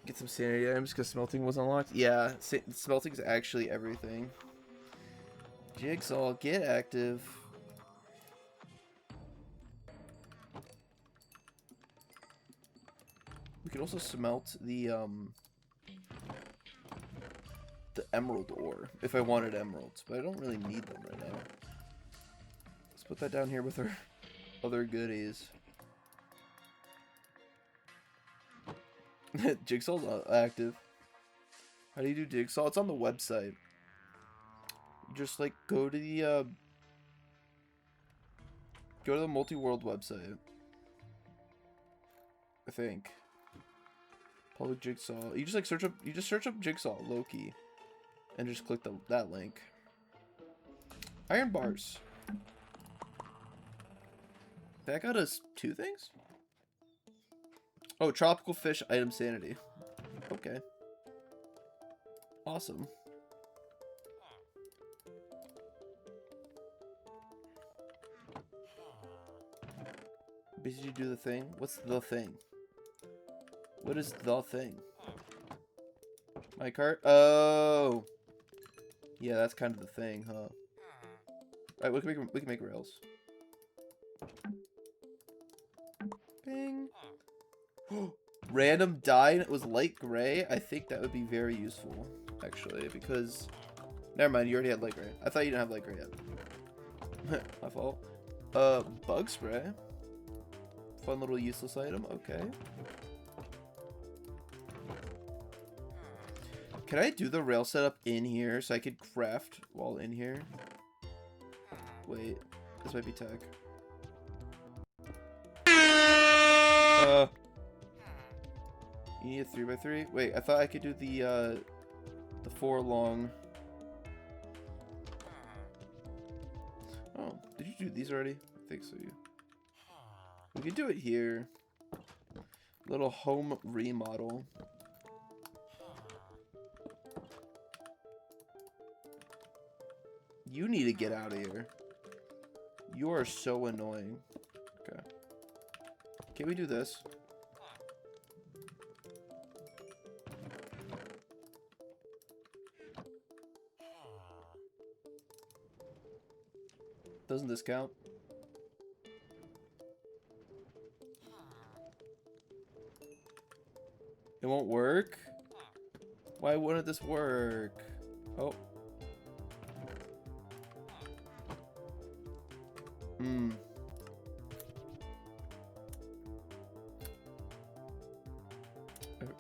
Get some sanity items because smelting was unlocked. Yeah, smelting's actually everything. Jigsaw, get active. We could also smelt the emerald ore if I wanted emeralds, but I don't really need them right now. Let's put that down here with our other goodies. Jigsaw's not active. How do you do Jigsaw? It's on the website. You just like go to the multi-world website. I think. Public Jigsaw. You just like search up Jigsaw Loki, and just click that link. Iron bars. That got us 2 things? Oh, tropical fish item sanity. Okay. Awesome. Basically do the thing. What's the thing? What is the thing? My cart? Oh. Yeah, that's kind of the thing, huh? Alright, we can make rails. Bing. Random dye and it was light gray. I think that would be very useful, actually, because... Never mind, you already had light gray. I thought you didn't have light gray yet. My fault. Bug spray. Fun little useless item. Okay. Can I do the rail setup in here so I could craft while in here? Wait, this might be tech. You need a 3x3? Wait, I thought I could do the 4 long. Oh, did you do these already? I think so. We could do it here. Little home remodel. You need to get out of here. You are so annoying. Okay. Can we do this? Doesn't this count? It won't work? Why wouldn't this work? Oh.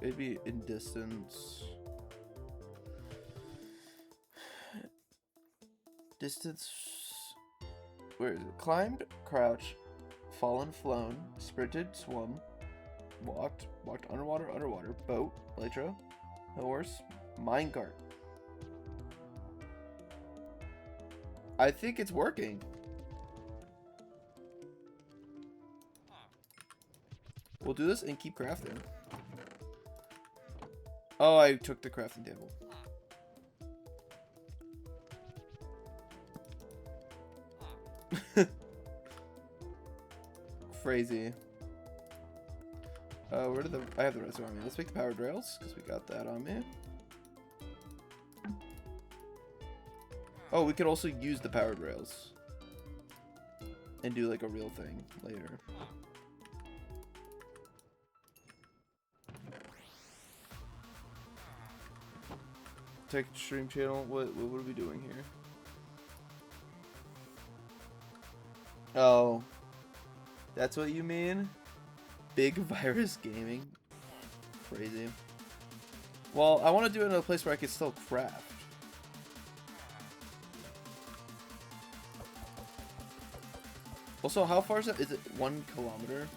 It'd be in distance. Distance. Where is it? Climbed, crouched, fallen, flown, sprinted, swum, walked, underwater, boat, elytra, horse, minecart. I think it's working. We'll do this and keep crafting. Oh, I took the crafting table. Crazy. Where did I have the redstone on me. Let's make the powered rails, because we got that on me. Oh, we could also use the powered rails. And do like a real thing later. Tech stream channel, what are we doing here? Oh. That's what you mean? Big virus gaming. Crazy. Well, I want to do it in a place where I can still craft. Also, how far is it? Is it 1 kilometer?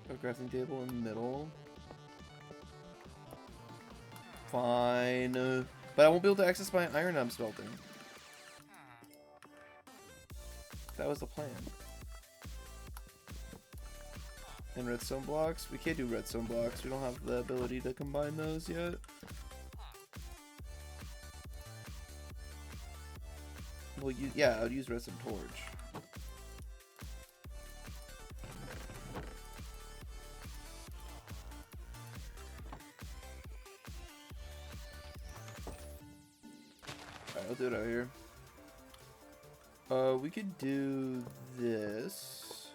A crafting table in the middle. Fine. But I won't be able to access my iron I'm smelting. That was the plan. And redstone blocks? We can't do redstone blocks. We don't have the ability to combine those yet. Well, yeah, I would use redstone torch. Alright, I'll do it out here. We could do this.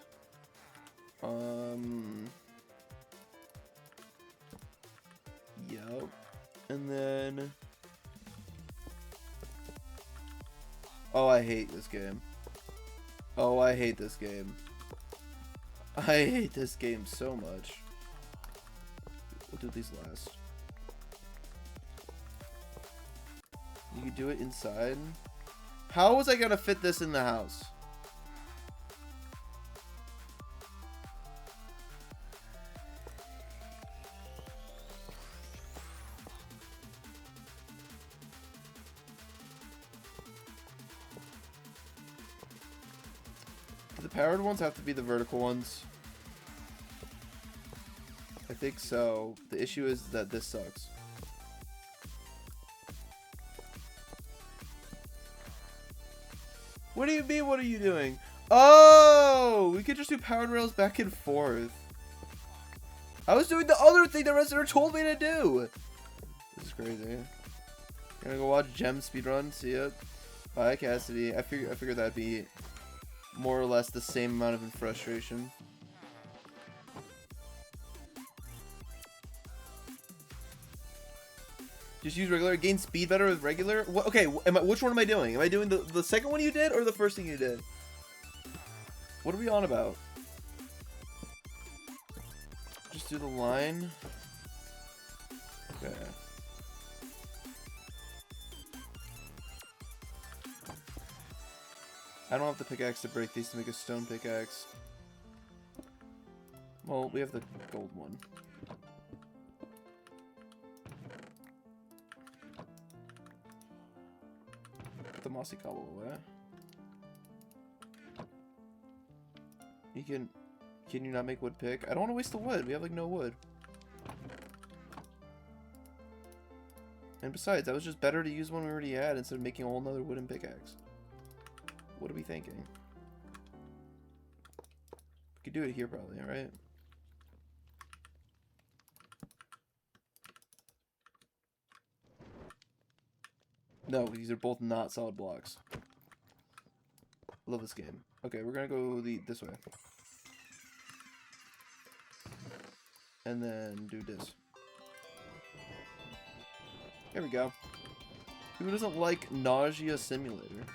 Yep. And then... Oh, I hate this game. Oh, I hate this game. I hate this game so much. We'll do these last. You can do it inside. How was I gonna fit this in the house? Do the powered ones have to be the vertical ones? I think so. The issue is that this sucks. What do you mean, what are you doing? Oh, we could just do powered rails back and forth. I was doing the other thing the Resident told me to do. This is crazy. Gonna go watch Gem speedrun. See ya. Bye, Cassidy. I figured that'd be more or less the same amount of frustration. Just use regular. Gain speed better with regular. What, okay, which one am I doing? Am I doing the second one you did or the first thing you did? What are we on about? Just do the line. Okay. I don't have the pickaxe to break these to make a stone pickaxe. Well, we have the gold one. Put the mossy cobble away. Can you not make wood pick? I don't want to waste the wood. We have like no wood. And besides, that was just better to use one we already had instead of making a whole nother wooden pickaxe. What are we thinking? We could do it here probably, right? No, these are both not solid blocks. Love this game. Okay, we're gonna go this way. And then do this. There we go. Who doesn't like Nausea Simulator?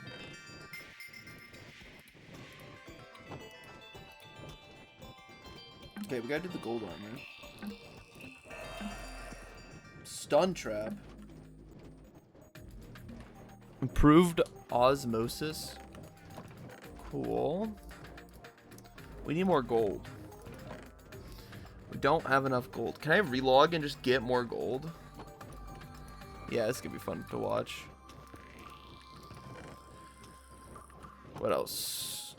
Okay, we gotta do the gold armor. Stun trap. Improved osmosis. Cool. We need more gold. We don't have enough gold. Can I relog and just get more gold? Yeah, this could be fun to watch. What else?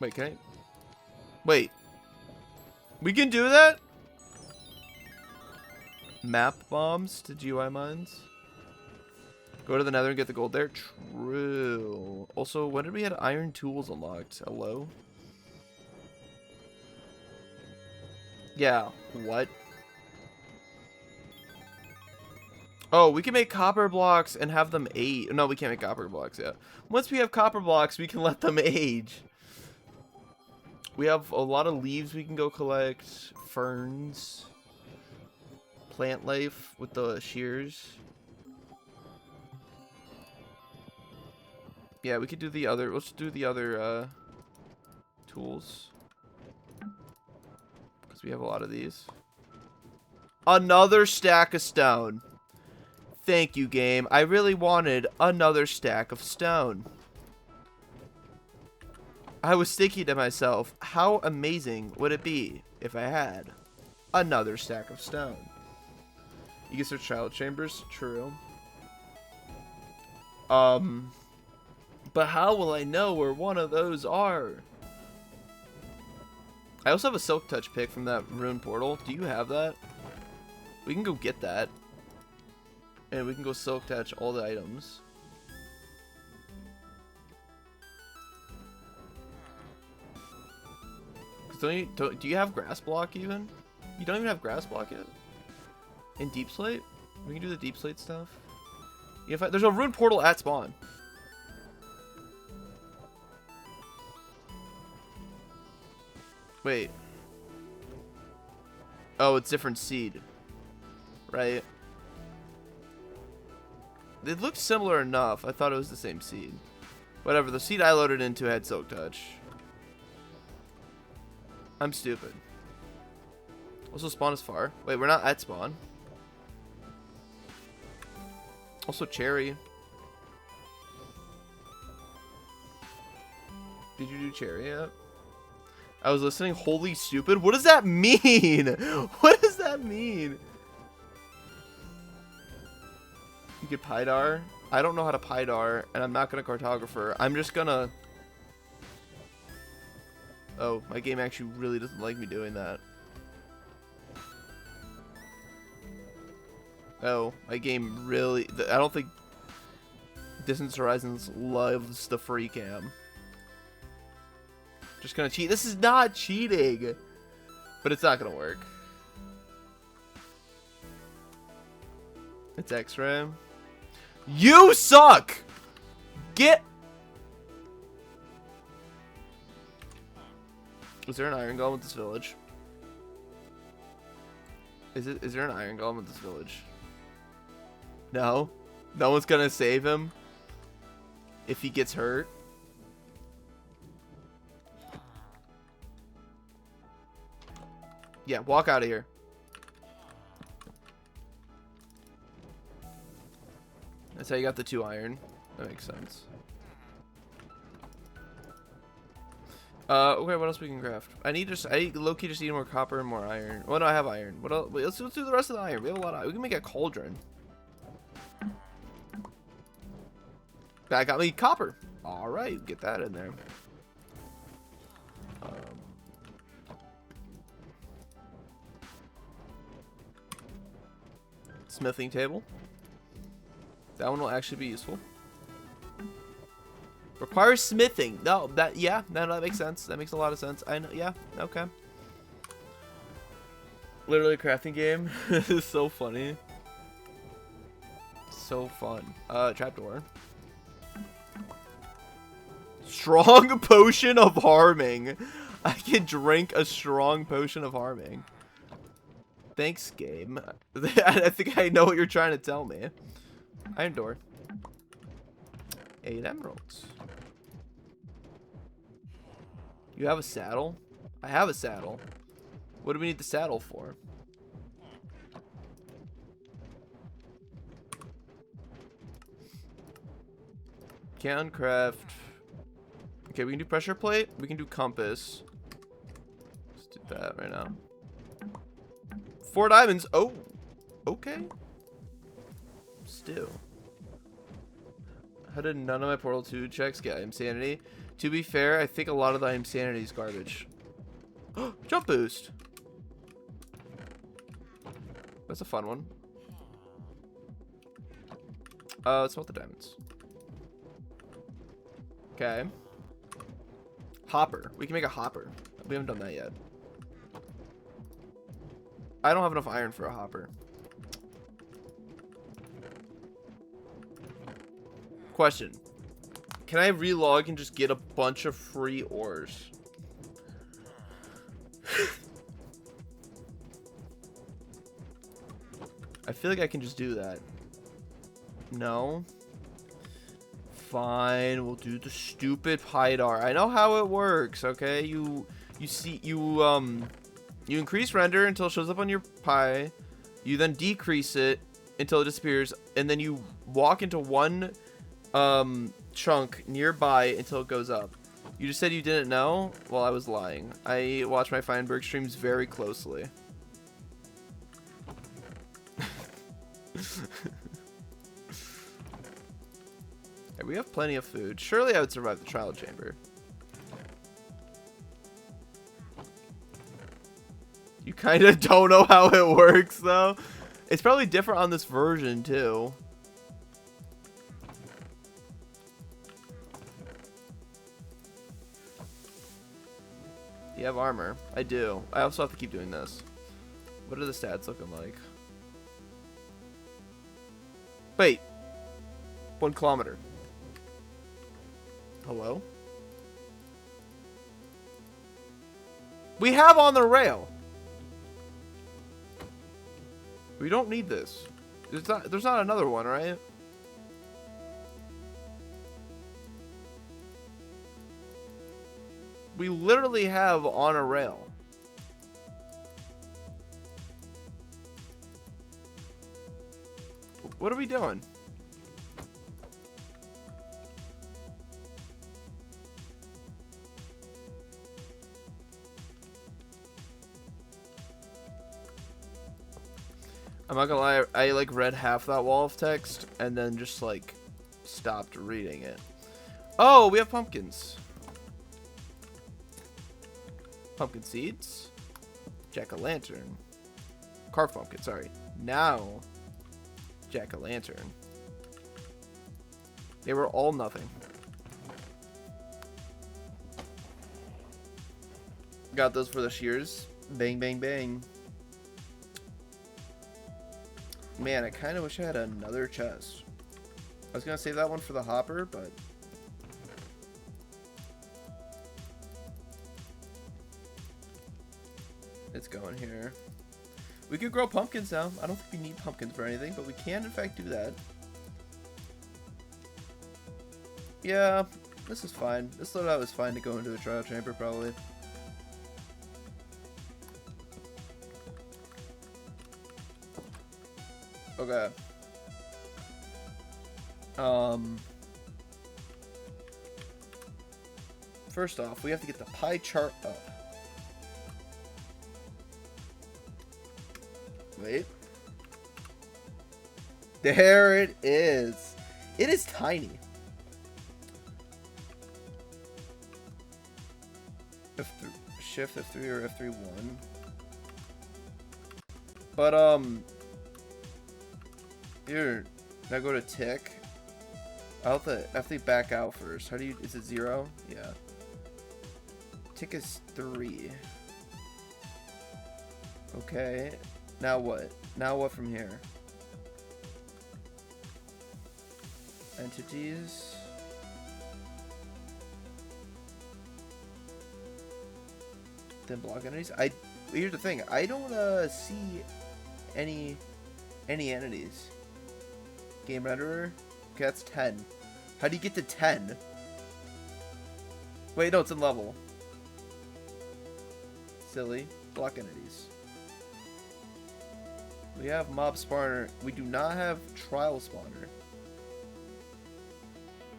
Wait, can I? Wait. We can do that? Map bombs to GUI mines. Go to the nether and get the gold there. True. Also, when did we have iron tools unlocked? Hello? Yeah, what? Oh, we can make copper blocks and have them age. No, we can't make copper blocks yet. Once we have copper blocks, we can let them age. We have a lot of leaves we can go collect. Ferns. Plant life with the shears. Yeah, we could do the other. Let's do the other tools. Because we have a lot of these. Another stack of stone. Thank you, game. I really wanted another stack of stone. I was thinking to myself, how amazing would it be if I had another stack of stone? You can search child chambers. True. But how will I know where one of those are? I also have a silk touch pick from that rune portal. Do you have that? We can go get that. And we can go silk touch all the items. Do you have grass block even? You don't even have grass block yet? In deep slate? We can do the deep slate stuff. Yeah, there's a rune portal at spawn. Wait. Oh, it's different seed. Right. It looks similar enough. I thought it was the same seed. Whatever, the seed I loaded into had silk touch. I'm stupid. Also, spawn is far. Wait, we're not at spawn. Also, cherry. Did you do cherry yet? I was listening. Holy stupid. What does that mean? What does that mean? You could Pydar. I don't know how to Pydar, and I'm not going to cartographer. I'm just going to... Oh, my game actually really doesn't like me doing that. Oh, my game really... I don't think Distance Horizons loves the free cam. Just gonna cheat. This is not cheating, but it's not gonna work. It's X-ray. You suck. Get. Is there an iron golem with this village? Is there an iron golem with this village? No. No one's gonna save him if he gets hurt. Yeah, walk out of here. That's how you got the 2 iron. That makes sense. Okay, what else we can craft? I low-key just need more copper and more iron. Well, no, I have iron. What else? Wait, let's do the rest of the iron. We have a lot of. We can make a cauldron. That got me copper. All right, get that in there. Smithing table. That one will actually be useful. Requires smithing. No, that makes sense. That makes a lot of sense. I know. Yeah. Okay. Literally a crafting game. This is so funny. So fun. Trapdoor. Strong potion of harming. I can drink a strong potion of harming. Thanks, game. I think I know what you're trying to tell me. Iron door. 8 emeralds. You have a saddle? I have a saddle. What do we need the saddle for? Can craft. Okay, we can do pressure plate. We can do compass. Let's do that right now. 4 diamonds. Oh, okay. Still. How did none of my Portal 2 checks get insanity? To be fair, I think a lot of the insanity is garbage. Jump boost. That's a fun one. Let's smelt the diamonds. Okay. Hopper. We can make a hopper. We haven't done that yet. I don't have enough iron for a hopper. Question. Can I relog and just get a bunch of free ores? I feel like I can just do that. No. Fine, we'll do the stupid Pydar. I know how it works, okay? You increase render until it shows up on your pie. You then decrease it until it disappears, and then you walk into one chunk nearby until it goes up. You just said you didn't know? Well, I was lying. I watch my Feinberg streams very closely. We have plenty of food. Surely I would survive the trial chamber. You kind of don't know how it works, though. It's probably different on this version, too. You have armor. I do. I also have to keep doing this. What are the stats looking like? Wait. 1 kilometer. Hello? We have on the rail. We don't need this. There's not another one, right? We literally have on a rail. What are we doing? I'm not gonna lie, I like read half that wall of text and then just like stopped reading it. Oh, we have pumpkins. Pumpkin seeds. Jack-o'-lantern. Carved pumpkin, sorry. Now, jack-o'-lantern. They were all nothing. Got those for the shears. Bang, bang, bang. Man, I kind of wish I had another chest. I was going to save that one for the hopper, but... it's going here. We could grow pumpkins now. I don't think we need pumpkins for anything, but we can, in fact, do that. Yeah, this is fine. This loadout was fine to go into a trial chamber, probably. Okay. First off, we have to get the pie chart up. Wait. There it is. It is tiny. F3, shift F3 or F3 1. But here, now go to tick. I'll have to back out first. How do you? Is it 0? Yeah. Tick is 3. Okay. Now what? Now what from here? Entities. Then block entities. Here's the thing. I don't see any entities. Game renderer. Okay, that's 10. How do you get to 10? Wait, no, it's in level. Silly. Block entities. We have mob spawner. We do not have trial spawner.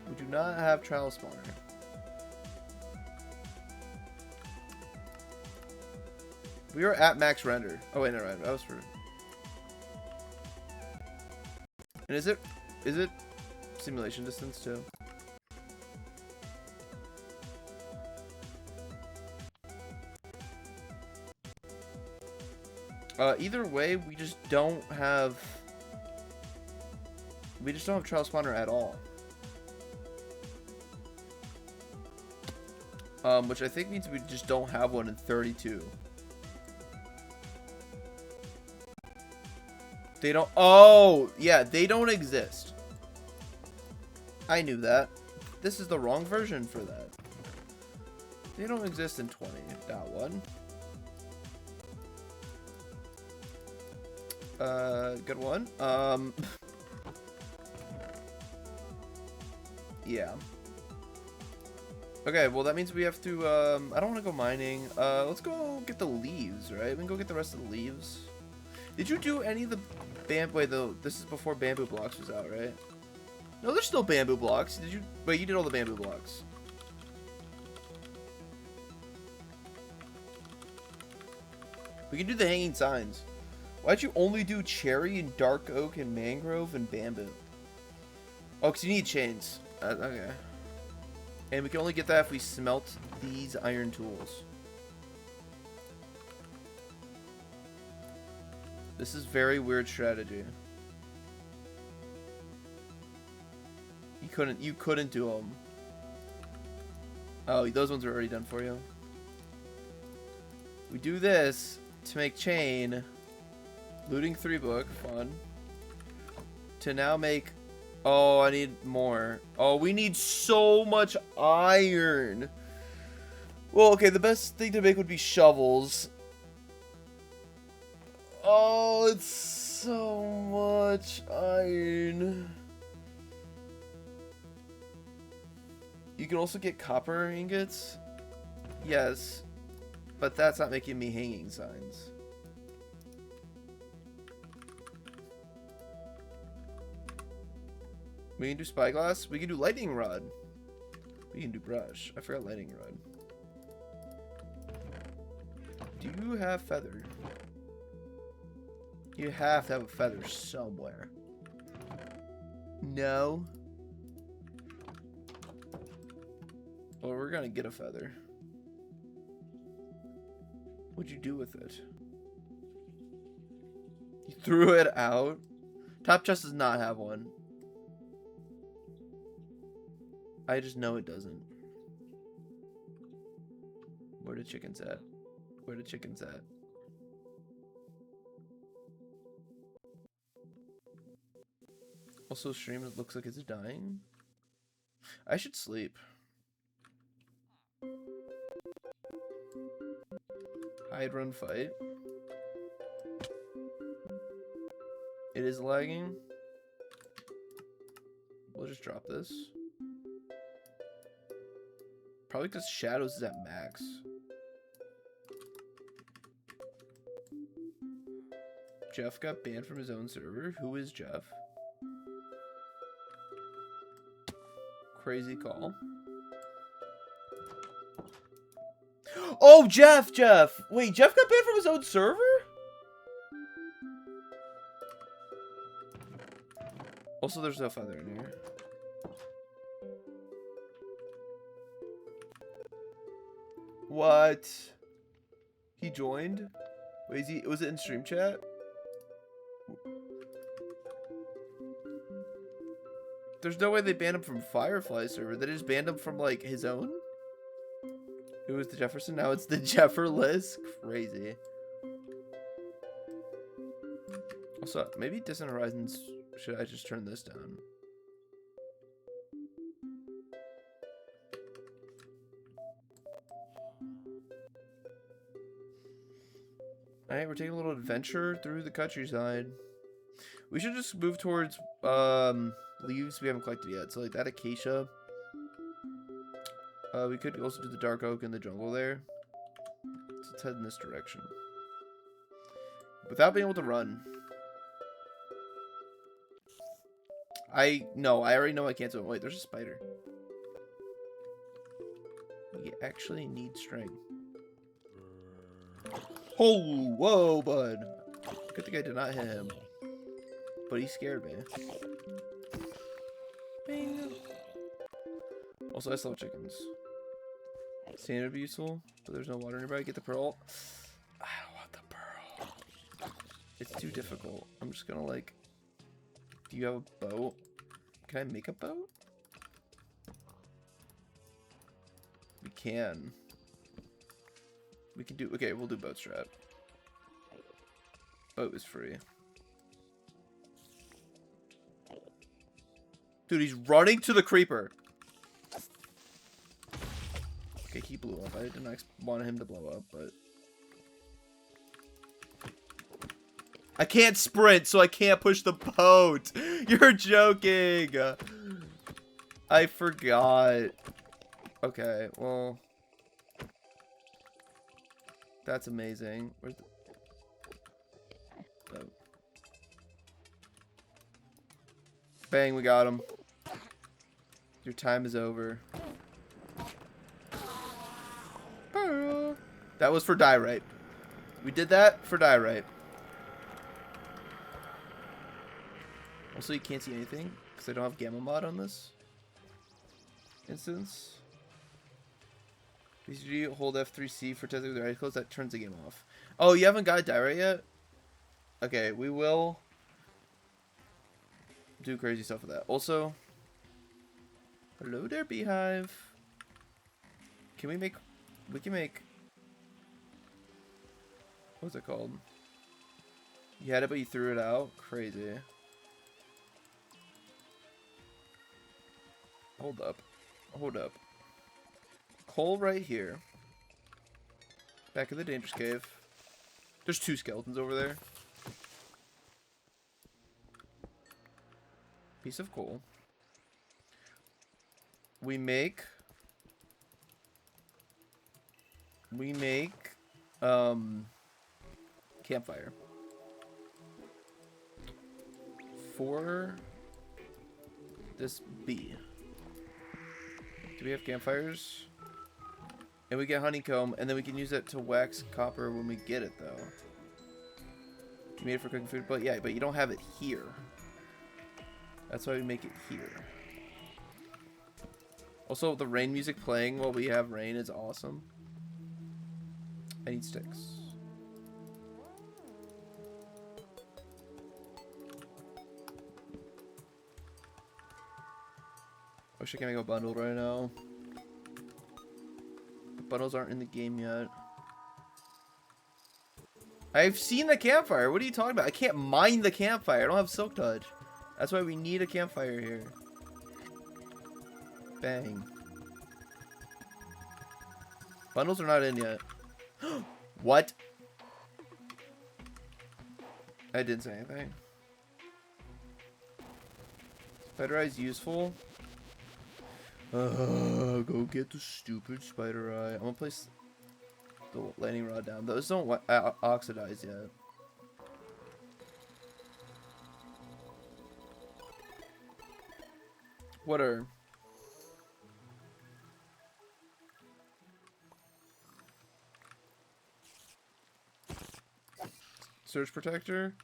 We do not have trial spawner. We are at max render. Oh wait, no, right. That was for. And is it simulation distance too? Either way, we just don't have trial spawner at all. Which I think means we just don't have one in 32. They don't. Oh, yeah, they don't exist. I knew that. This is the wrong version for that. They don't exist in 20.1. Good one. Yeah. Okay, well that means we have to, I don't want to go mining. Let's go get the leaves, right? We can go get the rest of the leaves. Did you do any of the bamboo? Wait, though, this is before bamboo blocks was out, right? No, there's still bamboo blocks. Did you? Wait, you did all the bamboo blocks. We can do the hanging signs. Why'd you only do cherry and dark oak and mangrove and bamboo? Oh, because you need chains. Okay. And we can only get that if we smelt these iron tools. This is very weird strategy. You couldn't do them. Oh, those ones are already done for you. We do this to make chain. Looting 3 book, fun. To now make... Oh, I need more. Oh, we need so much iron. Well, okay, the best thing to make would be shovels. Oh, it's so much iron. You can also get copper ingots. Yes, but that's not making me hanging signs. We can do spyglass. We can do lightning rod. We can do brush. I forgot lightning rod. Do you have feather? You have to have a feather somewhere. No. Well, we're gonna get a feather. What'd you do with it? You threw it out? Top chest does not have one. I just know it doesn't. Where the chickens at? Where the chickens at? Also, stream, it looks like it's dying. I should sleep. Hide, run, fight. It is lagging. We'll just drop this. Probably because Shadows is at max. Jeff got banned from his own server. Who is Jeff? Crazy call. Oh, Jeff! Wait, Jeff got banned from his own server? Also, there's no feather in here. What? He joined? Wait, was it in stream chat? There's no way they banned him from Firefly server. They just banned him from, like, his own? It was the Jefferson, now it's the Jefferless. Crazy. Also, maybe Distant Horizons, should I just turn this down? Alright, we're taking a little adventure through the countryside. We should just move towards leaves we haven't collected yet. So like that acacia. We could also do the dark oak in the jungle there. So let's head in this direction. Without being able to run. I already know I can't do it. Wait, there's a spider. We actually need string. Oh, whoa, bud. Good thing I did not hit him. But he scared me. Bing. Also, I still have chickens. Sand would be useful, but there's no water nearby. Get the pearl. I don't want the pearl. It's too difficult. I'm just gonna like... Do you have a boat? Can I make a boat? We can. We can do... Okay, we'll do boat strat. Boat is free. Dude, he's running to the creeper. Okay, he blew up. I didn't want him to blow up, but... I can't sprint, so I can't push the boat. You're joking. I forgot. Okay, well... That's amazing. Where's the... Oh. Bang, we got him. Your time is over. That was for diorite. We did that for diorite. Also, you can't see anything because I don't have gamma mod on this instance. BCG, hold F3C for testing with your eyes closed. That turns the game off. Oh, you haven't got diorite yet? Okay, we will do crazy stuff with that. Also, hello there, beehive. Can we make... We can make... What's it called? You had it, but you threw it out? Crazy. Hold up. Hold up. Coal right here. Back in the dangerous cave. There's 2 skeletons over there. Piece of coal. We make campfire for this bee. Do we have campfires? And we get honeycomb, and then we can use it to wax copper when we get it, though. You made it for cooking food, but yeah, but you don't have it here. That's why we make it here. Also, the rain music playing while we have rain is awesome. I need sticks. wish I can make a bundle right now. The bundles aren't in the game yet. I've seen the campfire. What are you talking about? I can't mine the campfire. I don't have silk touch. That's why we need a campfire here. Bang. Bundles are not in yet. What? I didn't say anything. Spider Eye's useful. Go get the stupid Spider Eye. I'm gonna place the landing rod down. Those don't oxidize yet. What are... Surge protector?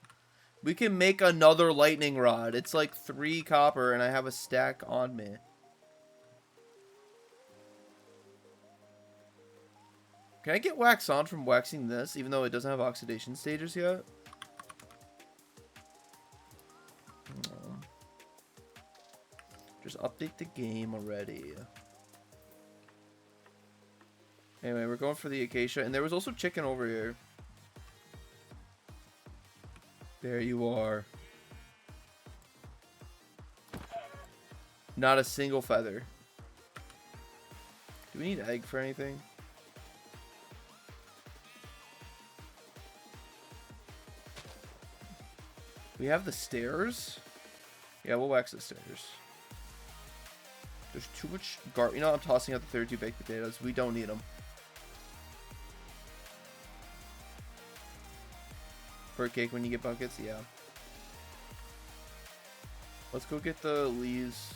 We can make another lightning rod. It's like 3 copper and I have a stack on me. Can I get wax on from waxing this, even though it doesn't have oxidation stages yet? No. Just update the game already. Anyway, we're going for the acacia, and there was also chicken over here. There you are. Not a single feather. Do we need egg for anything? We have the stairs? Yeah, we'll wax the stairs. There's too much you know, I'm tossing out the 32 baked potatoes. We don't need them. For a cake when you get buckets? Yeah. Let's go get the leaves.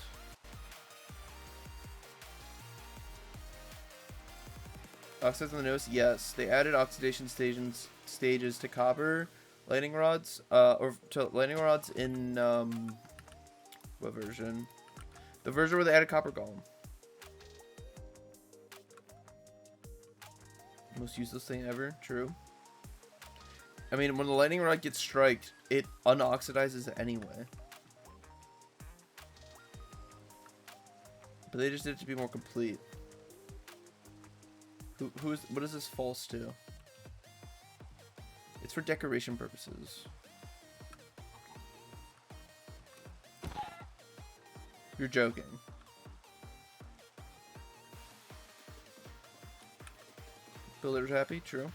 Oxides on the nose? Yes. They added oxidation stages to copper lightning rods. Or to lightning rods in, what version? The version where they added copper golem. Most useless thing ever. True. I mean, when the lightning rod gets striked, it unoxidizes anyway. But they just did it to be more complete. What is this false to? It's for decoration purposes. You're joking. Builder's happy, true.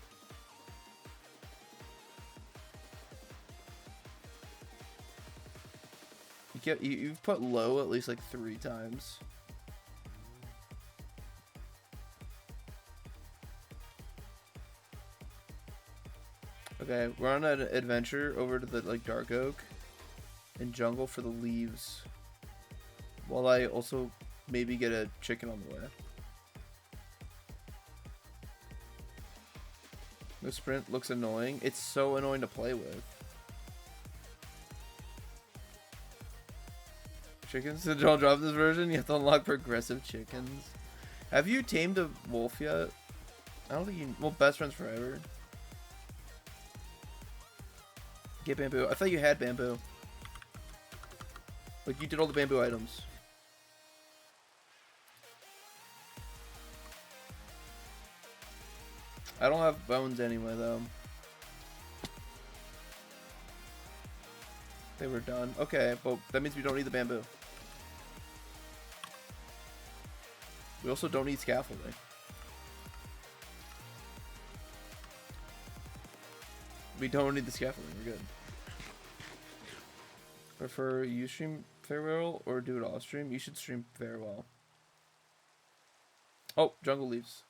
You've put low at least like 3 times. Okay, we're on an adventure over to the like dark oak and jungle for the leaves. While I also maybe get a chicken on the way. The sprint looks annoying. It's so annoying to play with. Chickens that don't drop this version, you have to unlock progressive chickens. Have you tamed a wolf yet? I don't think you... Well, best friends forever. Get bamboo. I thought you had bamboo. Like, you did all the bamboo items. I don't have bones anyway, though. They were done. Okay, but that means we don't need the bamboo. We also don't need scaffolding. We don't need the scaffolding. We're good. Prefer you stream farewell or do it off stream? You should stream farewell. Oh, jungle leaves.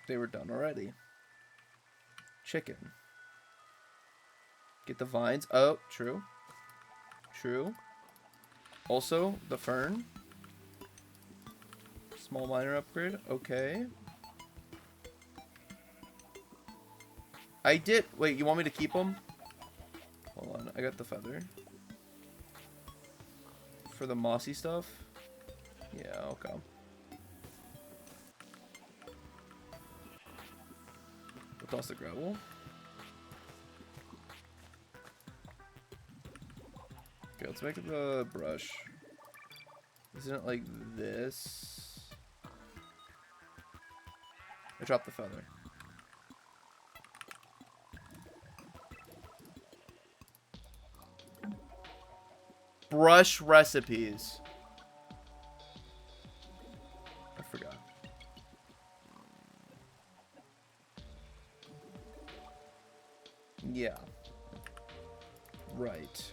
They were done already. Chicken. Get the vines. Oh, true. True. Also, the fern. Small miner upgrade. Okay. I did. Wait, you want me to keep them? Hold on. I got the feather. For the mossy stuff? Yeah, okay. We'll toss the gravel. Okay, let's make the brush. Isn't it like this? I dropped the feather. Brush recipes. I forgot. Yeah. Right.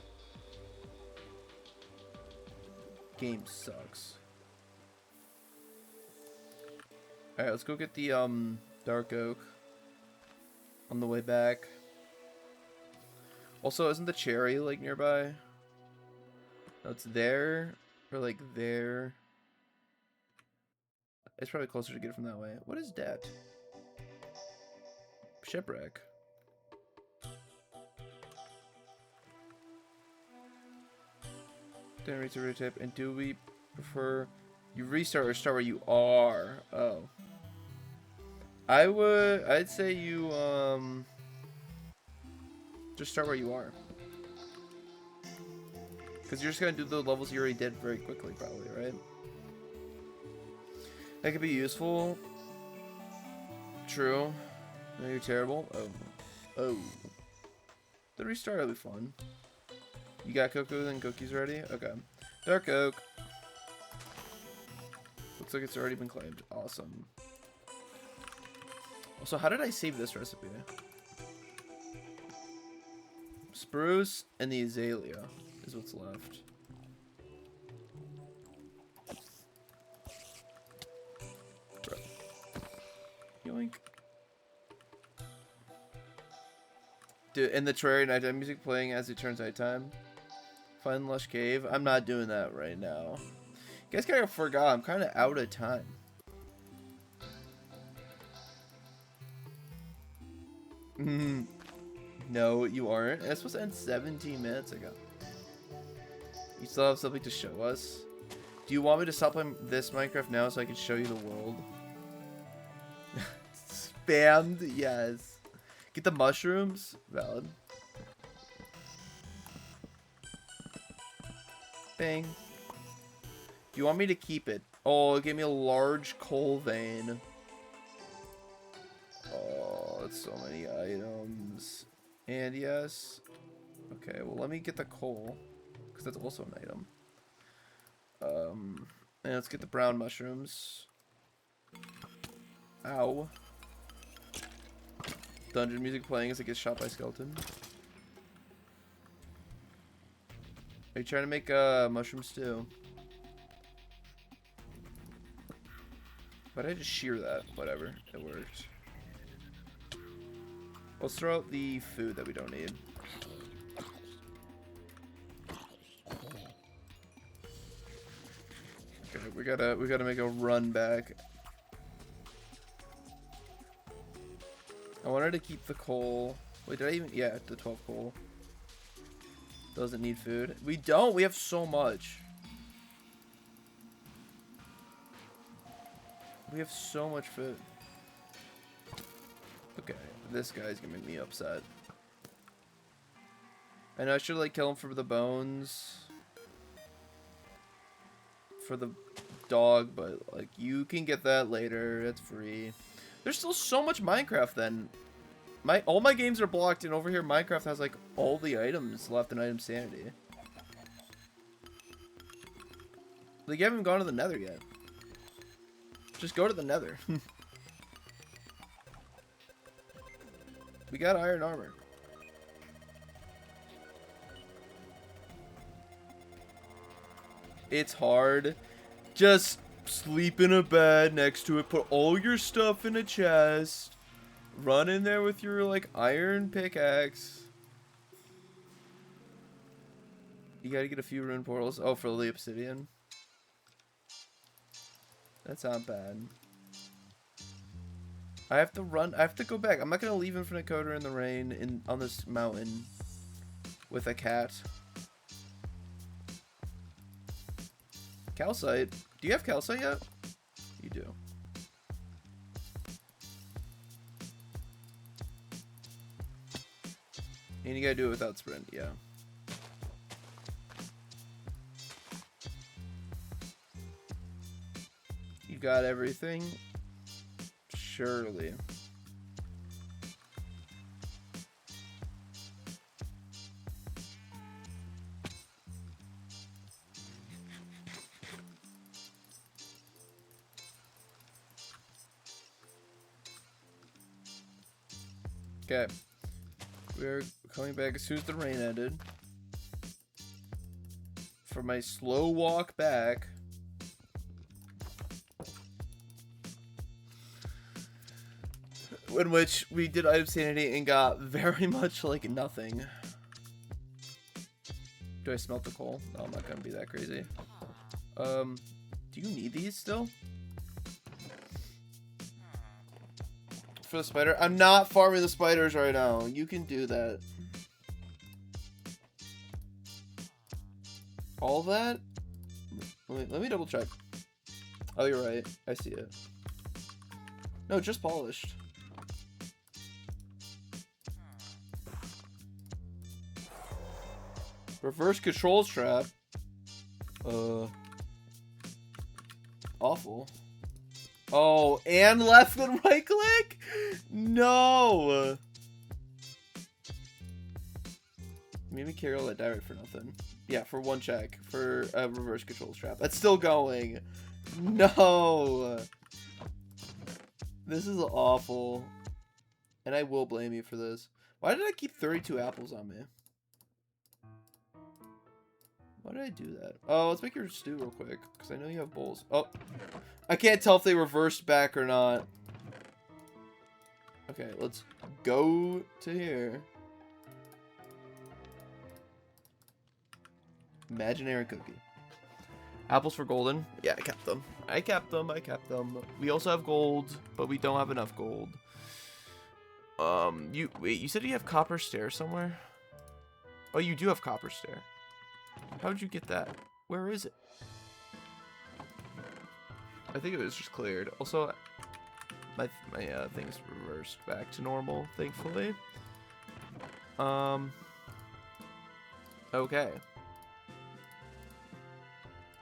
Game sucks. Alright, let's go get the dark oak on the way back. Also, isn't the cherry like nearby? No, it's there or like there. It's probably closer to get it from that way. What is that? Shipwreck. Then reach a root-tip. And do we prefer you restart or start where you are? Oh. I'd say you just start where you are. Because you're just gonna do the levels you already did very quickly, probably, right? That could be useful. True. No, you're terrible. Oh. Oh. The restart will be fun. You got Cocoa and cookies ready? Okay. Dark oak. Looks like it's already been claimed. Awesome. Also, how did I save this recipe? Spruce and the azalea is what's left. Bro. Yoink. Dude, and the Terraria nighttime music playing as it turns nighttime. Find lush cave. I'm not doing that right now. You guys kind of forgot. I'm kind of out of time. No, you aren't. It's supposed to end 17 minutes ago. You still have something to show us? Do you want me to stop playing this Minecraft now so I can show you the world? Spammed? Yes. Get the mushrooms? Valid. Bang. Do you want me to keep it? Oh, it gave me a large coal vein. Oh, that's so many items. And yes. Okay, well, let me get the coal. Because that's also an item. And let's get the brown mushrooms. Ow. Dungeon music playing as it gets shot by skeleton. Are you trying to make mushroom stew? But I just shear that. Whatever. It worked. Let's throw out the food that we don't need. Okay, we gotta make a run back. I wanted to keep the coal. Wait, did I even? Yeah, the 12 coal. Doesn't need food. We don't. We have so much. We have so much food. Okay, this guy's gonna make me upset. I know I should like kill him for the bones. For the dog, but like you can get that later. It's free. There's still so much Minecraft then. All my games are blocked, and over here Minecraft has like all the items left in item sanity. Like you haven't gone to the nether yet. Just go to the nether. We got iron armor. It's hard. Just sleep in a bed next to it. Put all your stuff in a chest. Run in there with your like iron pickaxe. You gotta get a few rune portals. Oh, for the obsidian. That's not bad. I have to run. I have to go back. I'm not gonna leave Infinite Coder in the rain on this mountain with a cat. Calcite. Do you have calcite yet? You do. And you gotta do it without sprint, yeah. You've got everything? Surely. Okay. We're coming back as soon as the rain ended. For my slow walk back. In which we did item sanity and got very much like nothing. Do I smelt the coal? No, I'm not gonna be that crazy. Do you need these still? For the spider? I'm not farming the spiders right now. You can do that. All that? Let me double check. Oh, you're right. I see it. No, just polished. Reverse controls trap. Awful. Oh, and left and right click? No. Maybe carry all that direct for nothing. Yeah, for one check for a reverse controls trap. That's still going. No. This is awful. And I will blame you for this. Why did I keep 32 apples on me? Why did I do that? Oh, let's make your stew real quick, because I know you have bowls. Oh, I can't tell if they reversed back or not. Okay, let's go to here. Imaginary cookie. Apples for golden. Yeah, I kept them. I kept them. I kept them. We also have gold, but we don't have enough gold. Wait, you said you have copper stair somewhere? Oh, you do have copper stair. How'd you get that? Where is it? I think it was just cleared. Also, my thing's reversed back to normal, thankfully. Okay.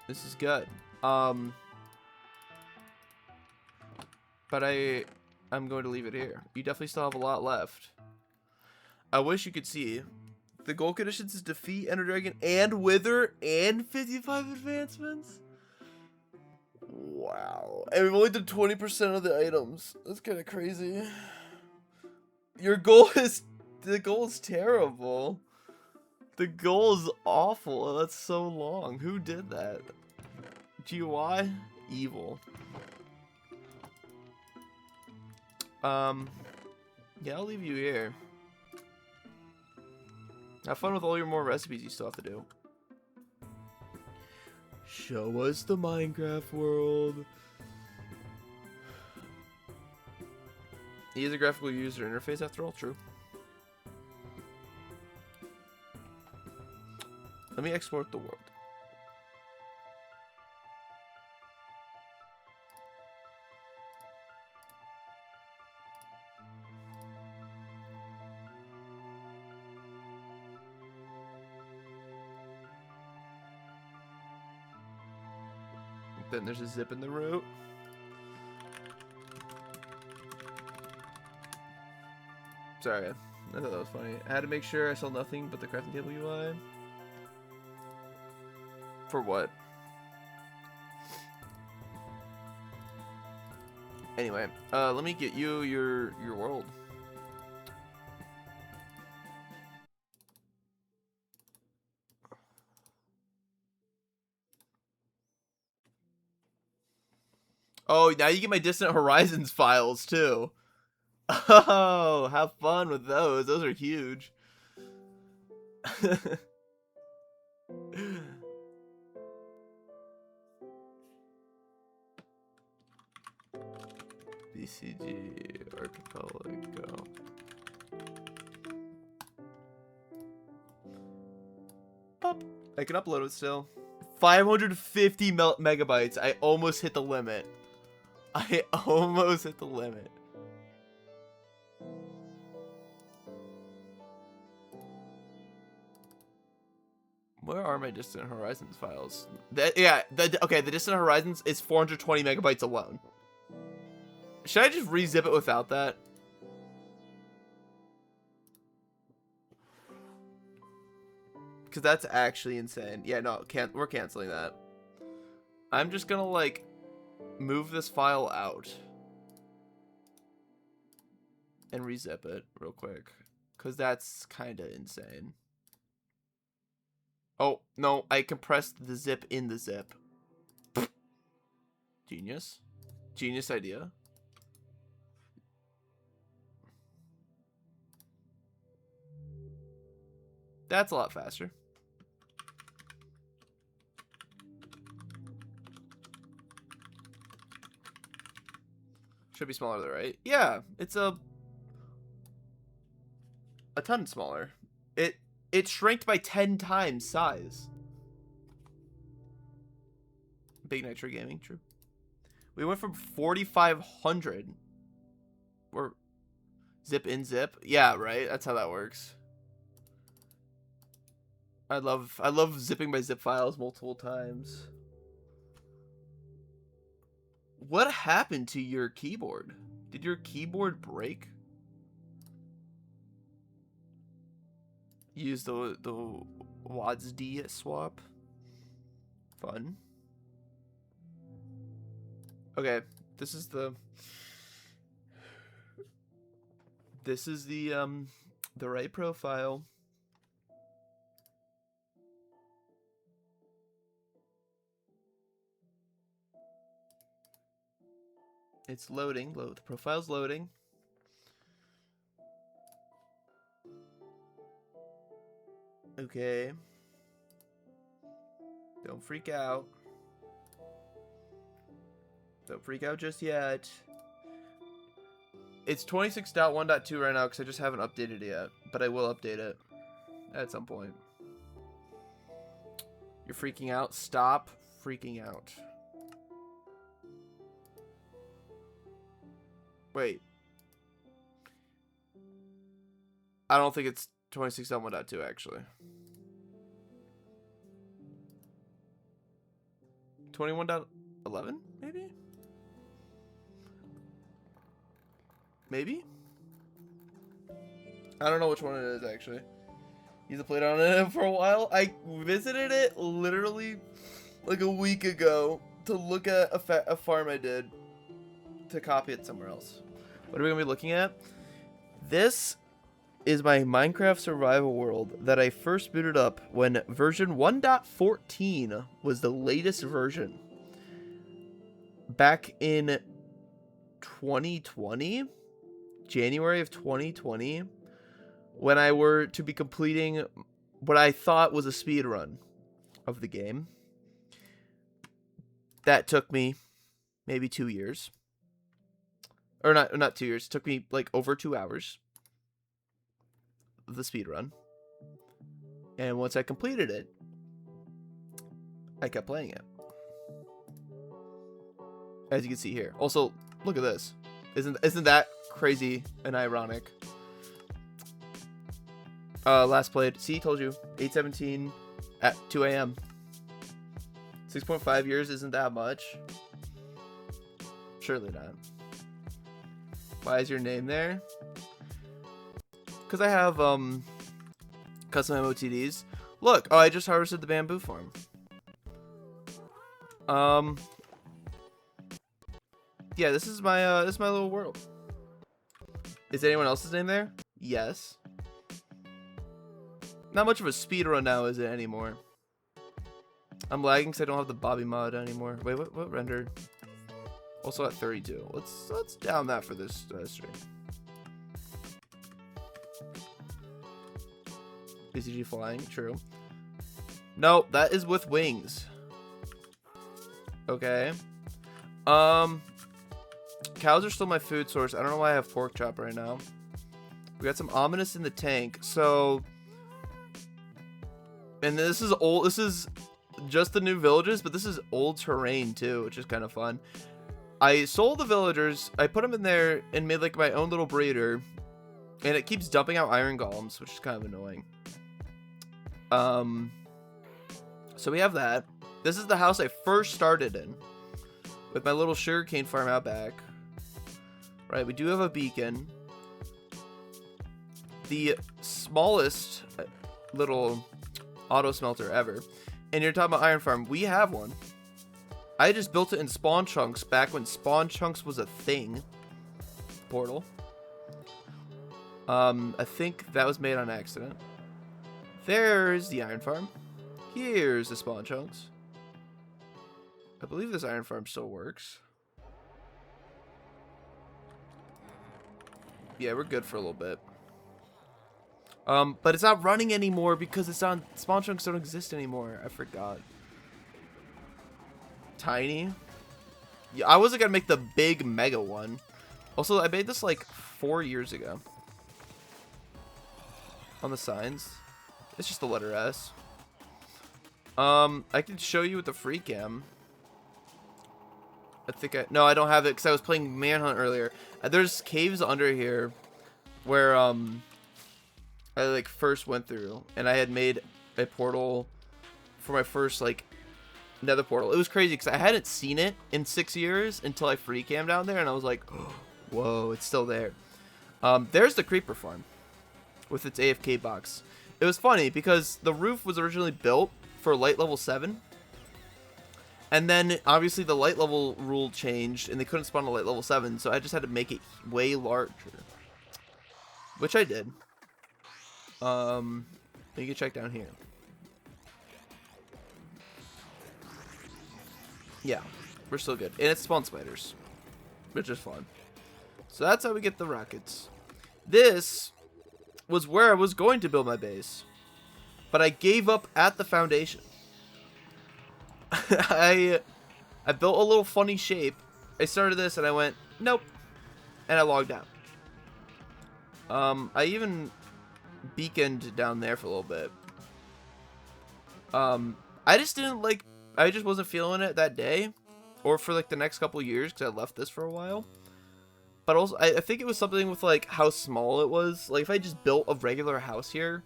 This is good. But I'm going to leave it here. You definitely still have a lot left. I wish you could see. The goal conditions is defeat Ender Dragon and Wither and 55 advancements. Wow. And we've only done 20% of the items. That's kind of crazy. Your goal is... The goal is terrible. The goal is awful. That's so long. Who did that? GUI? Evil. Yeah, I'll leave you here. Have fun with all your more recipes you still have to do. Show us the Minecraft world. He is a graphical user interface after all, true. Let me export the world. Then there's a zip in the route. Sorry, I thought that was funny. I had to make sure I saw nothing but the crafting table UI. For what? Anyway, let me get you your world. Oh, now you get my Distant Horizons files, too. Oh, have fun with those. Those are huge. BCG, Archipelago. Pop. I can upload it still. 550 megabytes. I almost hit the limit. I almost hit the limit. Where are my Distant Horizons files? Okay, the Distant Horizons is 420 megabytes alone. Should I just re-zip it without that? Because that's actually insane. Yeah, no, we're canceling that. I'm just gonna, like, move this file out. And re-zip it real quick. Because that's kind of insane. Oh, no, I compressed the zip in the zip. Genius. Genius idea. That's a lot faster. Should be smaller though, right? Yeah, it's a ton smaller. It shrank by 10 times size. Big Nitro Gaming, true. We went from 4,500. Or zip in zip. Yeah, right. That's how that works. I love zipping my zip files multiple times. What happened to your keyboard? Did your keyboard break? Use the WASD swap. Fun. Okay, this is the right profile. It's loading. The profile's loading. Okay. Don't freak out. Don't freak out just yet. It's 26.1.2 right now because I just haven't updated it yet. But I will update it at some point. You're freaking out? Stop freaking out. Wait. I don't think it's 26.1.2 actually. 21.11 maybe? Maybe? I don't know which one it is actually. You played on it for a while. I visited it literally like a week ago to look at a farm I did to copy it somewhere else. What are we gonna be looking at? This is my Minecraft survival world that I first booted up when version 1.14 was the latest version. Back in 2020, January of 2020, when I were to be completing what I thought was a speed run of the game. That took me maybe 2 years. Or not 2 years. It took me like over 2 hours. The speed run. And once I completed it, I kept playing it. As you can see here. Also, look at this. Isn't that crazy and ironic? Last played. See, told you. 8:17 at 2 a.m. 6.5 years isn't that much. Surely not. Why is your name there? Because I have custom MOTDs. Look, oh, I just harvested the bamboo farm. Yeah, this is my little world. Is anyone else's name there? Yes. Not much of a speedrun now, is it anymore? I'm lagging because I don't have the Bobby mod anymore. Wait, what rendered? Also at 32. Let's down that for this stream. BCG flying, true. No, that is with wings. Okay. Cows are still my food source. I don't know why I have pork chop right now. We got some ominous in the tank. So, and this is old. This is just the new villages, but this is old terrain too, which is kind of fun. I sold the villagers. I put them in there and made like my own little breeder, and it keeps dumping out iron golems, which is kind of annoying. So we have that. This is the house I first started in, with my little sugarcane farm out back. Right, we do have a beacon. The smallest little auto smelter ever. And you're talking about iron farm. We have one. I just built it in spawn chunks back when spawn chunks was a thing. Portal. I think that was made on accident. There's the iron farm. Here's the spawn chunks. I believe this iron farm still works. Yeah, we're good for a little bit. But it's not running anymore because it's on spawn chunks don't exist anymore. I forgot. Tiny. Yeah, I wasn't gonna make the big mega one. Also, I made this like 4 years ago. On the signs. It's just the letter S. I can show you with the free cam. No, I don't have it because I was playing Manhunt earlier. There's caves under here where I like first went through, and I had made a portal for my first like nether portal. It was crazy because I hadn't seen it in 6 years until I free cam down there, and I was like, oh, whoa, it's still there. There's the creeper farm with its AFK box. It was funny because the roof was originally built for light level 7. And then, obviously, the light level rule changed, and they couldn't spawn a light level 7, so I just had to make it way larger. Which I did. You can check down here. Yeah, we're still good. And it spawns spiders, which is fun. So that's how we get the rockets. This was where I was going to build my base, but I gave up at the foundation. I built a little funny shape. I started this and I went, nope. And I logged out. I even beaconed down there for a little bit. I just didn't like, I just wasn't feeling it that day. Or for like the next couple years because I left this for a while. But also, I think it was something with like how small it was. Like if I just built a regular house here,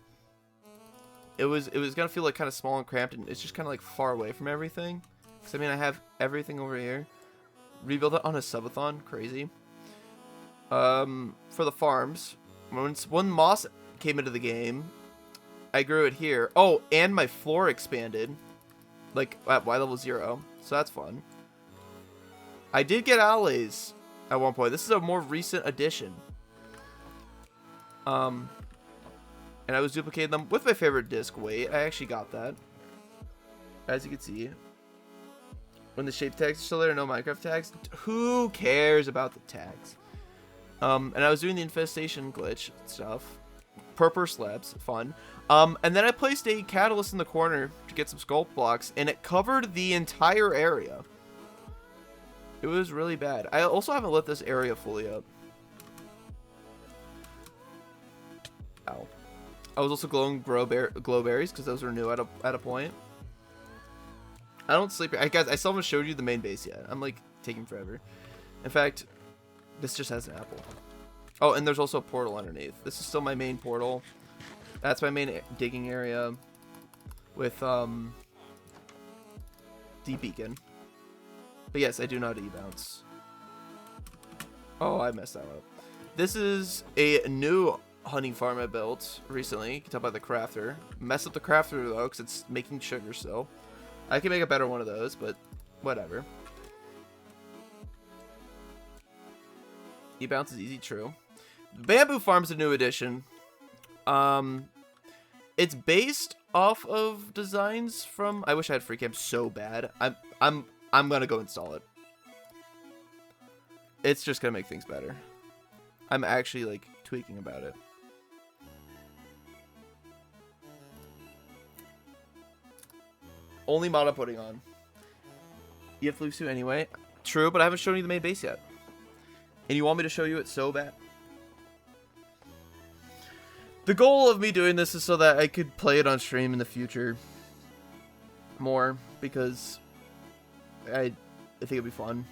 it was gonna feel like kind of small and cramped, and it's just kind of like far away from everything. Cause I mean I have everything over here. Rebuild it on a subathon, crazy. For the farms, when moss came into the game, I grew it here. Oh, and my floor expanded, like at Y level 0, so that's fun. I did get allays at one point. This is a more recent addition. And I was duplicating them with my favorite disc weight. I actually got that. As you can see. When the shape tags are still there, no Minecraft tags. Who cares about the tags? And I was doing the infestation glitch stuff. Purple slabs, fun. And then I placed a catalyst in the corner to get some sculpt blocks, and it covered the entire area. It was really bad. I also haven't lit this area fully up. Ow. I was also glowing glowberries because those were new at a point. I don't sleep here. Guys, I still haven't showed you the main base yet. I'm like taking forever. In fact, this just has an apple. Oh, and there's also a portal underneath. This is still my main portal. That's my main digging area with the beacon. But yes, I do not e-bounce. Oh, I messed that up. This is a new honey farm I built recently. You can tell by the crafter. Mess up the crafter though, because it's making sugar still. I can make a better one of those, but whatever. E-bounce is easy, true. Bamboo farm's a new addition. It's based off of designs from. I wish I had free cam so bad. I'm gonna go install it. It's just gonna make things better. I'm actually like tweaking about it. Only mod I'm putting on. You have to lose to anyway. True, but I haven't shown you the main base yet. And you want me to show you it so bad. The goal of me doing this is so that I could play it on stream in the future more, because I think it'd be fun.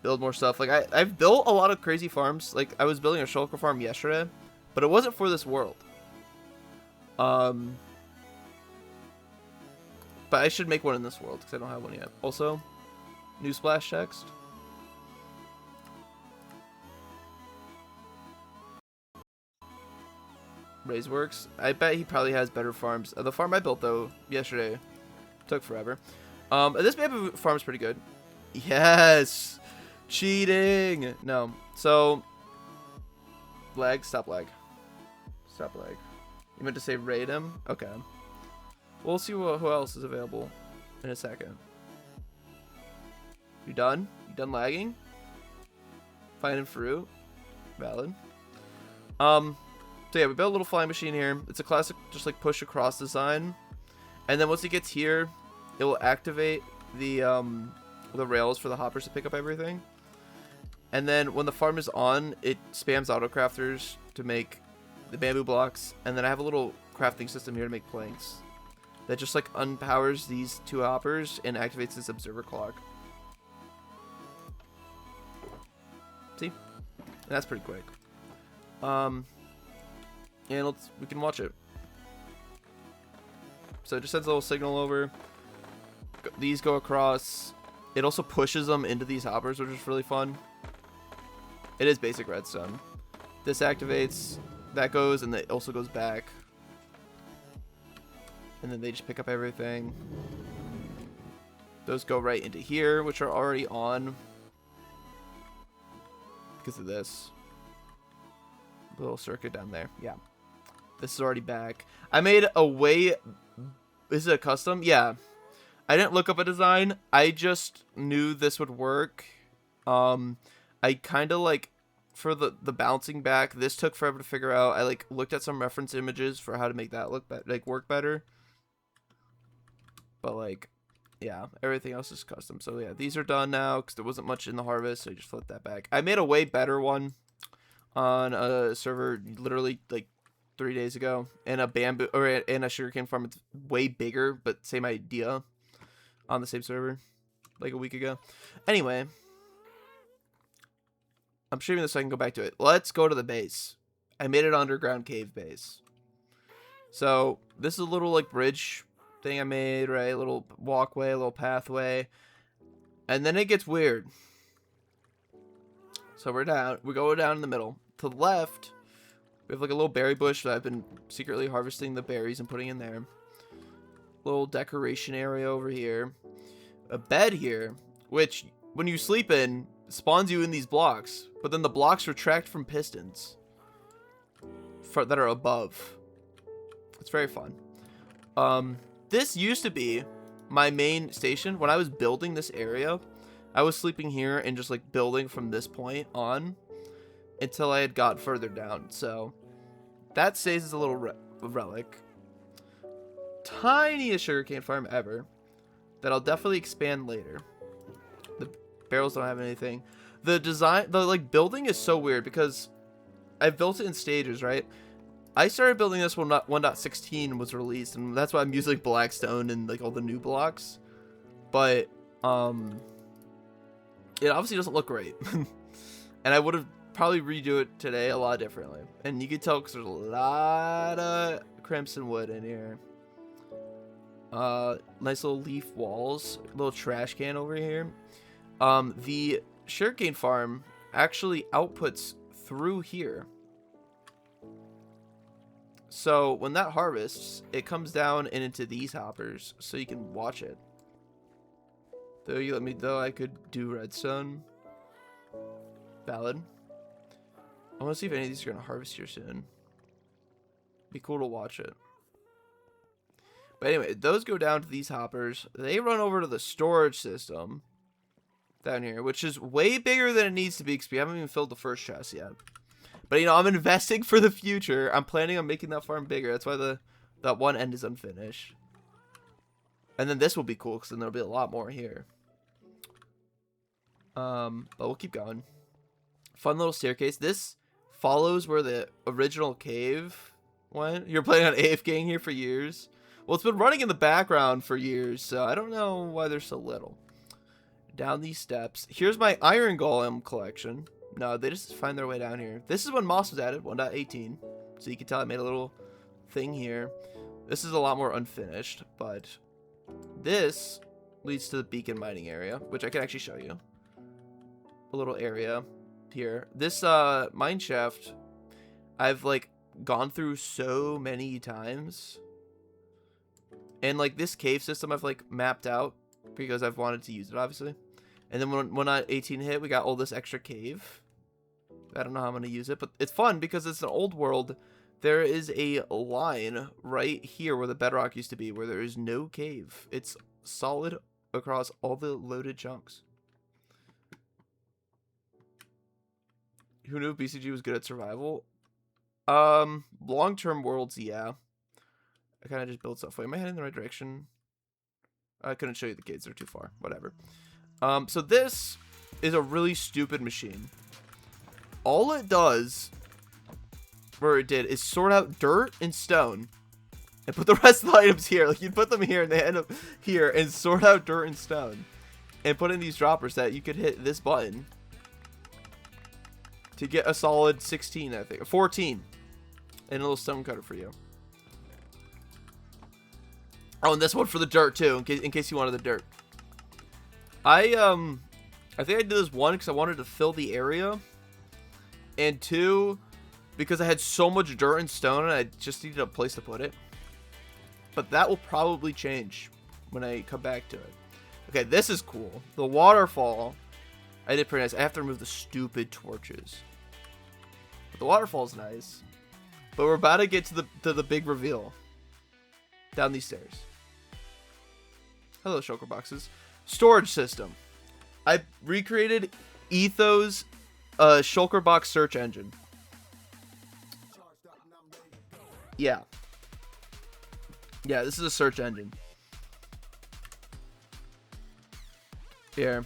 Build more stuff. Like I've built a lot of crazy farms. Like I was building a shulker farm yesterday, but it wasn't for this world. But I should make one in this world because I don't have one yet. Also, new splash text. Raiseworks. I bet he probably has better farms. The farm I built though yesterday took forever. This bamboo farm is pretty good. Yes, cheating. No, so lag. Stop lag. Stop lag. You meant to say raid him? Okay. We'll see who else is available in a second. You done? You done lagging? Finding fruit. Valid. So yeah, we built a little flying machine here. It's a classic, just like push across design. And then once it gets here, it will activate the rails for the hoppers to pick up everything. And then when the farm is on, it spams autocrafters to make the bamboo blocks. And then I have a little crafting system here to make planks that just like unpowers these two hoppers and activates this observer clock. See? And that's pretty quick. And we can watch it. So it just sends a little signal over. These go across. It also pushes them into these hoppers, which is really fun. It is basic redstone. This activates, that goes, and it also goes back. And then they just pick up everything. Those go right into here, which are already on because of this little circuit down there. Yeah. This is already back. I made a way... Is it a custom? Yeah. I didn't look up a design. I just knew this would work. I kind of like... For the bouncing back, this took forever to figure out. I like looked at some reference images for how to make that look work better. But like, yeah, everything else is custom. So yeah, these are done now because there wasn't much in the harvest. So I just flipped that back. I made a way better one on a server literally like 3 days ago, and a bamboo or in a sugarcane farm. It's way bigger, but same idea on the same server like a week ago. Anyway, I'm streaming this so I can go back to it. Let's go to the base. I made an underground cave base. So this is a little like bridge thing I made, right? A little walkway, a little pathway, and then it gets weird. So we go down in the middle. To the left, we have like a little berry bush that I've been secretly harvesting the berries and putting in there. Little decoration area over here. A bed here, which when you sleep in, spawns you in these blocks. But then the blocks retract from pistons that are above. It's very fun. This used to be my main station. When I was building this area, I was sleeping here and just like building from this point on until I had got further down. So that stays as a little relic. Tiniest sugarcane farm ever that I'll definitely expand later. The barrels don't have anything. The design, the like building is so weird because I've built it in stages, right? I started building this when 1.16 was released, and that's why I'm using like blackstone and like all the new blocks. But it obviously doesn't look great. And I would have probably redo it today a lot differently. And you can tell because there's a lot of crimson wood in here. Nice little leaf walls, little trash can over here. The sugarcane farm actually outputs through here. So when that harvests, it comes down and into these hoppers, so you can watch it. Though you let me, though I could do redstone. Valid. I want to see if any of these are gonna harvest here soon. Be cool to watch it. But anyway, those go down to these hoppers. They run over to the storage system down here, which is way bigger than it needs to be because we haven't even filled the first chest yet. But, you know, I'm investing for the future. I'm planning on making that farm bigger. That's why that one end is unfinished. And then this will be cool because then there'll be a lot more here. But we'll keep going. Fun little staircase. This follows where the original cave went. You're planning on AFKing here for years. Well, it's been running in the background for years, so I don't know why they're so little. Down these steps. Here's my iron golem collection. No, they just find their way down here. This is when moss was added, 1.18. So you can tell I made a little thing here. This is a lot more unfinished, but This leads to the beacon mining area, which I can actually show you. A little area here. This mine shaft, I've like gone through so many times. And like this cave system I've like mapped out because I've wanted to use it, obviously. And then when 18 hit, we got all this extra cave. I don't know how I'm going to use it, but it's fun because it's an old world. There is a line right here where the bedrock used to be, where there is no cave. It's solid across all the loaded chunks. Who knew BCG was good at survival? Long-term worlds, yeah. I kind of just built stuff. Wait, am I heading in the right direction? I couldn't show you the gates. They're too far. Whatever. So this is a really stupid machine. All it does, or it did, is sort out dirt and stone and put the rest of the items here. Like, you'd put them here and they end up here, and sort out dirt and stone and put in these droppers that you could hit this button to get a solid 16, I think. 14. And a little stone cutter for you. Oh, and this one for the dirt too, in case you wanted the dirt. I think I did this one because I wanted to fill the area, and two, because I had so much dirt and stone and I just needed a place to put it. But that will probably change when I come back to it. Okay, this is cool. The waterfall, I did pretty nice. I have to remove the stupid torches. But the waterfall's nice. But we're about to get to the big reveal. Down these stairs. Hello, shulker boxes. Storage system. I recreated Etho's shulker box search engine. Yeah. Yeah, this is a search engine. Here.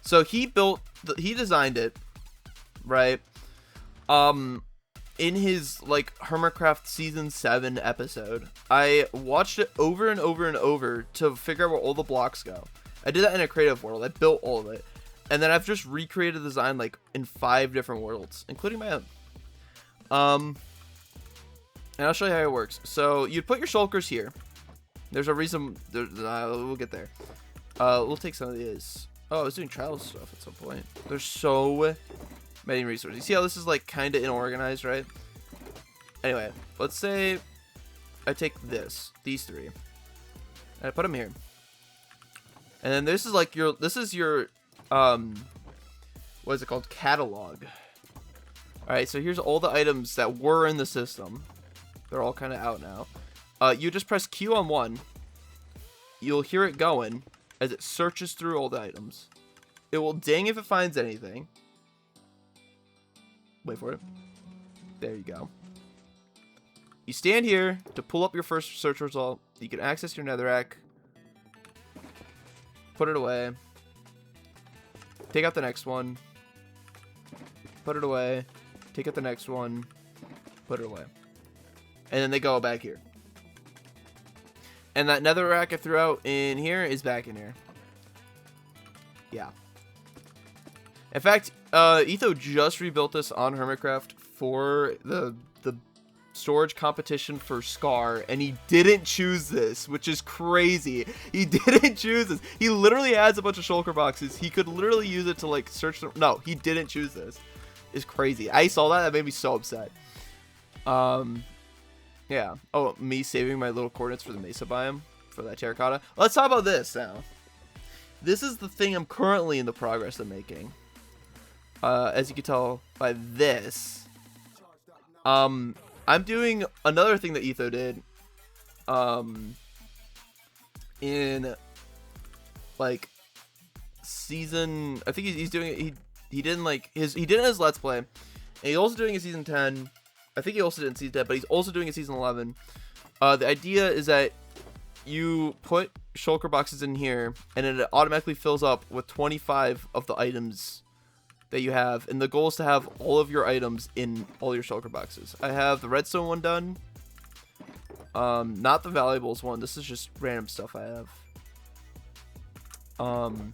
So he he designed it, right? In his like Hermitcraft season 7 episode, I watched it over and over and over to figure out where all the blocks go. I did that in a creative world. I built all of it, and then I've just recreated the design like in 5 different worlds, including my own. And I'll show you how it works. So you'd put your shulkers here. There's a reason. We'll get there. We'll take some of these. Oh, I was doing trial stuff at some point. There's so many resources. You see how this is like kind of inorganized, right? Anyway, let's say I take these 3, and I put them here. And then this is like your what is it called? Catalog. All right, so here's all the items that were in the system. They're all kind of out now. You just press Q on one. You'll hear it going as it searches through all the items. It will ding if it finds anything. Wait for it. There you go. You stand here to pull up your first search result. You can access your netherrack. Put it away. Take out the next one. Put it away. Take out the next one. Put it away. And then they go back here. And that netherrack I threw out in here is back in here. Yeah. In fact, Etho just rebuilt this on Hermitcraft for the storage competition for Scar, and he didn't choose this, which is crazy. He didn't choose this. He literally has a bunch of shulker boxes. He could literally use it to like search them. No, he didn't choose this. It's crazy. I saw that made me so upset. Yeah. Oh, me saving my little coordinates for the Mesa biome for that terracotta. Let's talk about this now. This is the thing I'm currently in the progress of making. As you can tell by this. I'm doing another thing that Etho did. In like season, I think he's doing it. He didn't like he did it in his Let's Play. And he's also doing it in season 10. I think he also did it in season 10, but he's also doing it in season 11. The idea is that you put shulker boxes in here, and it automatically fills up with 25 of the items that you have, and the goal is to have all of your items in all your shulker boxes. I have the redstone one done. Not the valuables one. This is just random stuff I have. But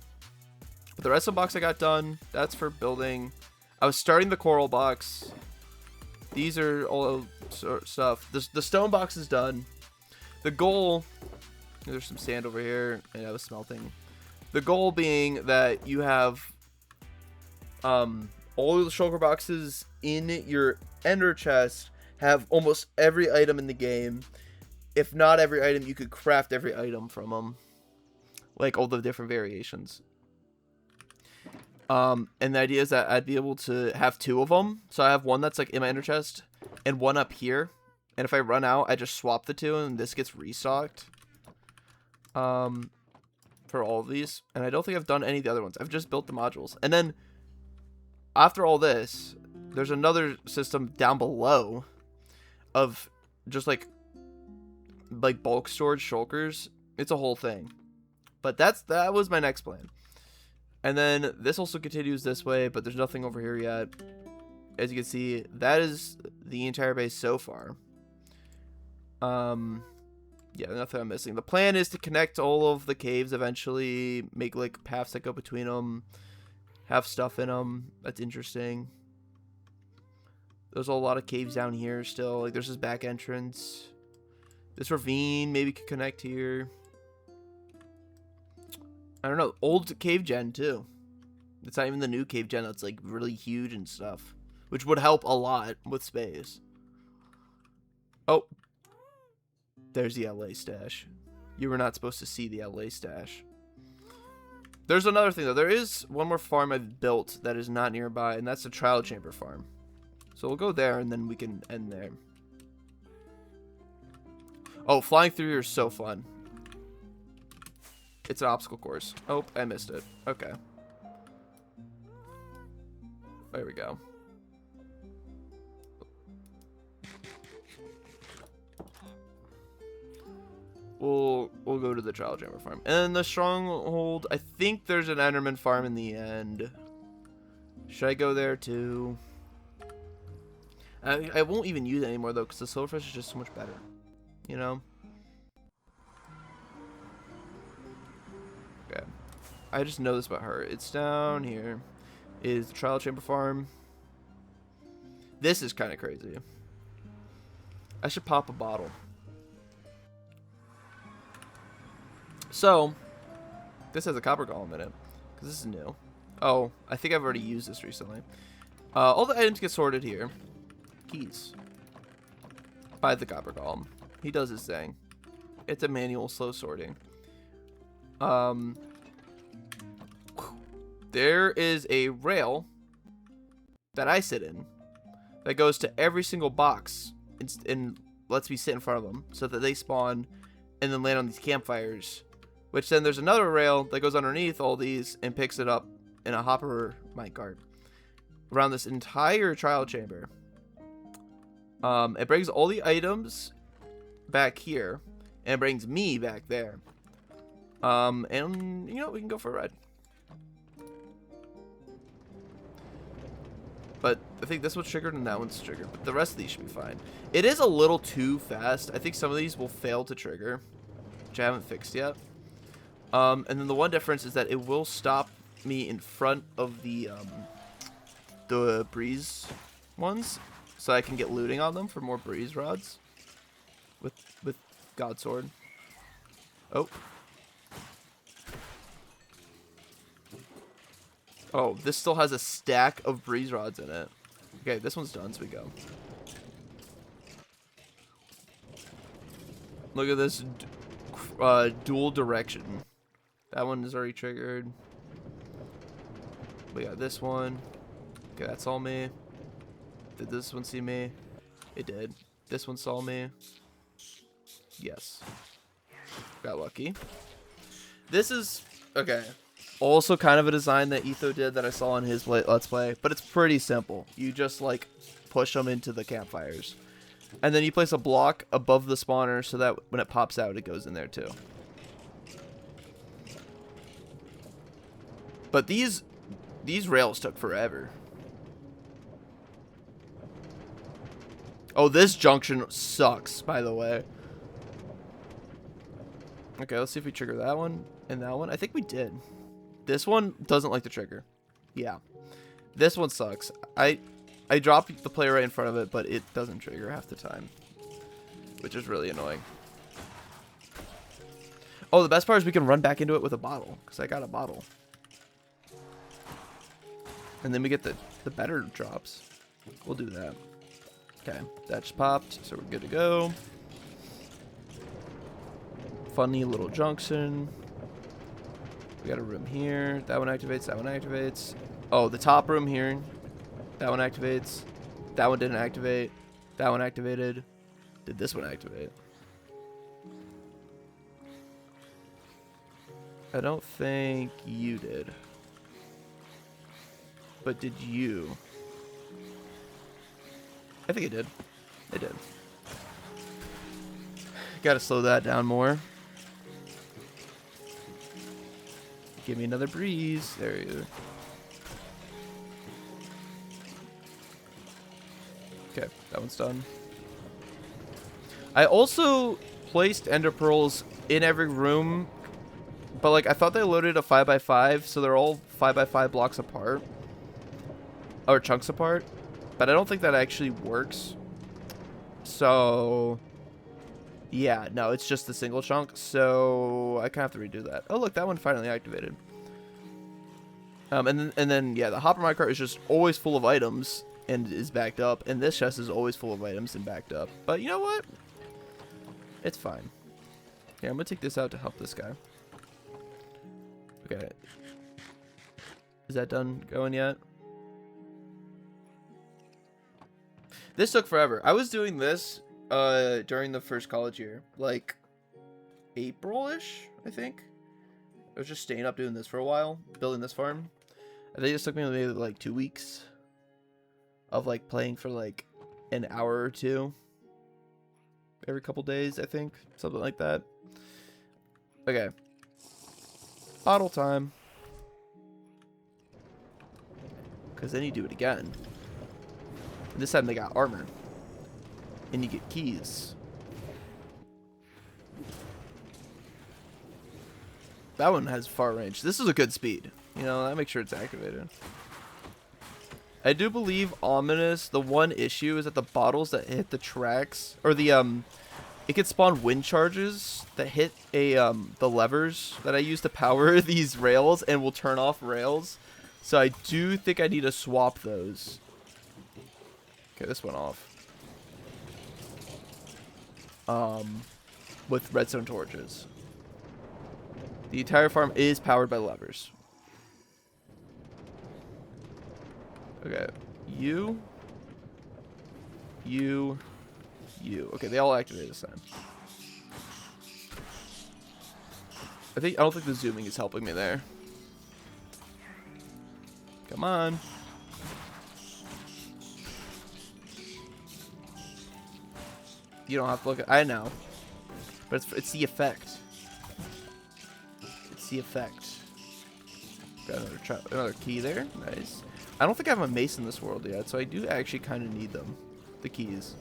the redstone box I got done. That's for building. I was starting the coral box. These are all stuff. The stone box is done. The goal There's some sand over here, and I was smelting. The goal being that you have all of the shulker boxes in your ender chest have almost every item in the game. If not every item, you could craft every item from them. Like all the different variations. And the idea is that I'd be able to have 2 of them. So I have one that's like in my ender chest and one up here. And if I run out, I just swap the 2 and this gets restocked. For all of these. And I don't think I've done any of the other ones. I've just built the modules. And then after all this, there's another system down below of just like bulk storage shulkers. It's a whole thing. But that was my next plan. And then this also continues this way, but there's nothing over here yet. As you can see, that is the entire base so far. Yeah, nothing I'm missing. The plan is to connect all of the caves eventually, make like paths that go between them, have stuff in them. That's interesting. There's a lot of caves down here still. Like there's this back entrance. This ravine maybe could connect here. I don't know. Old cave gen too. It's not even the new cave gen that's like really huge and stuff, which would help a lot with space. Oh. There's the LA stash. You were not supposed to see the LA stash. There's another thing, though. There is one more farm I've built that is not nearby, and that's the trial chamber farm. So we'll go there, and then we can end there. Oh, flying through here is so fun. It's an obstacle course. Oh, I missed it. Okay. There we go. We'll go to the trial chamber farm. And the stronghold, I think there's an Enderman farm in the end. Should I go there too? I won't even use it anymore though, because the silverfish is just so much better. You know? Okay. I just know this about her. It's down here. Is the trial chamber farm. This is kind of crazy. I should pop a bottle. So, this has a copper golem in it, because this is new. Oh, I think I've already used this recently. All the items get sorted here. Keys. By the copper golem. He does his thing. It's a manual slow sorting. There is a rail that I sit in that goes to every single box and lets me sit in front of them so that they spawn and then land on these campfires. Which then there's another rail that goes underneath all these and picks it up in a hopper minecart around this entire trial chamber. It brings all the items back here and it brings me back there. And you know, we can go for a ride. But I think this one's triggered and that one's triggered, but the rest of these should be fine. It is a little too fast. I think some of these will fail to trigger, which I haven't fixed yet. And then the one difference is that it will stop me in front of the breeze ones, so I can get looting on them for more breeze rods with God Sword. Oh. Oh, this still has a stack of breeze rods in it. Okay, this one's done, so we go. Look at this dual direction. That one is already triggered. We got this one. Okay, that's all me. Did this one see me? It did. This one saw me. Yes. Got lucky. This is... okay. Also kind of a design that Etho did that I saw on his Let's Play. But it's pretty simple. You just, like, push them into the campfires. And then you place a block above the spawner so that when it pops out, it goes in there too. But these rails took forever. Oh, this junction sucks, by the way. Okay, let's see if we trigger that one and that one. I think we did. This one doesn't like the trigger. Yeah. This one sucks. I dropped the player right in front of it, but it doesn't trigger half the time, which is really annoying. Oh, the best part is we can run back into it with a bottle, because I got a bottle. And then we get the better drops. We'll do that. Okay, that just popped, so we're good to go. Funny little junction. We got a room here. That one activates, that one activates. Oh, the top room here. That one activates. That one didn't activate. That one activated. Did this one activate? I don't think you did. But did you? I think it did. It did. Gotta slow that down more. Give me another breeze. There you go. Okay, that one's done. I also placed ender pearls in every room, but like I thought they loaded a 5x5, so they're all 5x5 blocks apart. Or chunks apart. But I don't think that actually works. So yeah, no, it's just the single chunk. So I kind of have to redo that. Oh look, that one finally activated. And then yeah, the hopper minecart is just always full of items and is backed up, and this chest is always full of items and backed up. But you know what? It's fine. Yeah, I'm gonna take this out to help this guy. Okay. Is that done going yet? This took forever. I was doing this during the first college year, like April-ish, I think. I was just staying up doing this for a while, building this farm. I think it took me maybe like 2 weeks of like playing for like an hour or two every couple days, I think, something like that. Okay, bottle time, because then you do it again. And this time they got armor, and you get keys. That one has far range. This is a good speed. You know, I make sure it's activated. I do believe ominous. The one issue is that the bottles that hit the tracks, or the it can spawn wind charges that hit the levers that I use to power these rails and will turn off rails. So I do think I need to swap those. Okay, this went off. With redstone torches. The entire farm is powered by levers. Okay, you. Okay, they all activated this time. I don't think the zooming is helping me there. Come on. You don't have to look at. I know, but it's the effect. It's the effect. Got another key there. Nice. I don't think I have a mace in this world yet, so I do actually kind of need them. The keys.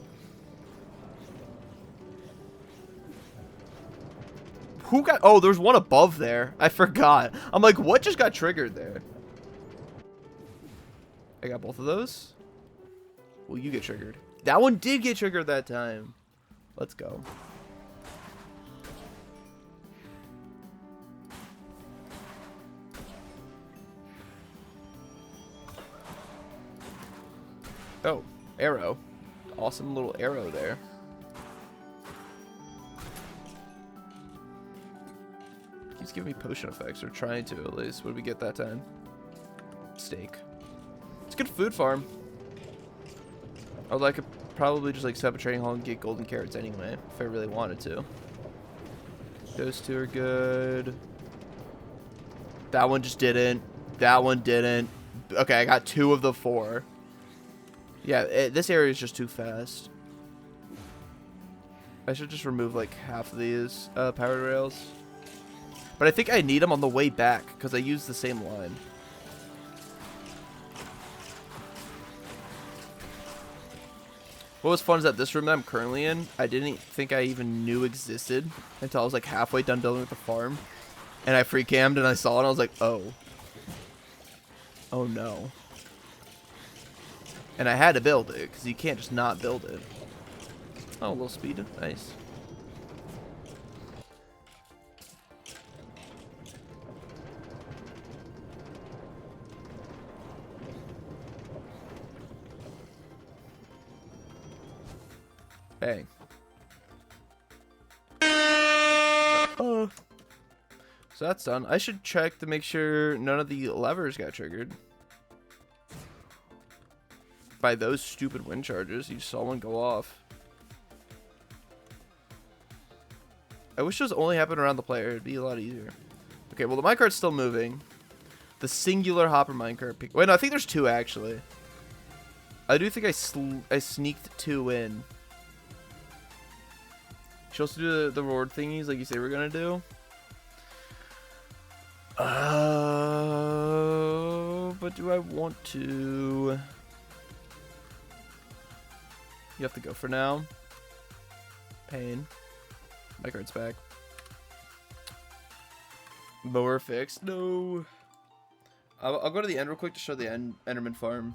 Who got... Oh, there's one above there. I forgot. I'm like, what just got triggered there? I got both of those. Well, you get triggered. That one did get triggered that time. Let's go. Oh, arrow. Awesome little arrow there. Keeps giving me potion effects, or trying to at least. What did we get that time? Steak. It's a good food farm. Although I could probably just like set up a trading hall and get golden carrots anyway, if I really wanted to. Those two are good. That one just didn't. That one didn't. Okay, I got 2 of the 4. Yeah, this area is just too fast. I should just remove like half of these powered rails. But I think I need them on the way back because I use the same line. What was fun is that this room that I'm currently in, I didn't think I even knew existed until I was like halfway done building with the farm. And I free cammed and I saw it and I was like, oh. Oh no. And I had to build it because you can't just not build it. Oh, a little speed. Nice. Dang. So that's done. I should check to make sure none of the levers got triggered by those stupid wind charges. You saw one go off. I wish those only happened around the player. It'd be a lot easier. Okay, well, the minecart's still moving. The singular hopper minecart. Wait, no, I think there's two, actually. I do think I sneaked two in. Should also do the reward thingies like you say we're gonna do. But do I want to? You have to go for now. Pain. My card's back. Mower fixed. No. I'll go to the end real quick to show the Enderman farm.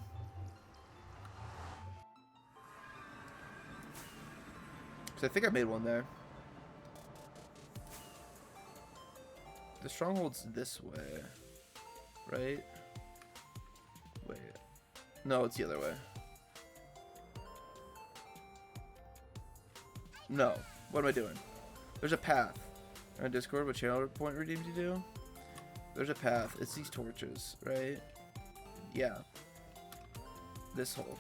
Because I think I made one there. The stronghold's this way. Right? Wait. No, it's the other way. No. What am I doing? There's a path. On Discord, what channel point redeemed you do? There's a path. It's these torches, right? Yeah. This hole.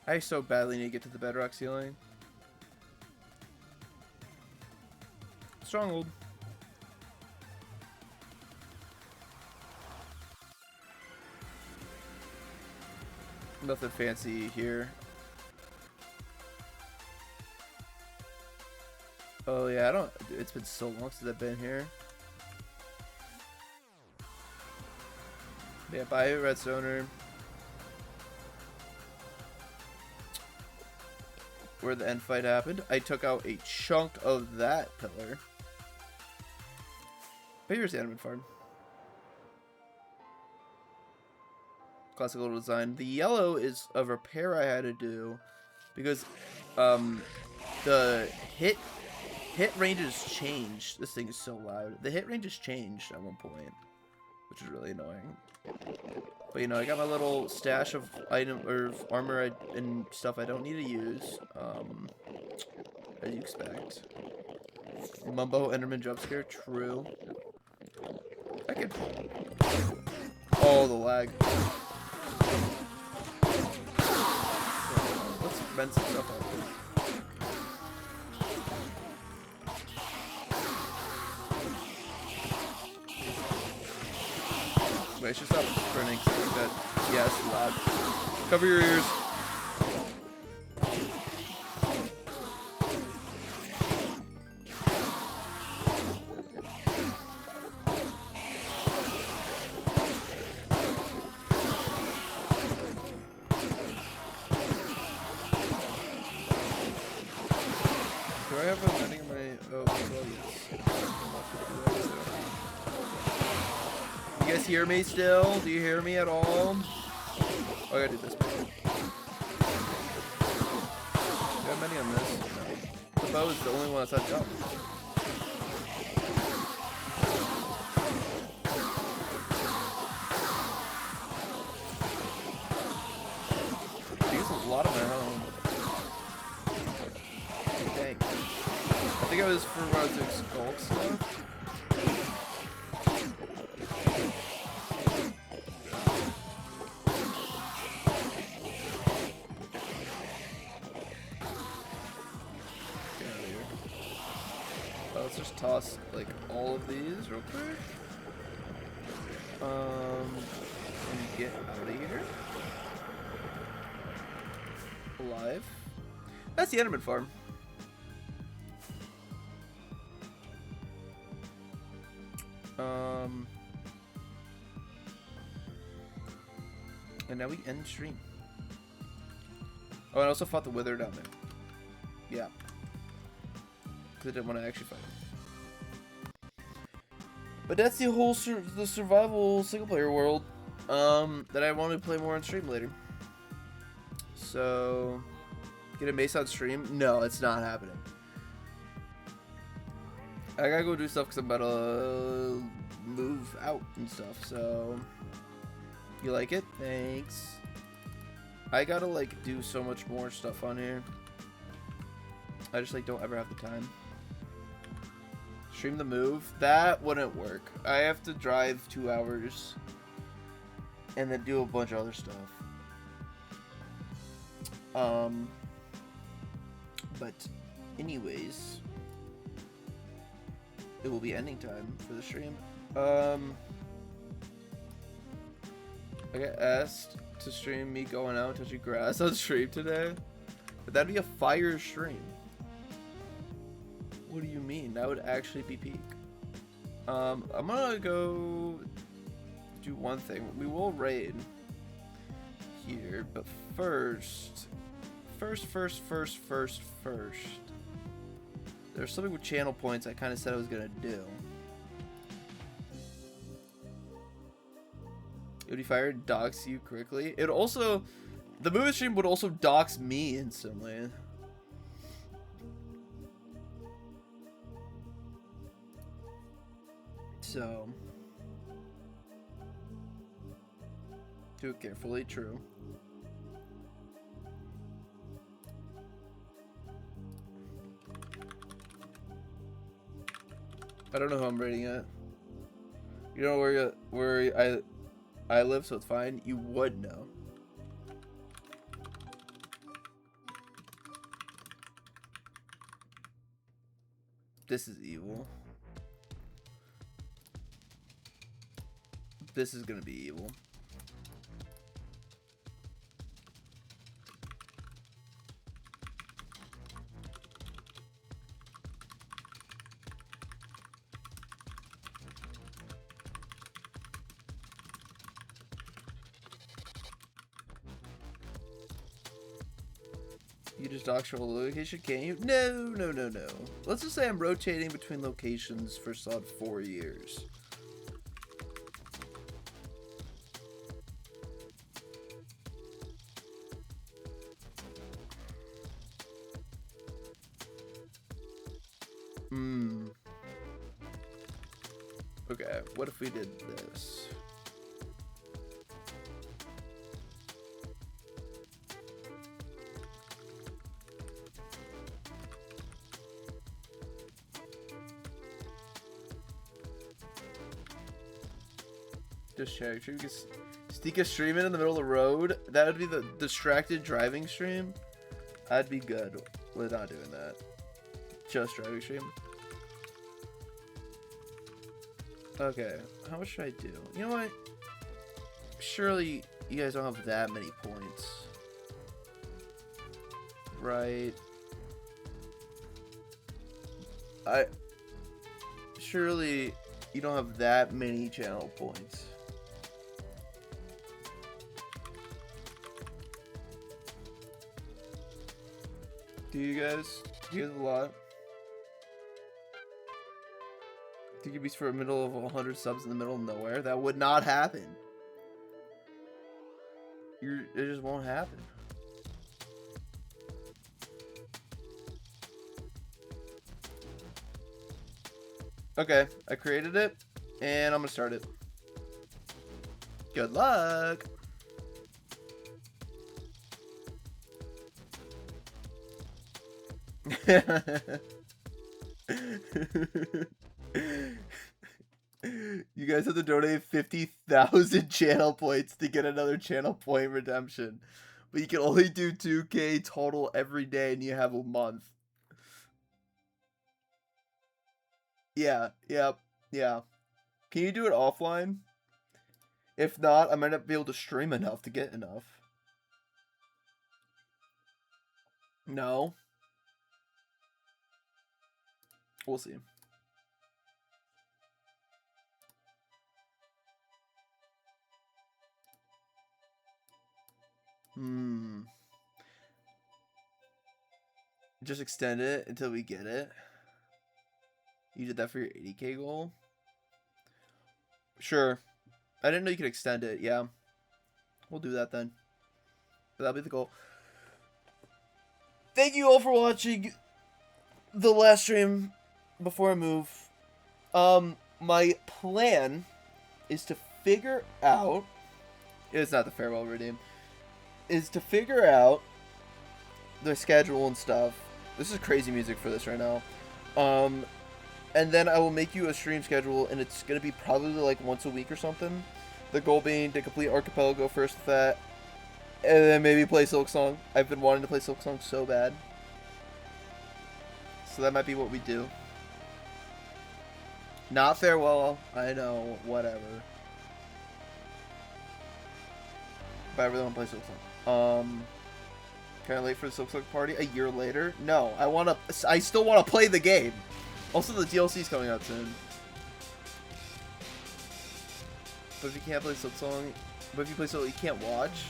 I so badly need to get to the bedrock ceiling. Stronghold. Nothing fancy here. Oh yeah, I don't. It's been so long since I've been here. Yeah, buy a redstoner. Where the end fight happened, I took out a chunk of that pillar. But here's the Enderman farm. Classic little design. The yellow is a repair I had to do because the hit ranges changed. This thing is so loud. The hit ranges changed at one point, which is really annoying. But you know, I got my little stash of armor and stuff I don't need to use. As you expect. Mumbo Enderman jump scare. True. I can. Oh, the lag. Let's vent some stuff out. Wait, I should stop burning something like that. Yeah, it's loud. Cover your ears. Do I have a vending in my... Oh, well, yes. You guys hear me still? Do you hear me at all? Oh, I gotta do this. Do I have many on this? No. The bow is the only one that's not jump. I use a lot of my own. Dang. I think I was for when I was doing sculk stuff. Let's just toss like all of these real quick. And get out of here. Alive. That's the Enderman farm. And now we end stream. Oh, I also fought the Wither down there. Yeah. Because I didn't want to actually fight him. But that's the whole the survival single player world that I want to play more on stream later. So, get a mace on stream? No, it's not happening. I gotta go do stuff because I'm about to move out and stuff. So, you like it? Thanks. I gotta like do so much more stuff on here. I just like don't ever have the time. Stream the move? That wouldn't work. I have to drive 2 hours and then do a bunch of other stuff. But anyways, it will be ending time for the stream. I got asked to stream me going out touching grass on stream today, but that'd be a fire stream. What do you mean? That would actually be peak. I'm gonna go do one thing. We will raid here, but first, there's something with channel points I kind of said I was gonna do. It would be fired, dox you quickly. It also, the movie stream would also dox me instantly. So, do it carefully, true. I don't know who I'm rating at. You know where I live, so it's fine. You would know. This is evil. This is gonna be evil. You just dox for a location, can't you? No. Let's just say I'm rotating between locations for solid 4 years. Okay, what if we did this? Just check. Should we just sneak a stream in the middle of the road? That would be the distracted driving stream. I'd be good with not doing that. Just driving stream. Okay, how much should I do? You know what? Surely you guys don't have that many points. Right. Surely you don't have that many channel points. Do you guys? Do you guys a lot? Do you be for a middle of 100 subs in the middle of nowhere? That would not happen. It just won't happen. Okay, I created it, and I'm gonna start it. Good luck! You guys have to donate 50,000 channel points to get another channel point redemption. But you can only do 2K total every day, and you have a month. Yeah. Can you do it offline? If not, I might not be able to stream enough to get enough. No. We'll see. Just extend it until we get it. You did that for your 80K goal? Sure. I didn't know you could extend it. Yeah. We'll do that then. But that'll be the goal. Thank you all for watching the last stream before I move. My plan is to figure out... It's not the farewell redeem. is to figure out the schedule and stuff. This is crazy music for this right now. And then I will make you a stream schedule, and it's gonna be probably like once a week or something. The goal being to complete Archipelago first with that, and then maybe play Silksong. I've been wanting to play Silksong so bad. So that might be what we do. Not farewell, I know, whatever. But I really want to play Silksong. Kinda late for the Silksong party? A year later? No, I still wanna play the game. Also, the DLC's coming out soon. But if you can't play Silksong, but if you play Silksong, you can't watch?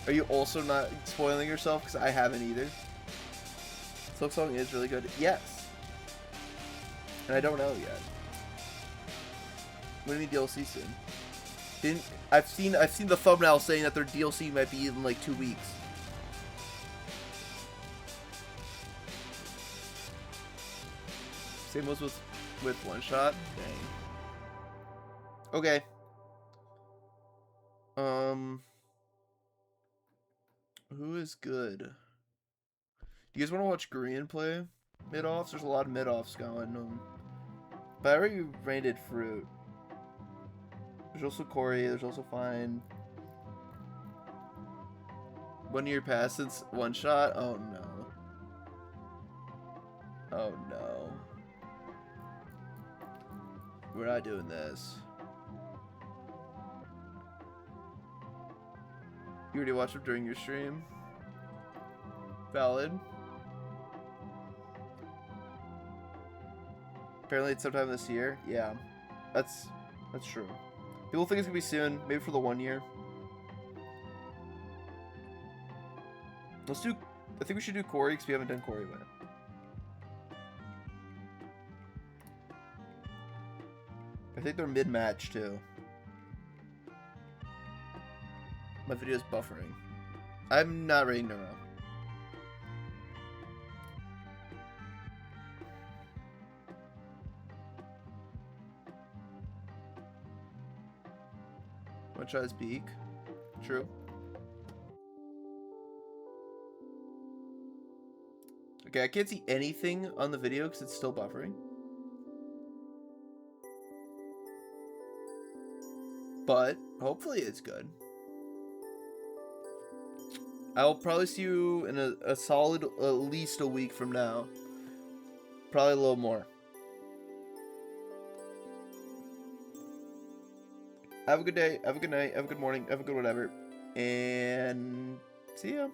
Are you also not spoiling yourself? Because I haven't either. Silksong is really good. Yes. And I don't know yet. When do you mean DLC soon? I've seen the thumbnail saying that their DLC might be in like 2 weeks. Same was with One Shot. Dang. Okay. Who is good? Do you guys want to watch Korean play mid-offs? There's a lot of mid-offs going. But I already rated Fruit. There's also Corey. There's also Fine. 1 year passed since One Shot. Oh no. Oh no. We're not doing this. You already watched it during your stream? Valid. Apparently it's sometime this year. Yeah. That's true. People think it's gonna be soon, maybe for the 1 year. I think we should do Corey because we haven't done Corey yet. I think they're mid-match too. My video's buffering. I'm not ready to know. One Shot is peak. True. Okay, I can't see anything on the video because it's still buffering. But hopefully it's good. I'll probably see you in a solid at least a week from now. Probably a little more. Have a good day, have a good night, have a good morning, have a good whatever. And see ya.